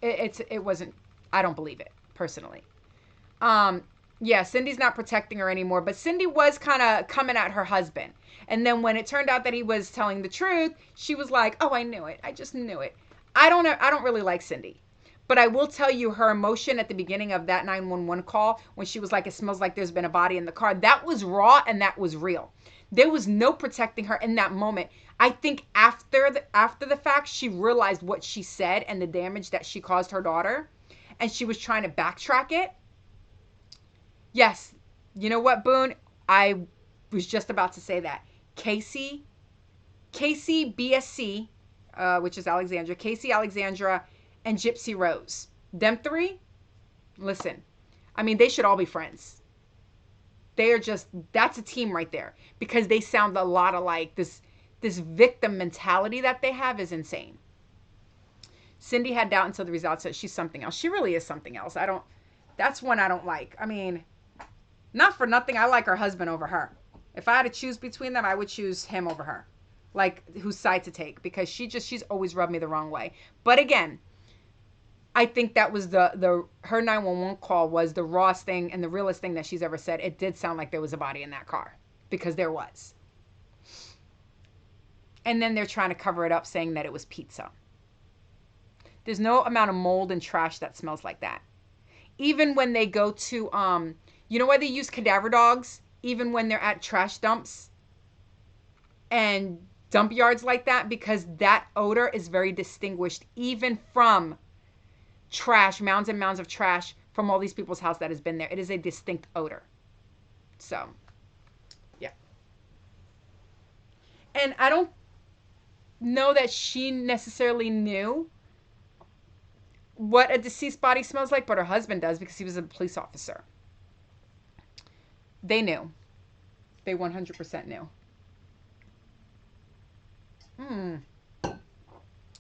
It wasn't, I don't believe it, personally. Yeah, Cindy's not protecting her anymore, but Cindy was kind of coming at her husband. And then when it turned out that he was telling the truth, she was like, oh, I knew it. I just knew it. I don't really like Cindy. But I will tell you, her emotion at the beginning of that 911 call, when she was like, it smells like there's been a body in the car, that was raw and that was real. There was no protecting her in that moment. I think after the fact, she realized what she said and the damage that she caused her daughter, and she was trying to backtrack it. Yes, you know what, Boone? I was just about to say that. Casey BSC, which is Alexandra, Casey Alexandra, and Gypsy Rose. Them three, listen, I mean, they should all be friends. They are just, that's a team right there, because they sound a lot alike. This victim mentality that they have is insane. Cindy had doubt until the results said she's something else. She really is something else. That's one I don't like. I mean, not for nothing, I like her husband over her. If I had to choose between them, I would choose him over her. Like, whose side to take, because she's always rubbed me the wrong way. But again, I think that was her 911 call was the rawest thing and the realest thing that she's ever said. It did sound like there was a body in that car, because there was. And then they're trying to cover it up, saying that it was pizza. There's no amount of mold and trash that smells like that. Even when they go to, you know why they use cadaver dogs? Even when they're at trash dumps and dump yards like that, because that odor is very distinguished even from trash, mounds and mounds of trash from all these people's house that has been there. It is a distinct odor. So, yeah. And I don't know that she necessarily knew what a deceased body smells like, but her husband does, because he was a police officer. They knew. They 100% knew.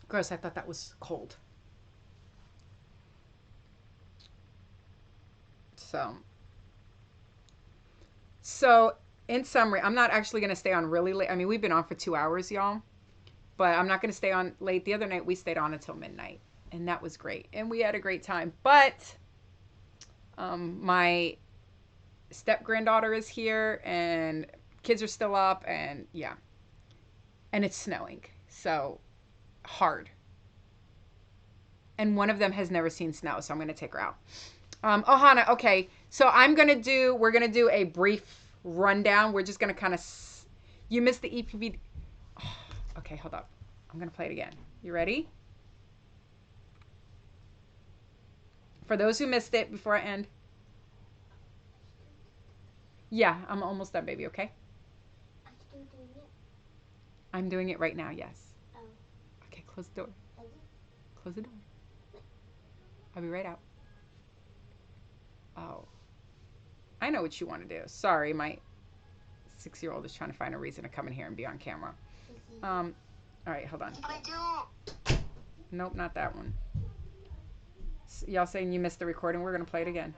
Gross, I thought that was cold. So in summary, I'm not actually going to stay on really late. I mean, we've been on for 2 hours, y'all. But I'm not going to stay on late. The other night, we stayed on until midnight. And that was great. And we had a great time. But my step-granddaughter is here. And kids are still up. And yeah. And it's snowing. So hard. And one of them has never seen snow. So I'm going to take her out. Oh, Hannah, okay. So we're going to do a brief rundown. We're just going to kind of, you missed the EPV. Oh, okay, hold up. I'm going to play it again. You ready? For those who missed it before I end. Yeah, I'm almost done, baby, okay? I'm still doing it. I'm doing it right now, yes. Oh. Okay, close the door. Close the door. I'll be right out. Oh. I know what you want to do. Sorry, my 6-year-old is trying to find a reason to come in here and be on camera. All right, hold on. I do. Nope, not that one. Y'all saying you missed the recording? We're going to play it again.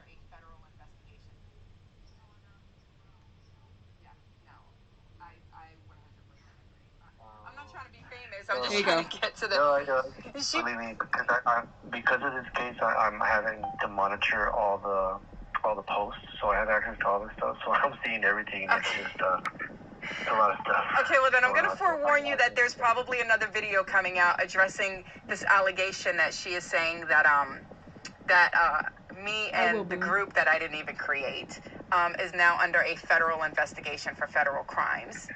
I'm not trying to be famous. I'm just trying to get to the... No, I know. Believe me, because of this case, I'm having to monitor all the posts, so I have access to all this stuff. So I'm seeing everything. And Okay. It's just a lot of stuff. Okay, well then I'm going to forewarn you that there's probably another video coming out addressing this allegation that she is saying that me and the group that I didn't even create is now under a federal investigation for federal crimes.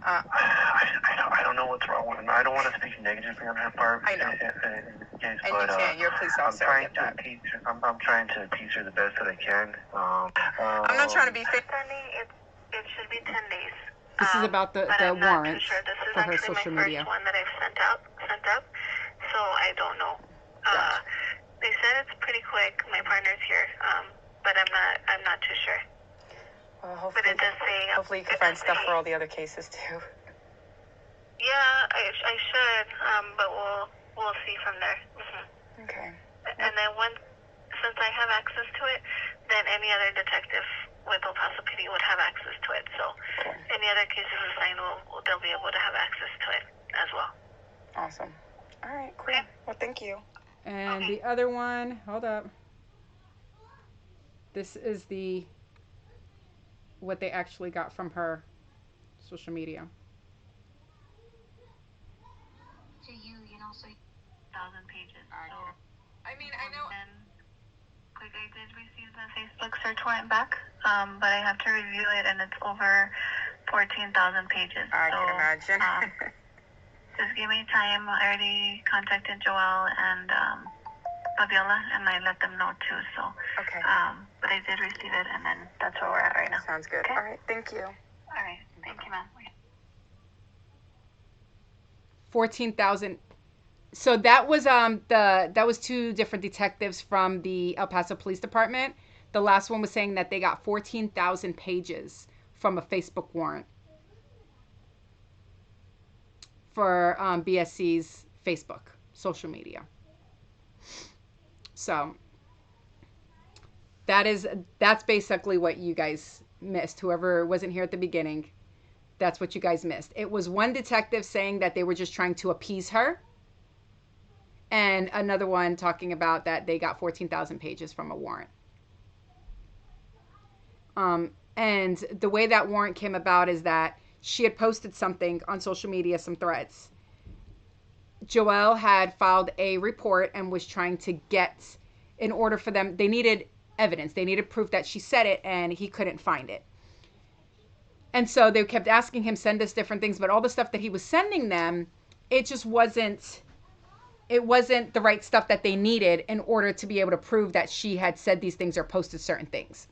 I don't know what's wrong with him. I don't want to speak negatively on her part. I know. In this case, And but, you can. You're a police officer. I get that. I'm trying to teach her the best that I can. I'm not trying to be famous. It should be 10 days. This is about the I'm not too warrants sure. This is for her actually social my media. first one that I've sent up, so I don't know. Gotcha. They said it's pretty quick. My partner's here, but I'm not too sure. But it does say. Hopefully you can find stuff for all the other cases too. Yeah, I should, but we'll see from there. Okay. And then since I have access to it, then any other detective with El Paso PD would have access to it. So any other cases assigned, they'll be able to have access to it as well. Awesome. All right, cool. Okay. Well, thank you. And the other one, hold up. This is what they actually got from her social media. To you know, so 1,000 pages. So I mean, I know. And like I did receive the Facebook search warrant back, but I have to review it, and it's over 14,000 pages. I can imagine. Just give me time. I already contacted Joelle and Fabiola, and I let them know too. So, Okay. but I did receive it, and then that's where we're at right now. Sounds good. Okay? All right. Thank you. All right. Thank you, ma'am. 14,000. So that was two different detectives from the El Paso Police Department. The last one was saying that they got 14,000 pages from a Facebook warrant for BSC's Facebook social media. So that's basically what you guys missed. Whoever wasn't here at the beginning, that's what you guys missed. It was one detective saying that they were just trying to appease her, and another one talking about that they got 14,000 pages from a warrant. And the way that warrant came about is that she had posted something on social media, some threads. Joelle had filed a report and was trying to get, in order for them, they needed evidence. They needed proof that she said it, and he couldn't find it. And so they kept asking him, send us different things, but all the stuff that he was sending them, it just wasn't the right stuff that they needed in order to be able to prove that she had said these things or posted certain things.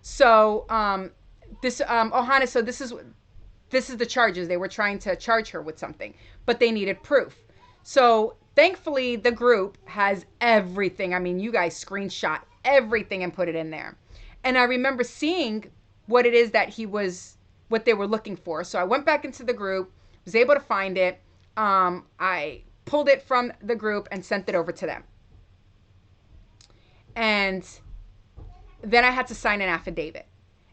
So Ohana, so this is the charges. They were trying to charge her with something, but they needed proof. So thankfully the group has everything. I mean, you guys screenshot everything and put it in there. And I remember seeing what it is that what they were looking for. So I went back into the group, was able to find it. I pulled it from the group and sent it over to them. And then I had to sign an affidavit.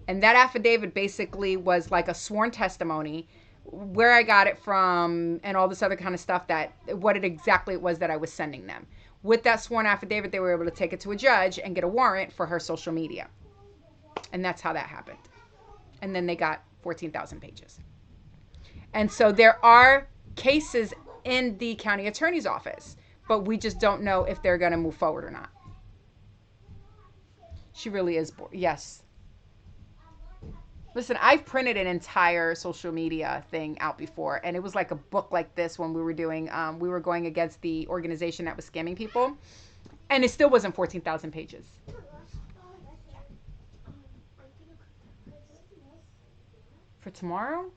And that affidavit basically was like a sworn testimony, where I got it from and all this other kind of stuff, that what it exactly was that I was sending them. With that sworn affidavit, they were able to take it to a judge and get a warrant for her social media. And that's how that happened. And then they got 14,000 pages. And so there are cases in the county attorney's office, but we just don't know if they're going to move forward or not. She really is bored. Yes. Listen, I've printed an entire social media thing out before, and it was like a book like this when we were doing, we were going against the organization that was scamming people, and it still wasn't 14,000 pages. For tomorrow?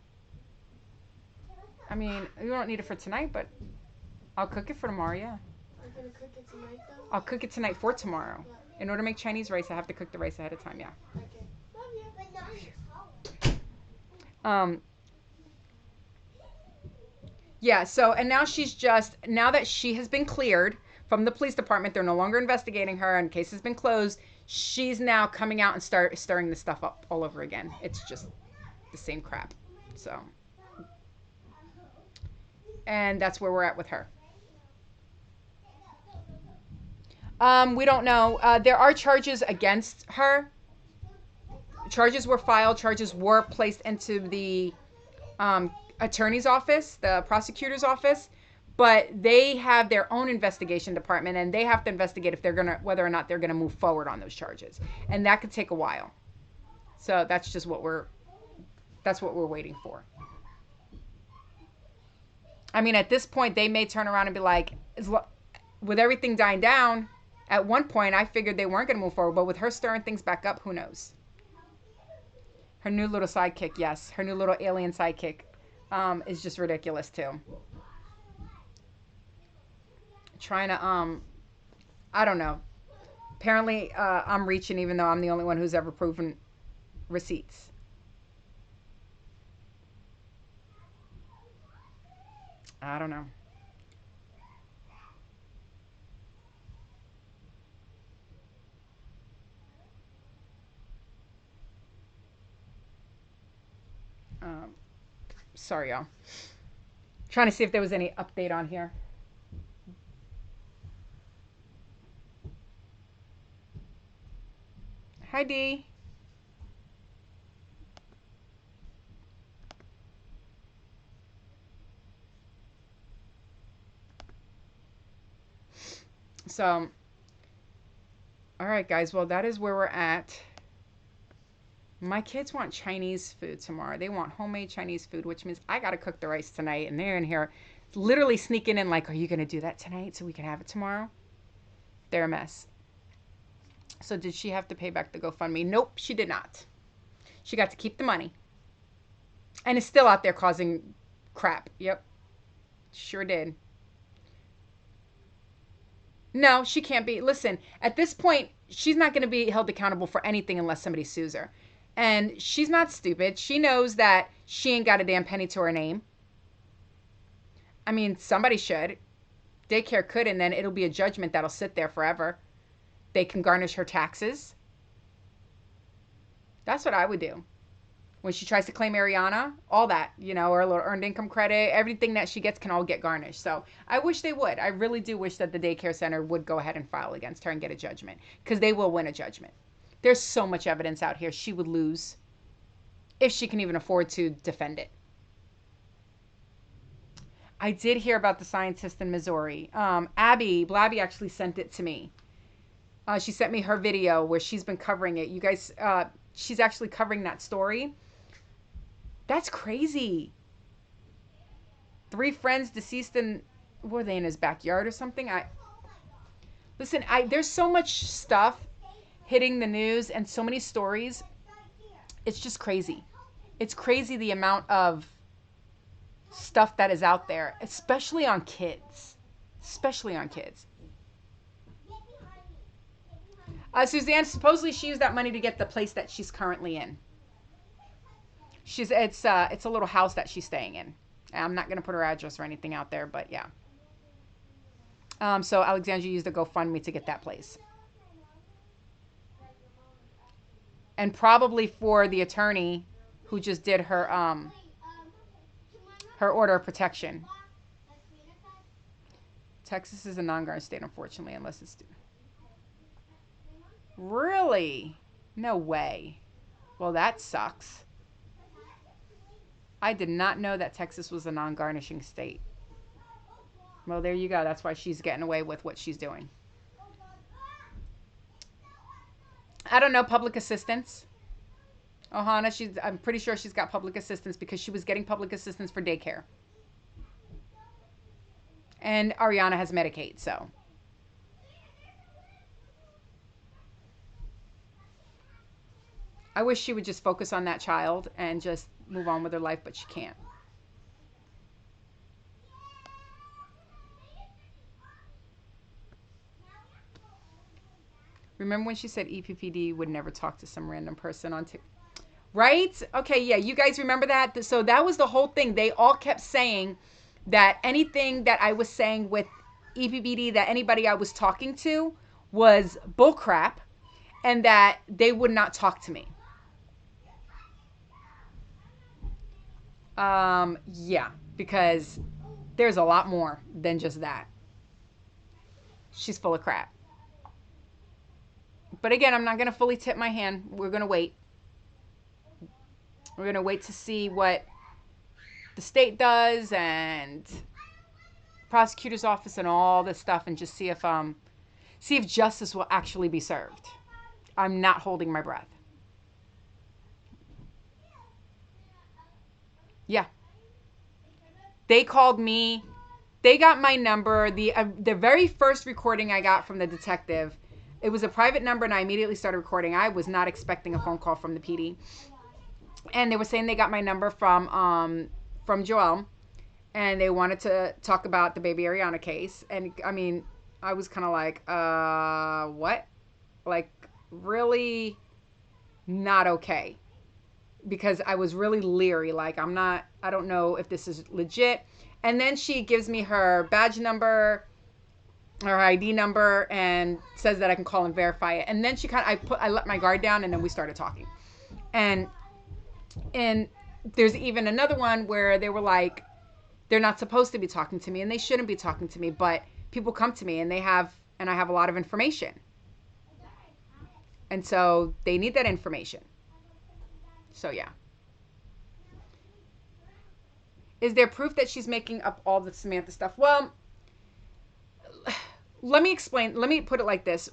I mean, you don't need it for tonight, but I'll cook it for tomorrow, yeah. Are you gonna cook it tonight though? I'll cook it tonight for tomorrow. Yeah. In order to make Chinese rice, I have to cook the rice ahead of time, yeah. Okay. Love you. But not your collar. Yeah, so, and now now that she has been cleared from the police department, they're no longer investigating her and case has been closed, she's now coming out and stirring this stuff up all over again. It's just the same crap. So, and that's where we're at with her. We don't know. There are charges against her. Charges were filed. Charges were placed into the attorney's office, the prosecutor's office, but they have their own investigation department, and they have to investigate if whether or not they're gonna move forward on those charges, and that could take a while. So that's just what we're waiting for. I mean, at this point, they may turn around and be like, with everything dying down, at one point, I figured they weren't going to move forward, but with her stirring things back up, who knows? Her new little sidekick, yes. Her new little alien sidekick is just ridiculous, too. Trying to, I don't know. Apparently, I'm reaching, even though I'm the only one who's ever proven receipts. I don't know. Sorry, y'all. Trying to see if there was any update on here. Hi, Dee. So, all right, guys. Well, that is where we're at. My kids want Chinese food tomorrow. They want homemade Chinese food, which means I got to cook the rice tonight. And they're in here literally sneaking in like, are you going to do that tonight so we can have it tomorrow? They're a mess. So did she have to pay back the GoFundMe? Nope, she did not. She got to keep the money. And is still out there causing crap. Yep. Sure did. No, she can't be. Listen, at this point, she's not going to be held accountable for anything unless somebody sues her. And she's not stupid. She knows that she ain't got a damn penny to her name. I mean, somebody should. Daycare could, and then it'll be a judgment that'll sit there forever. They can garnish her taxes. That's what I would do. When she tries to claim Ariana, all that, you know, or a little earned income credit, everything that she gets can all get garnished. So I wish they would. I really do wish that the daycare center would go ahead and file against her and get a judgment, because they will win a judgment. There's so much evidence out here she would lose if she can even afford to defend it. I did hear about the scientist in Missouri. Blabby actually sent it to me. She sent me her video where she's been covering it. You guys, she's actually covering that story. That's crazy. 3 friends deceased in, were they in his backyard or something? Listen, there's so much stuff hitting the news and so many stories. It's just crazy. It's crazy the amount of stuff that is out there, especially on kids. Especially on kids. Suzanne, supposedly she used that money to get the place that she's currently in. It's a little house that she's staying in. I'm not going to put her address or anything out there, but yeah. So Alexandria used a GoFundMe to get that place. And probably for the attorney who just did her order of protection. Texas is a non-garden state, unfortunately, unless it's... Really? No way. Well, that sucks. I did not know that Texas was a non-garnishing state. Well, there you go. That's why she's getting away with what she's doing. I don't know, public assistance. Ohana, I'm pretty sure she's got public assistance because she was getting public assistance for daycare. And Ariana has Medicaid, so. I wish she would just focus on that child and just move on with her life, but she can't. Remember when she said EPPD would never talk to some random person on TikTok? Right? Okay, yeah, you guys remember that? So that was the whole thing. They all kept saying that anything that I was saying with EPPD, that anybody I was talking to was bullcrap, and that they would not talk to me. Yeah, because there's a lot more than just that. She's full of crap. But again, I'm not going to fully tip my hand. We're going to wait. We're going to wait to see what the state does and prosecutor's office and all this stuff, and just see if justice will actually be served. I'm not holding my breath. Yeah. They called me. They got my number. The very first recording I got from the detective, it was a private number, and I immediately started recording. I was not expecting a phone call from the PD. And they were saying they got my number from Joelle, and they wanted to talk about the baby Ariana case. And I mean, I was kind of like, what? Like, really not okay. Because I was really leery. Like, I don't know if this is legit. And then she gives me her badge number, her ID number, and says that I can call and verify it. And then I let my guard down, and then we started talking. And there's even another one where they were like, they're not supposed to be talking to me, and they shouldn't be talking to me, but people come to me, and I have a lot of information. And so they need that information. So yeah. Is there proof that she's making up all the Samantha stuff? Well, let me explain. Let me put it like this.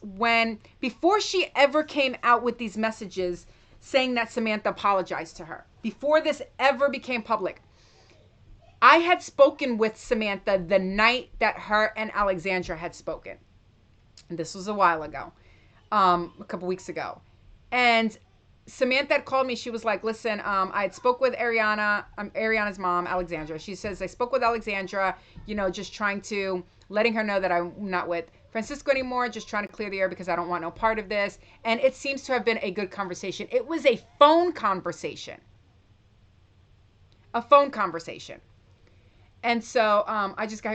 Before she ever came out with these messages saying that Samantha apologized to her, before this ever became public, I had spoken with Samantha the night that her and Alexandra had spoken. And this was a while ago, a couple weeks ago. And Samantha had called me. She was like, listen, I had spoke with Ariana, Ariana's mom, Alexandra. She says, I spoke with Alexandra, just trying to, letting her know that I'm not with Francisco anymore, just trying to clear the air because I don't want no part of this. And it seems to have been a good conversation. It was a phone conversation. A phone conversation. And so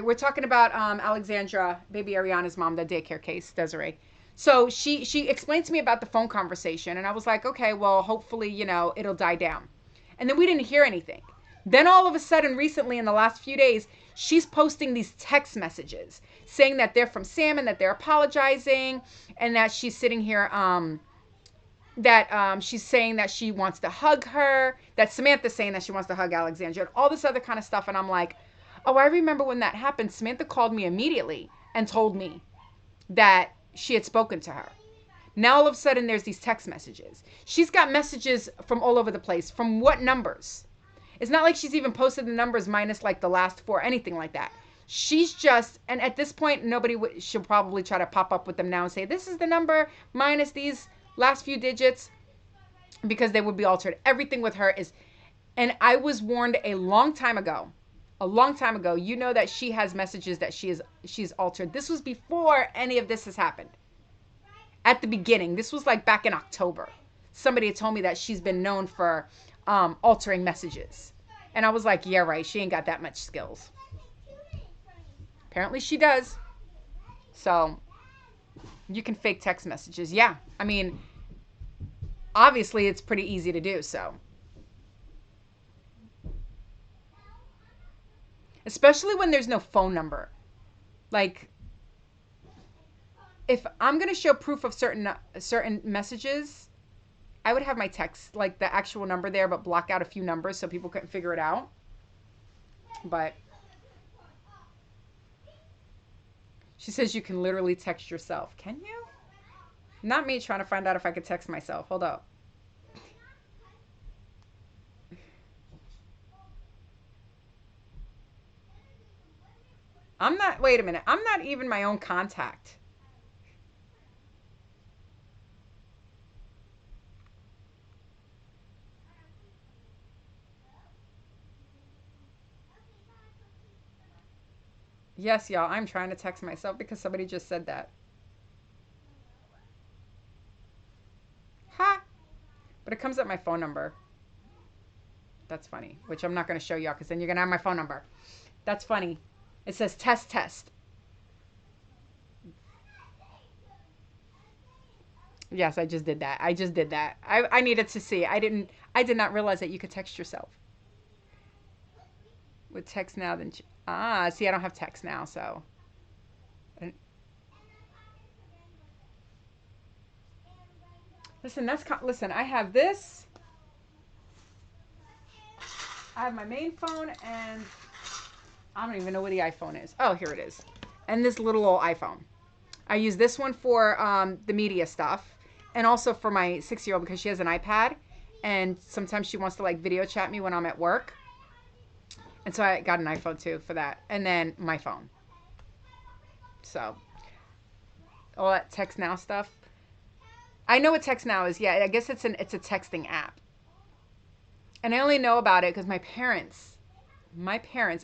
we're talking about Alexandra, baby Ariana's mom, the daycare case, Desiree. So she explained to me about the phone conversation, and I was like, okay, well, hopefully, it'll die down. And then we didn't hear anything. Then all of a sudden, recently in the last few days, she's posting these text messages saying that they're from Sam and that they're apologizing, and that she's sitting here, she's saying that she wants to hug her, that Samantha's saying that she wants to hug Alexandra, and all this other kind of stuff. And I'm like, oh, I remember when that happened. Samantha called me immediately and told me that she had spoken to her. Now all of a sudden there's these text messages. She's got messages from all over the place. From what numbers? It's not like she's even posted the numbers minus like the last 4, anything like that. She's just, and at this point, she'll probably try to pop up with them now and say, this is the number minus these last few digits, because they would be altered. Everything with her is, and I was warned a long time ago, that she has messages that she's altered. This was before any of this has happened. At the beginning, this was like back in October. Somebody had told me that she's been known for altering messages. And I was like, yeah, right. She ain't got that much skills. Apparently she does. So you can fake text messages. Yeah. I mean, obviously it's pretty easy to do so. Especially when there's no phone number. Like, if I'm going to show proof of certain messages, I would have my text, like the actual number there, but block out a few numbers so people couldn't figure it out. But she says you can literally text yourself. Can you? Not me trying to find out if I could text myself. Hold up. Wait a minute. I'm not even my own contact. Yes, y'all, I'm trying to text myself because somebody just said that. Ha! But it comes up my phone number. That's funny. Which I'm not going to show y'all because then you're going to have my phone number. That's funny. It says test. Yes, I just did that. I needed to see. I did not realize that you could text yourself. With text now, then... see, I don't have text now, so... Listen, I have this. I have my main phone, and I don't even know where the iPhone is. Oh, here it is. And this little old iPhone. I use this one for the media stuff, and also for my 6-year-old because she has an iPad, and sometimes she wants to like video chat me when I'm at work. And so I got an iPhone too for that. And then my phone. So, all that text now stuff. I know what text now is. Yeah, I guess it's a texting app. And I only know about it because my parents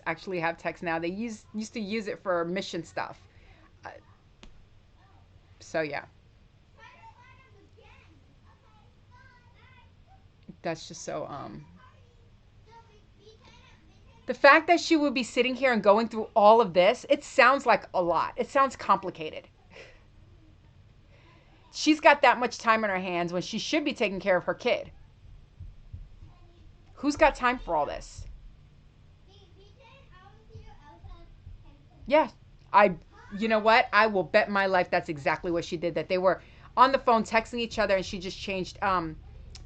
actually have text now. They used to use it for mission stuff. So yeah. That's just so the fact that she would be sitting here and going through all of this, it sounds like a lot. It sounds complicated. She's got that much time in her hands when she should be taking care of her kid. Who's got time for all this? Yeah, you know what? I will bet my life that's exactly what she did. That they were on the phone texting each other and she just changed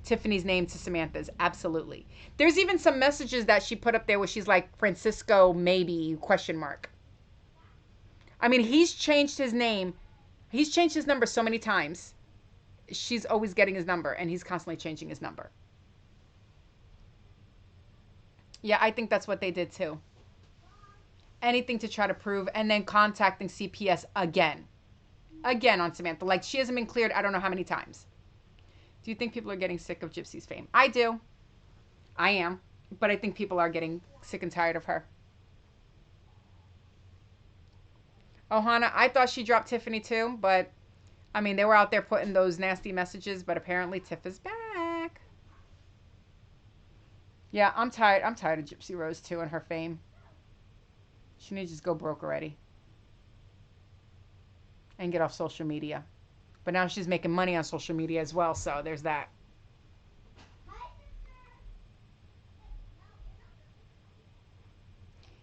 Tiffany's name to Samantha's. Absolutely. There's even some messages that she put up there where she's like, Francisco, maybe, question mark. I mean, he's changed his name. He's changed his number so many times. She's always getting his number, and he's constantly changing his number. Yeah, I think that's what they did too. Anything to try to prove, and then contacting CPS again. Again on Samantha. Like, she hasn't been cleared I don't know how many times. Do you think people are getting sick of Gypsy's fame? I do. I am. But I think people are getting sick and tired of her. Oh, Hannah, I thought she dropped Tiffany too, but I mean, they were out there putting those nasty messages, but apparently Tiff is back. Yeah, I'm tired. I'm tired of Gypsy Rose too and her fame. She needs to just go broke already. And get off social media. But now she's making money on social media as well, so there's that.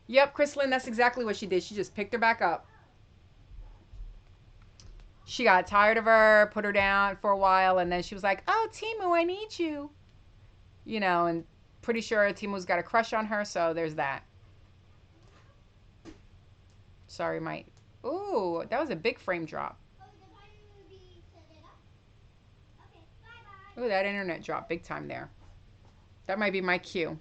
Yep, Chrislyn, that's exactly what she did. She just picked her back up. She got tired of her, put her down for a while, and then she was like, oh, Timu, I need you. You know, and pretty sure Timu's got a crush on her, so there's that. Sorry, Mike. Ooh, that was a big frame drop. Ooh, that internet dropped big time there. That might be my cue.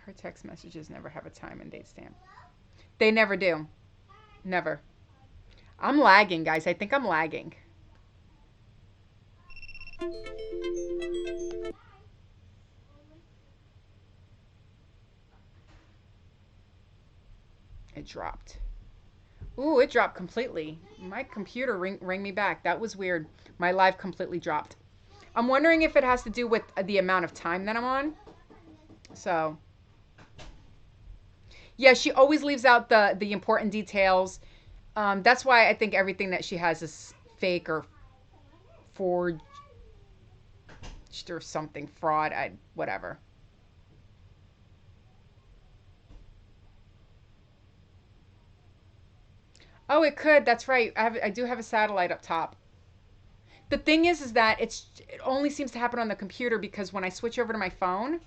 Her text messages never have a time and date stamp. They never do. Never. I'm lagging, guys. I think I'm lagging. It dropped. Ooh, it dropped completely. My computer rang me back. That was weird. My live completely dropped. I'm wondering if it has to do with the amount of time that I'm on. So, yeah, she always leaves out the important details. That's why I think everything that she has is fake or forged or something, fraud, whatever. Oh, it could. That's right. I do have a satellite up top. The thing is that it only seems to happen on the computer because when I switch over to my phone,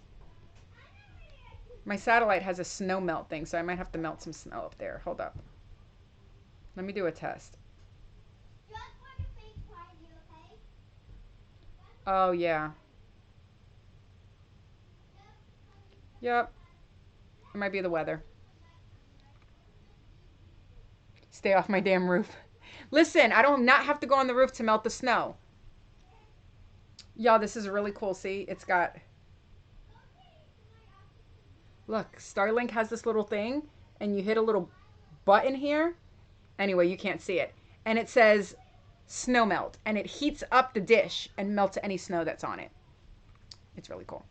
my satellite has a snow melt thing, so I might have to melt some snow up there. Hold up. Let me do a test. Oh, yeah. Yep. It might be the weather. Stay off my damn roof. Listen, I don't not have to go on the roof to melt the snow. Y'all, this is really cool. See, it's got... Look, Starlink has this little thing, and you hit a little button here. Anyway, you can't see it. And it says snow melt, and it heats up the dish and melts any snow that's on it. It's really cool.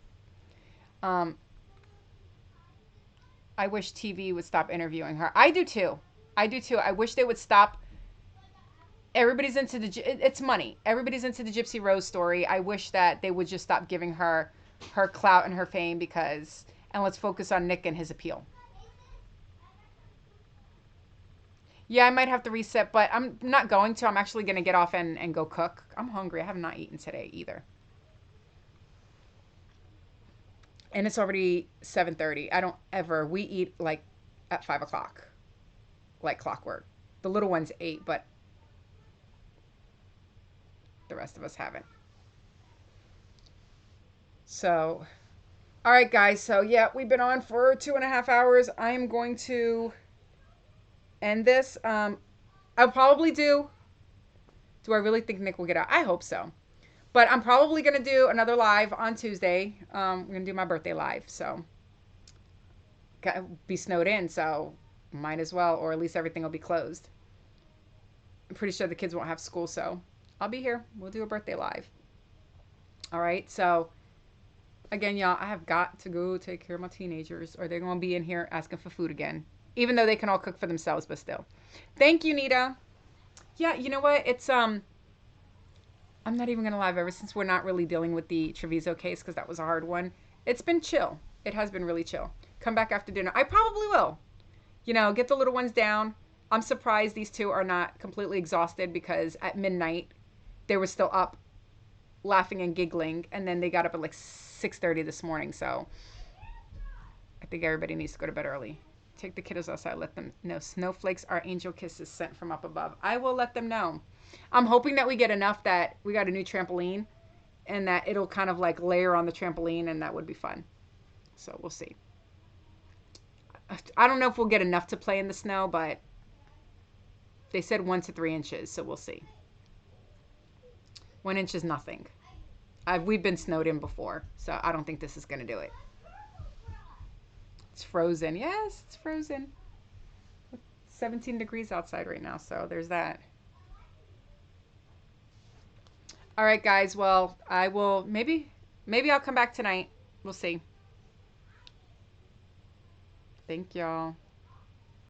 I wish TV would stop interviewing her. I do too. I do too. I wish they would stop. Everybody's into it's money. Everybody's into the Gypsy Rose story. I wish that they would just stop giving her clout and her fame and let's focus on Nick and his appeal. Yeah, I might have to reset, but I'm not going to. I'm actually going to get off and go cook. I'm hungry. I have not eaten today either. And it's already 7:30. We eat like at 5 o'clock. Like clockwork. The little ones ate, but the rest of us haven't. So, all right, guys. So, yeah, we've been on for 2.5 hours. I am going to end this. I'll probably do I really think Nick will get out? I hope so. But I'm probably going to do another live on Tuesday. We're going to do my birthday live. So, gotta be snowed in. So, might as well. Or at least everything will be closed. I'm pretty sure the kids won't have school. So, I'll be here. We'll do a birthday live. All right. So, again, y'all, I have got to go take care of my teenagers. Or they're going to be in here asking for food again. Even though they can all cook for themselves. But still. Thank you, Nita. Yeah, you know what? It's, I'm not even going to lie, ever since we're not really dealing with the Treviso case, because that was a hard one. It's been chill. It has been really chill. Come back after dinner. I probably will. You know, get the little ones down. I'm surprised these two are not completely exhausted because at midnight, they were still up laughing and giggling, and then they got up at like 6:30 this morning. So I think everybody needs to go to bed early. Take the kiddos outside. Let them know snowflakes are angel kisses sent from up above. I will let them know. I'm hoping that we get enough that we got a new trampoline and that it'll kind of like layer on the trampoline, and that would be fun. So we'll see. I don't know if we'll get enough to play in the snow, but they said 1 to 3 inches, so we'll see. 1 inch is nothing. We've been snowed in before, so I don't think this is going to do it. It's frozen. Yes, it's frozen. 17 degrees outside right now, so there's that. All right, guys. Well, I will maybe I'll come back tonight. We'll see. Thank y'all.